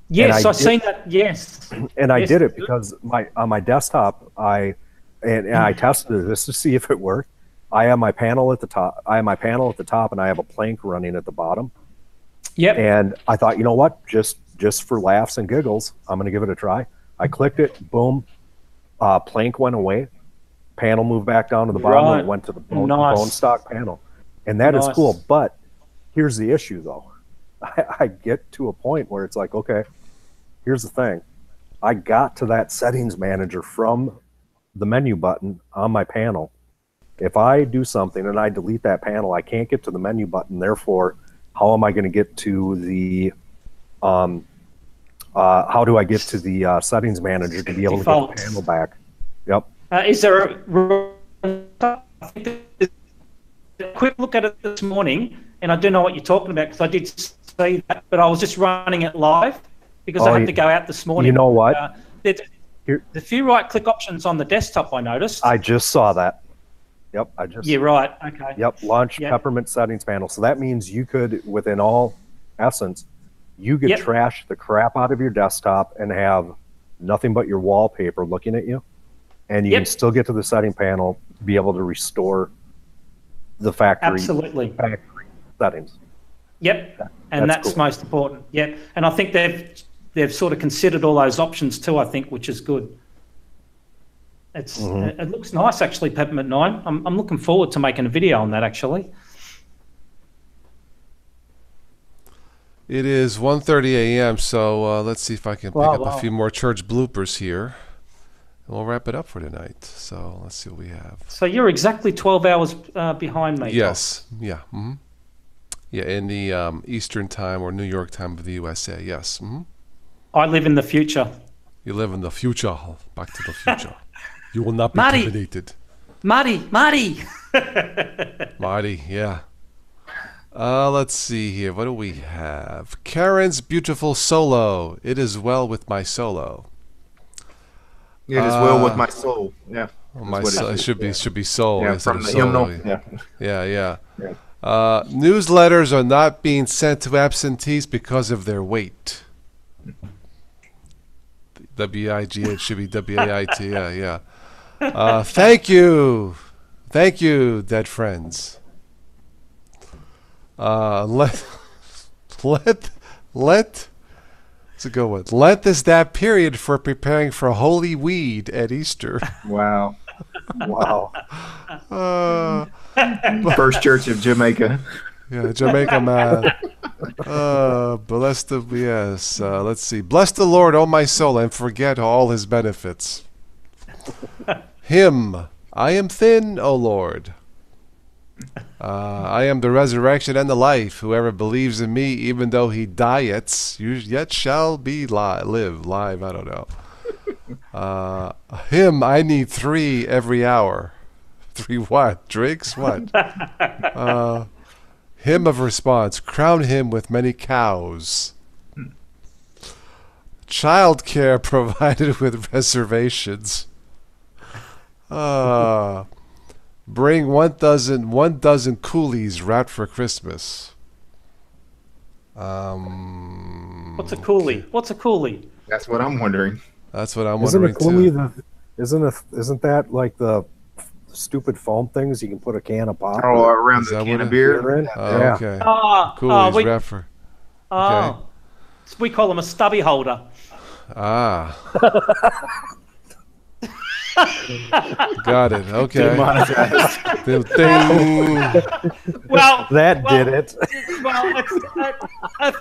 Yes, I've seen that. Yes. And I did it because on my desktop I tested this to see if it worked. I have my panel at the top. And I have a plank running at the bottom. Yep. And I thought, you know what? Just for laughs and giggles, I'm going to give it a try. I clicked it. Boom. Plank went away. Panel moved back down to the bottom. And it went to the bone stock panel. And that is cool. But here's the issue, though. I get to a point where it's like, okay, here's the thing. I got to that settings manager from the menu button on my panel. If I do something and I delete that panel, I can't get to the menu button. Therefore, how am I going to get to the how do I get to the settings manager to be able to get the panel back? Yep. Is there a quick look at it this morning? And I do know what you're talking about because I did see that, but I was just running it live because I had to go out this morning. You know what? There's a few right-click options on the desktop I noticed. I just saw that. Yep, Yeah, right. Okay. Yep, launch Peppermint settings panel. So that means you could, within all essence, you could trash the crap out of your desktop and have nothing but your wallpaper looking at you, and you can still get to the setting panel, be able to restore the factory settings. Yep, and that's cool. Most important. Yep, and I think they've sort of considered all those options too. I think, which is good. It looks nice actually, Peppermint 9. I'm looking forward to making a video on that actually. It is 1:30 a.m. So let's see if I can pick up a few more church bloopers here. And we'll wrap it up for tonight. So let's see what we have. So you're exactly 12 hours behind me. Yes. Tom. Yeah. Mm-hmm. Yeah, in the Eastern time or New York time of the USA. Yes. Mm-hmm. I live in the future. You live in the future. Back to the future. You will not be terminated. Marty. Marty, yeah. Let's see here. What do we have? Karen's beautiful solo. It is well with my solo. It is well with my soul. Yeah. My soul. It should be soul. Yeah, from the hymnal. Yeah. Newsletters are not being sent to absentees because of their weight. W-I-G, it should be W-A-I-T. Yeah. Thank you, dead friends. Let Lent. It's a good one. Lent is that period for preparing for Holy Weed at Easter. Wow. Wow. First Church of Jamaica. Yeah, Jamaica man. Bless the let's see. Bless the Lord, O my soul, and forget all his benefits. Him, I am thin, O Lord. I am the resurrection and the life. Whoever believes in me, even though he diets, yet shall be live. I don't know. Him, I need 3 every hour. 3 what? Drinks? What? Hymn of response. Crown him with many cows. Child care provided with reservations. Bring 1 dozen coolies wrapped for Christmas. What's a coolie? What's a coolie? That's what I'm wondering. That's what I'm wondering too. Isn't that like the stupid foam things you can put a can of pop? Oh, around the can of beer. In? Yeah. Okay. Coolies wrapped for. Okay. We call them a stubby holder. Got it. Okay. Demonetized. Well, did it. Well, a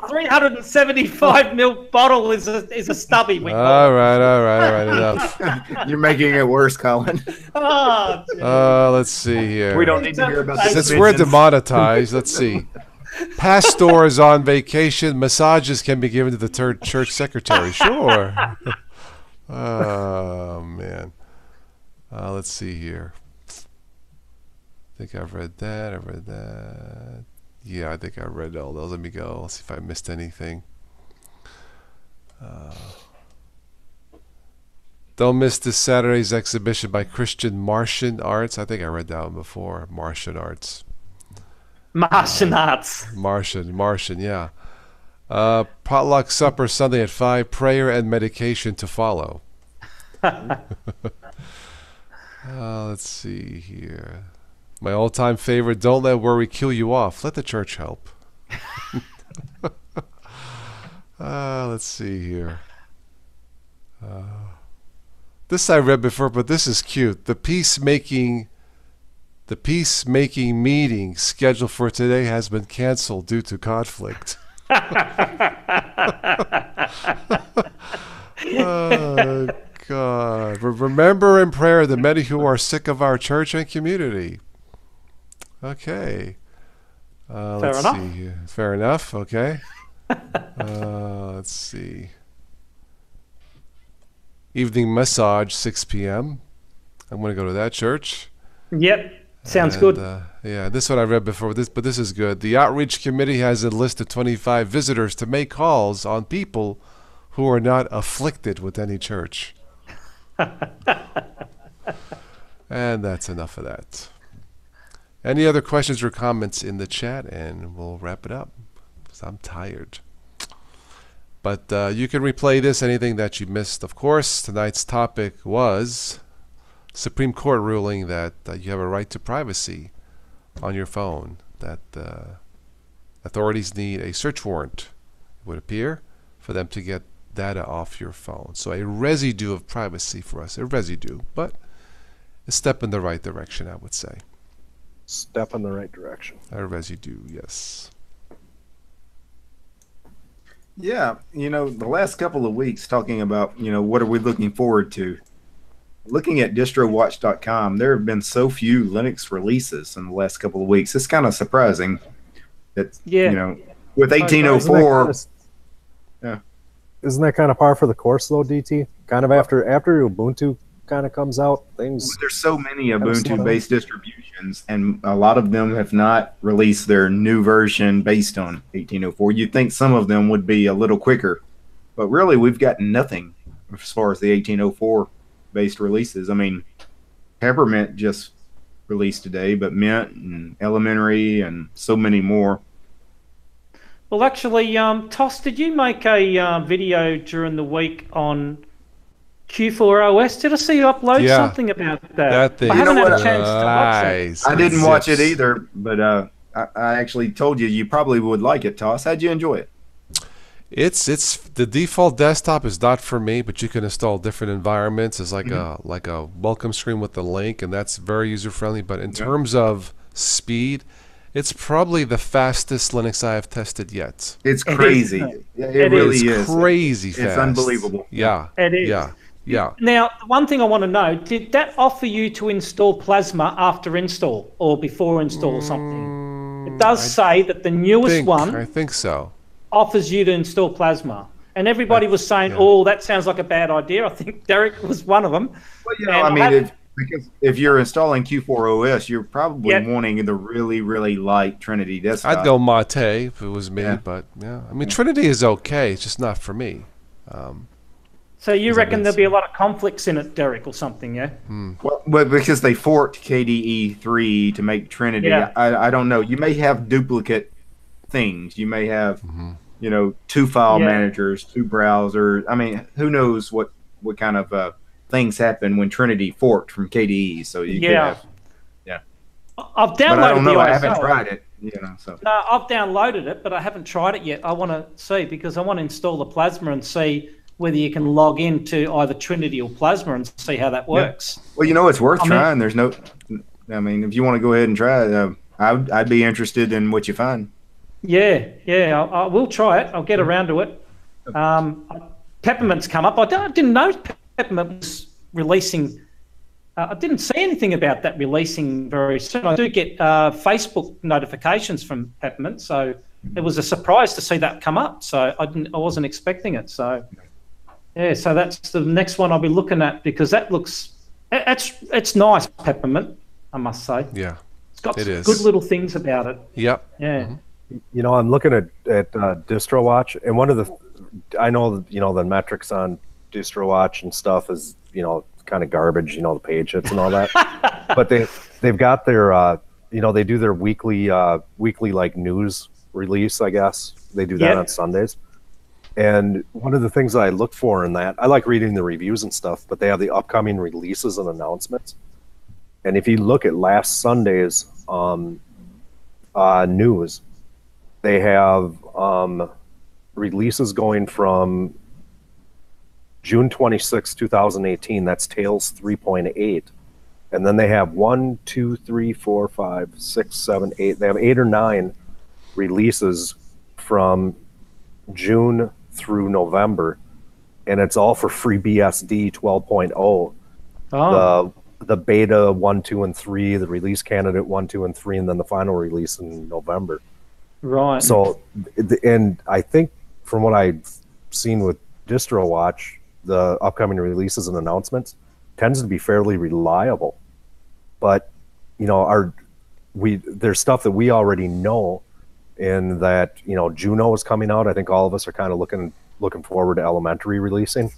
375 ml bottle is a stubby. All right. Enough. You're making it worse, Colin. Let's see here. We don't need to hear about this. Since we're demonetized, let's see. Pastors on vacation, massages can be given to the church secretary. Sure. Oh, man. Let's see here. I think I've read that. Yeah, I think I read all those. Let me go. Let's see if I missed anything. Don't miss this Saturday's exhibition by Christian Martian Arts. I think I read that one before. Martian Arts. Martian Arts. Martian, yeah. Potluck supper Sunday at 5. Prayer and medication to follow. Let's see here. My all-time favorite, don't let worry kill you off. Let the church help. Let's see here. This I read before, but this is cute. The peacemaking meeting scheduled for today has been canceled due to conflict. Oh, God. Remember in prayer the many who are sick of our church and community. Okay. Let's see here. Fair enough. Okay. Let's see. Evening massage, 6 p.m. I'm going to go to that church. Yep. Sounds good. Yeah, this one I read before, but this is good. The outreach committee has enlisted 25 visitors to make calls on people who are not afflicted with any church. And that's enough of that. Any other questions or comments in the chat, and we'll wrap it up because I'm tired. But you can replay this, anything that you missed. Of course, tonight's topic was Supreme Court ruling that you have a right to privacy on your phone, that authorities need a search warrant, it would appear, for them to get data off your phone. So a residue of privacy for us, a residue, but a step in the right direction, I would say. Step in the right direction. A residue, yes. Yeah, the last couple of weeks talking about, what are we looking forward to? Looking at distrowatch.com, there have been so few Linux releases in the last couple of weeks. It's kind of surprising that, with 1804. Isn't that kind of par for the course, though, DT? Kind of after Ubuntu kind of comes out, things. There's so many Ubuntu-based distributions, and a lot of them have not released their new version based on 1804. You'd think some of them would be a little quicker, but really we've got nothing as far as the 1804-based releases. I mean, Peppermint just released today, but Mint and Elementary and so many more. Well, actually, Toss, did you make a video during the week on Q4OS? Did I see you upload something about that? That thing. I haven't had a chance to watch it. I didn't watch it either, but I actually told you probably would like it, Toss. How'd you enjoy it? It's the default desktop is not for me, but you can install different environments. It's like a welcome screen with the link, and that's very user friendly. But in terms of speed, it's probably the fastest Linux I have tested yet. It's crazy. It really is crazy fast. It's unbelievable. Yeah, it is. Yeah. Now, the one thing I want to know: did that offer you to install Plasma after install or before install or something? It does say that the newest one. I think so. Offers you to install Plasma, and everybody was saying, "Oh, that sounds like a bad idea." I think Derek was one of them. Well, I mean, because if you're installing Q4 OS, you're probably wanting the really, really light Trinity desktop. I'd go Mate if it was me, but I mean, Trinity is okay. It's just not for me. So you reckon there'll be a lot of conflicts in it, Derek, or something? Yeah. Well, because they forked KDE 3 to make Trinity, I don't know. You may have duplicate things. You may have, two file managers, two browsers. I mean, who knows what kind of things happen when Trinity forked from KDE? So you could have, I've downloaded but I don't know. the I haven't tried it. So. No, I've downloaded it, but I haven't tried it yet. I want to see because I want to install the Plasma and see whether you can log into either Trinity or Plasma and see how that works. Well, it's worth trying. There's no, I mean, if you want to go ahead and try it, I'd be interested in what you find. Yeah, I will try it. I'll get around to it. Peppermint's come up. I didn't know Peppermint was releasing. I didn't see anything about that releasing very soon. I do get Facebook notifications from Peppermint, so it was a surprise to see that come up. So I wasn't expecting it. So so that's the next one I'll be looking at because that looks it's nice, Peppermint, I must say. Yeah, it's got some good little things about it. Yep. Yeah. I'm looking at DistroWatch, and one of the, I know the metrics on DistroWatch and stuff is kind of garbage, the page hits and all that. But they've got their they do their weekly like news release, I guess. They do that on Sundays. And one of the things that I look for in that, I like reading the reviews and stuff, but they have the upcoming releases and announcements. And if you look at last Sunday's news, they have releases going from June 26, 2018. That's Tails 3.8. And then they have 1, 2, 3, 4, 5, 6, 7, 8. They have 8 or 9 releases from June through November. And it's all for FreeBSD 12.0. Oh. The beta 1, 2, and 3, the release candidate 1, 2, and 3, and then the final release in November. Right. So, and I think from what I've seen with DistroWatch, the upcoming releases and announcements tends to be fairly reliable. But, there's stuff that we already know, in that, Juno is coming out. I think all of us are kind of looking forward to Elementary releasing.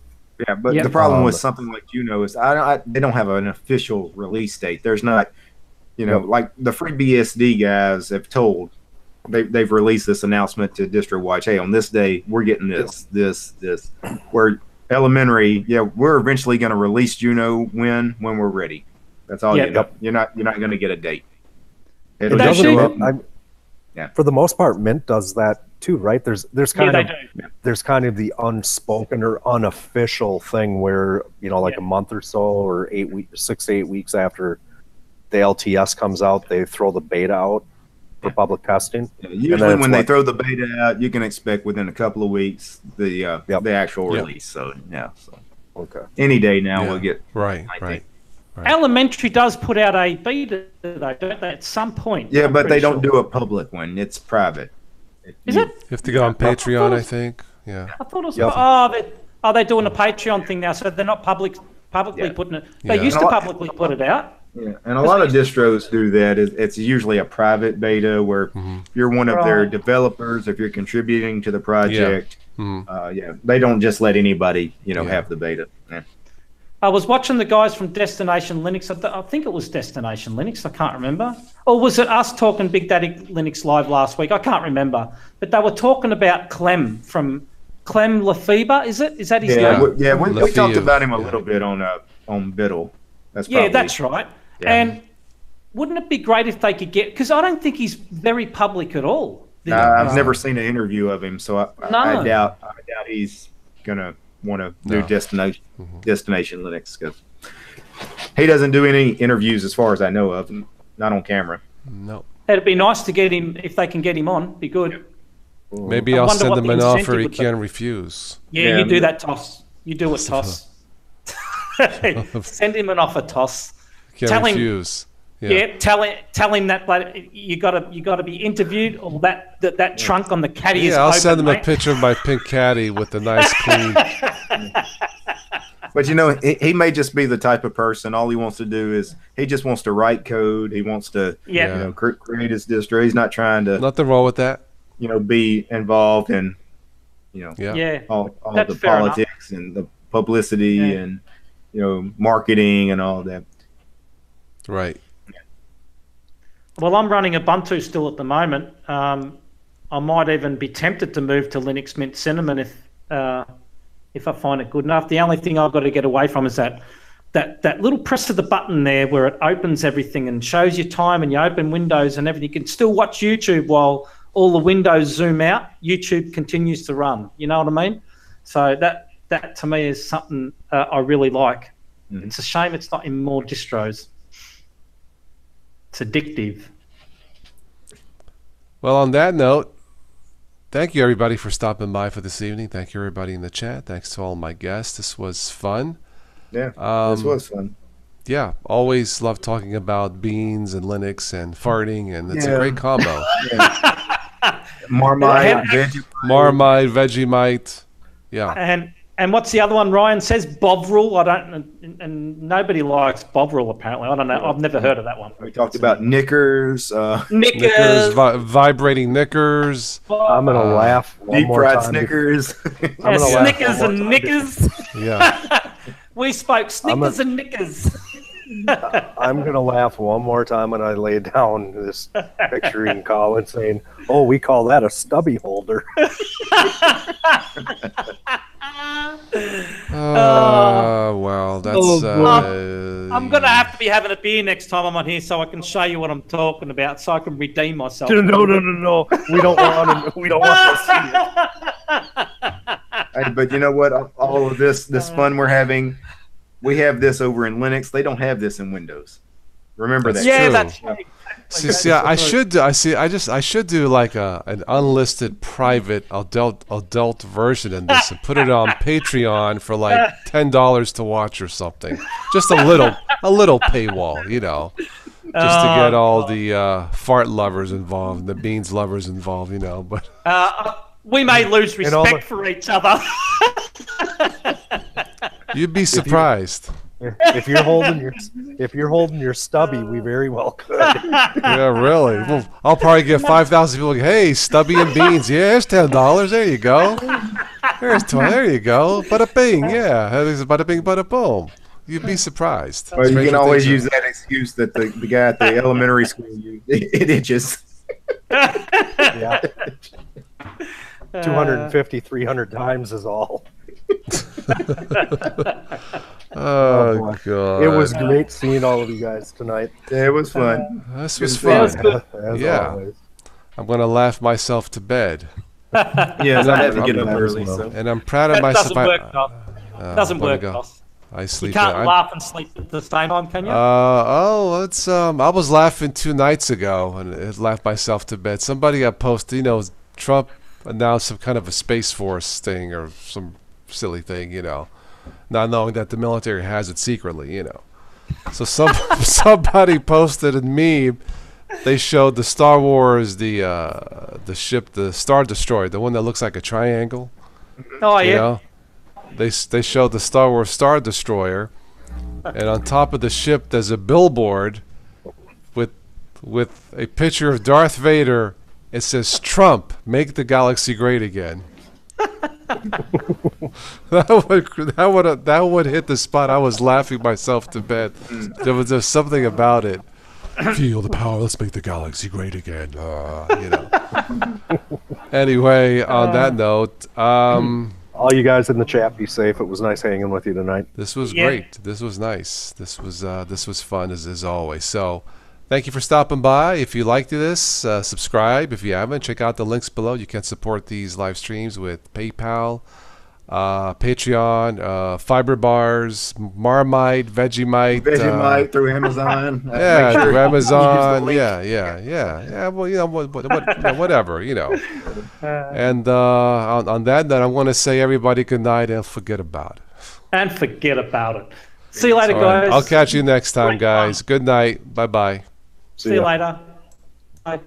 Yeah, but the problem with something like Juno is they don't have an official release date. There's not, like the FreeBSD guys have told. They've released this announcement to DistroWatch. Hey, on this day, we're getting this. Where Elementary, we're eventually going to release Juno when we're ready. That's all you know. You're not going to get a date. For the most part, Mint does that too, right? There's kind of the unspoken or unofficial thing where a month or so or 6 to 8 weeks after the LTS comes out, they throw the beta out for public testing. Usually when they throw the beta out, you can expect within a couple of weeks the actual release. So okay, any day now we'll get right. Elementary does put out a beta though, don't they, at some point? Yeah, but they don't do a public one. It's private. Is it? You have to go on Patreon, I think. Yeah. I thought it was. They're doing a Patreon thing now, so they're not publicly putting it. They used to publicly put it out. Yeah, and a lot of distros do that. It's usually a private beta where if you're one of their developers, if you're contributing to the project, they don't just let anybody, have the beta. Yeah. I was watching the guys from Destination Linux. I think it was Destination Linux. I can't remember. Or was it us talking Big Daddy Linux Live last week? I can't remember. But they were talking about Clem from Clem Lefebvre. Is that his name? We talked about him a little bit on Biddle. That's right. Yeah. And wouldn't it be great if they could get, because I don't think he's very public at all. I've never seen an interview of him, so I doubt he's gonna want to do Destination Linux, because he doesn't do any interviews as far as I know of, not on camera. No. It'd be nice to get him, if they can get him on. Be good. Maybe I'll send him an offer he can't refuse. Yeah, you do that, Toss. You do it, Toss. Send him an offer, Toss. Can't refuse. Tell him that you gotta be interviewed, or that trunk on the caddy is open. Yeah, I'll send him a picture of my pink caddy with a nice clean. But you know, he may just be the type of person. All he wants to do is he just wants to write code. He wants to create his distro. He's not trying to. Nothing wrong with that. Be involved in all the politics and the publicity and marketing and all that. Right. Well, I'm running Ubuntu still at the moment. I might even be tempted to move to Linux Mint Cinnamon if I find it good enough. The only thing I've got to get away from is that little press of the button there where it opens everything and shows you time, and you open Windows and everything. You can still watch YouTube while all the windows zoom out. YouTube continues to run. You know what I mean? So that to me is something I really like. Mm-hmm. It's a shame it's not in more distros. It's addictive. Well, on that note, thank you everybody for stopping by for this evening. Thank you everybody in the chat. Thanks to all my guests. This was fun. Yeah, this was fun. Yeah, always love talking about beans and Linux and farting, and it's a great combo. Marmite, Vegemite. Yeah. And what's the other one? Ryan says Bovril. And nobody likes Bovril apparently. I don't know. I've never heard of that one. We talked about Knickers. Knickers, vibrating Knickers. I'm gonna laugh. Deep fried Snickers. Snickers and Knickers. Yeah. We spoke Snickers and Knickers. I'm gonna laugh one more time when I lay down this picturing Colin saying, "Oh, we call that a stubby holder." Well, that's. I'm gonna have to be having a beer next time I'm on here, so I can show you what I'm talking about, so I can redeem myself. No. We don't want to see it. Hey, but you know what? All of this fun we're having, we have this over in Linux. They don't have this in Windows. Remember that. Yeah, that's right. See, I should do like an unlisted private adult version in this and put it on Patreon for like $10 to watch or something. Just a little paywall, just to get all the fart lovers involved, the beans lovers involved, But we may lose respect for each other. You'd be surprised. If you're holding your stubby, we very well could. Yeah, really. Well, I'll probably get 5,000 people. Hey, stubby and beans. Yeah, there's $10. There you go. There you go. Bada bing. Yeah, bada bing, bada boom. You'd be surprised. Well, you can always use that excuse that the guy at the elementary school used. It itches. Yeah. 250, 300 times is all. Oh God! It was great seeing all of you guys tonight. Yeah, it was fun. This was fun. As always. I'm gonna laugh myself to bed. Yeah, I had to get up early, and I'm proud of myself. Doesn't work, Doss. I sleep. You can't laugh and sleep at the same time, can you? It's I was laughing 2 nights ago and laughed myself to bed. Somebody got posted. Trump announced some kind of a Space Force thing or some silly thing, not knowing that the military has it secretly, So somebody posted a meme. They showed the Star Wars, the ship, the Star Destroyer, the one that looks like a triangle. Oh yeah. They showed the Star Wars Star Destroyer, and on top of the ship there's a billboard with a picture of Darth Vader. It says, "Trump, make the galaxy great again." that would hit the spot. I was laughing myself to bed. There was just something about it. Feel the power. Let's make the galaxy great again. Anyway, on that note, all you guys in the chat, be safe. It was nice hanging with you tonight. This was great. This was nice. This was fun as always. So, Thank you for stopping by. If you liked this, subscribe. If you haven't, check out the links below. You can support these live streams with PayPal, Patreon, Fiber Bars, Marmite, Vegemite through Amazon. Yeah, through Amazon. Yeah. Well, whatever, And on that note, I'm going to say everybody good night and forget about it. And forget about it. See you later, guys. I'll catch you next time, guys. Good night. Bye-bye. See you later. Bye.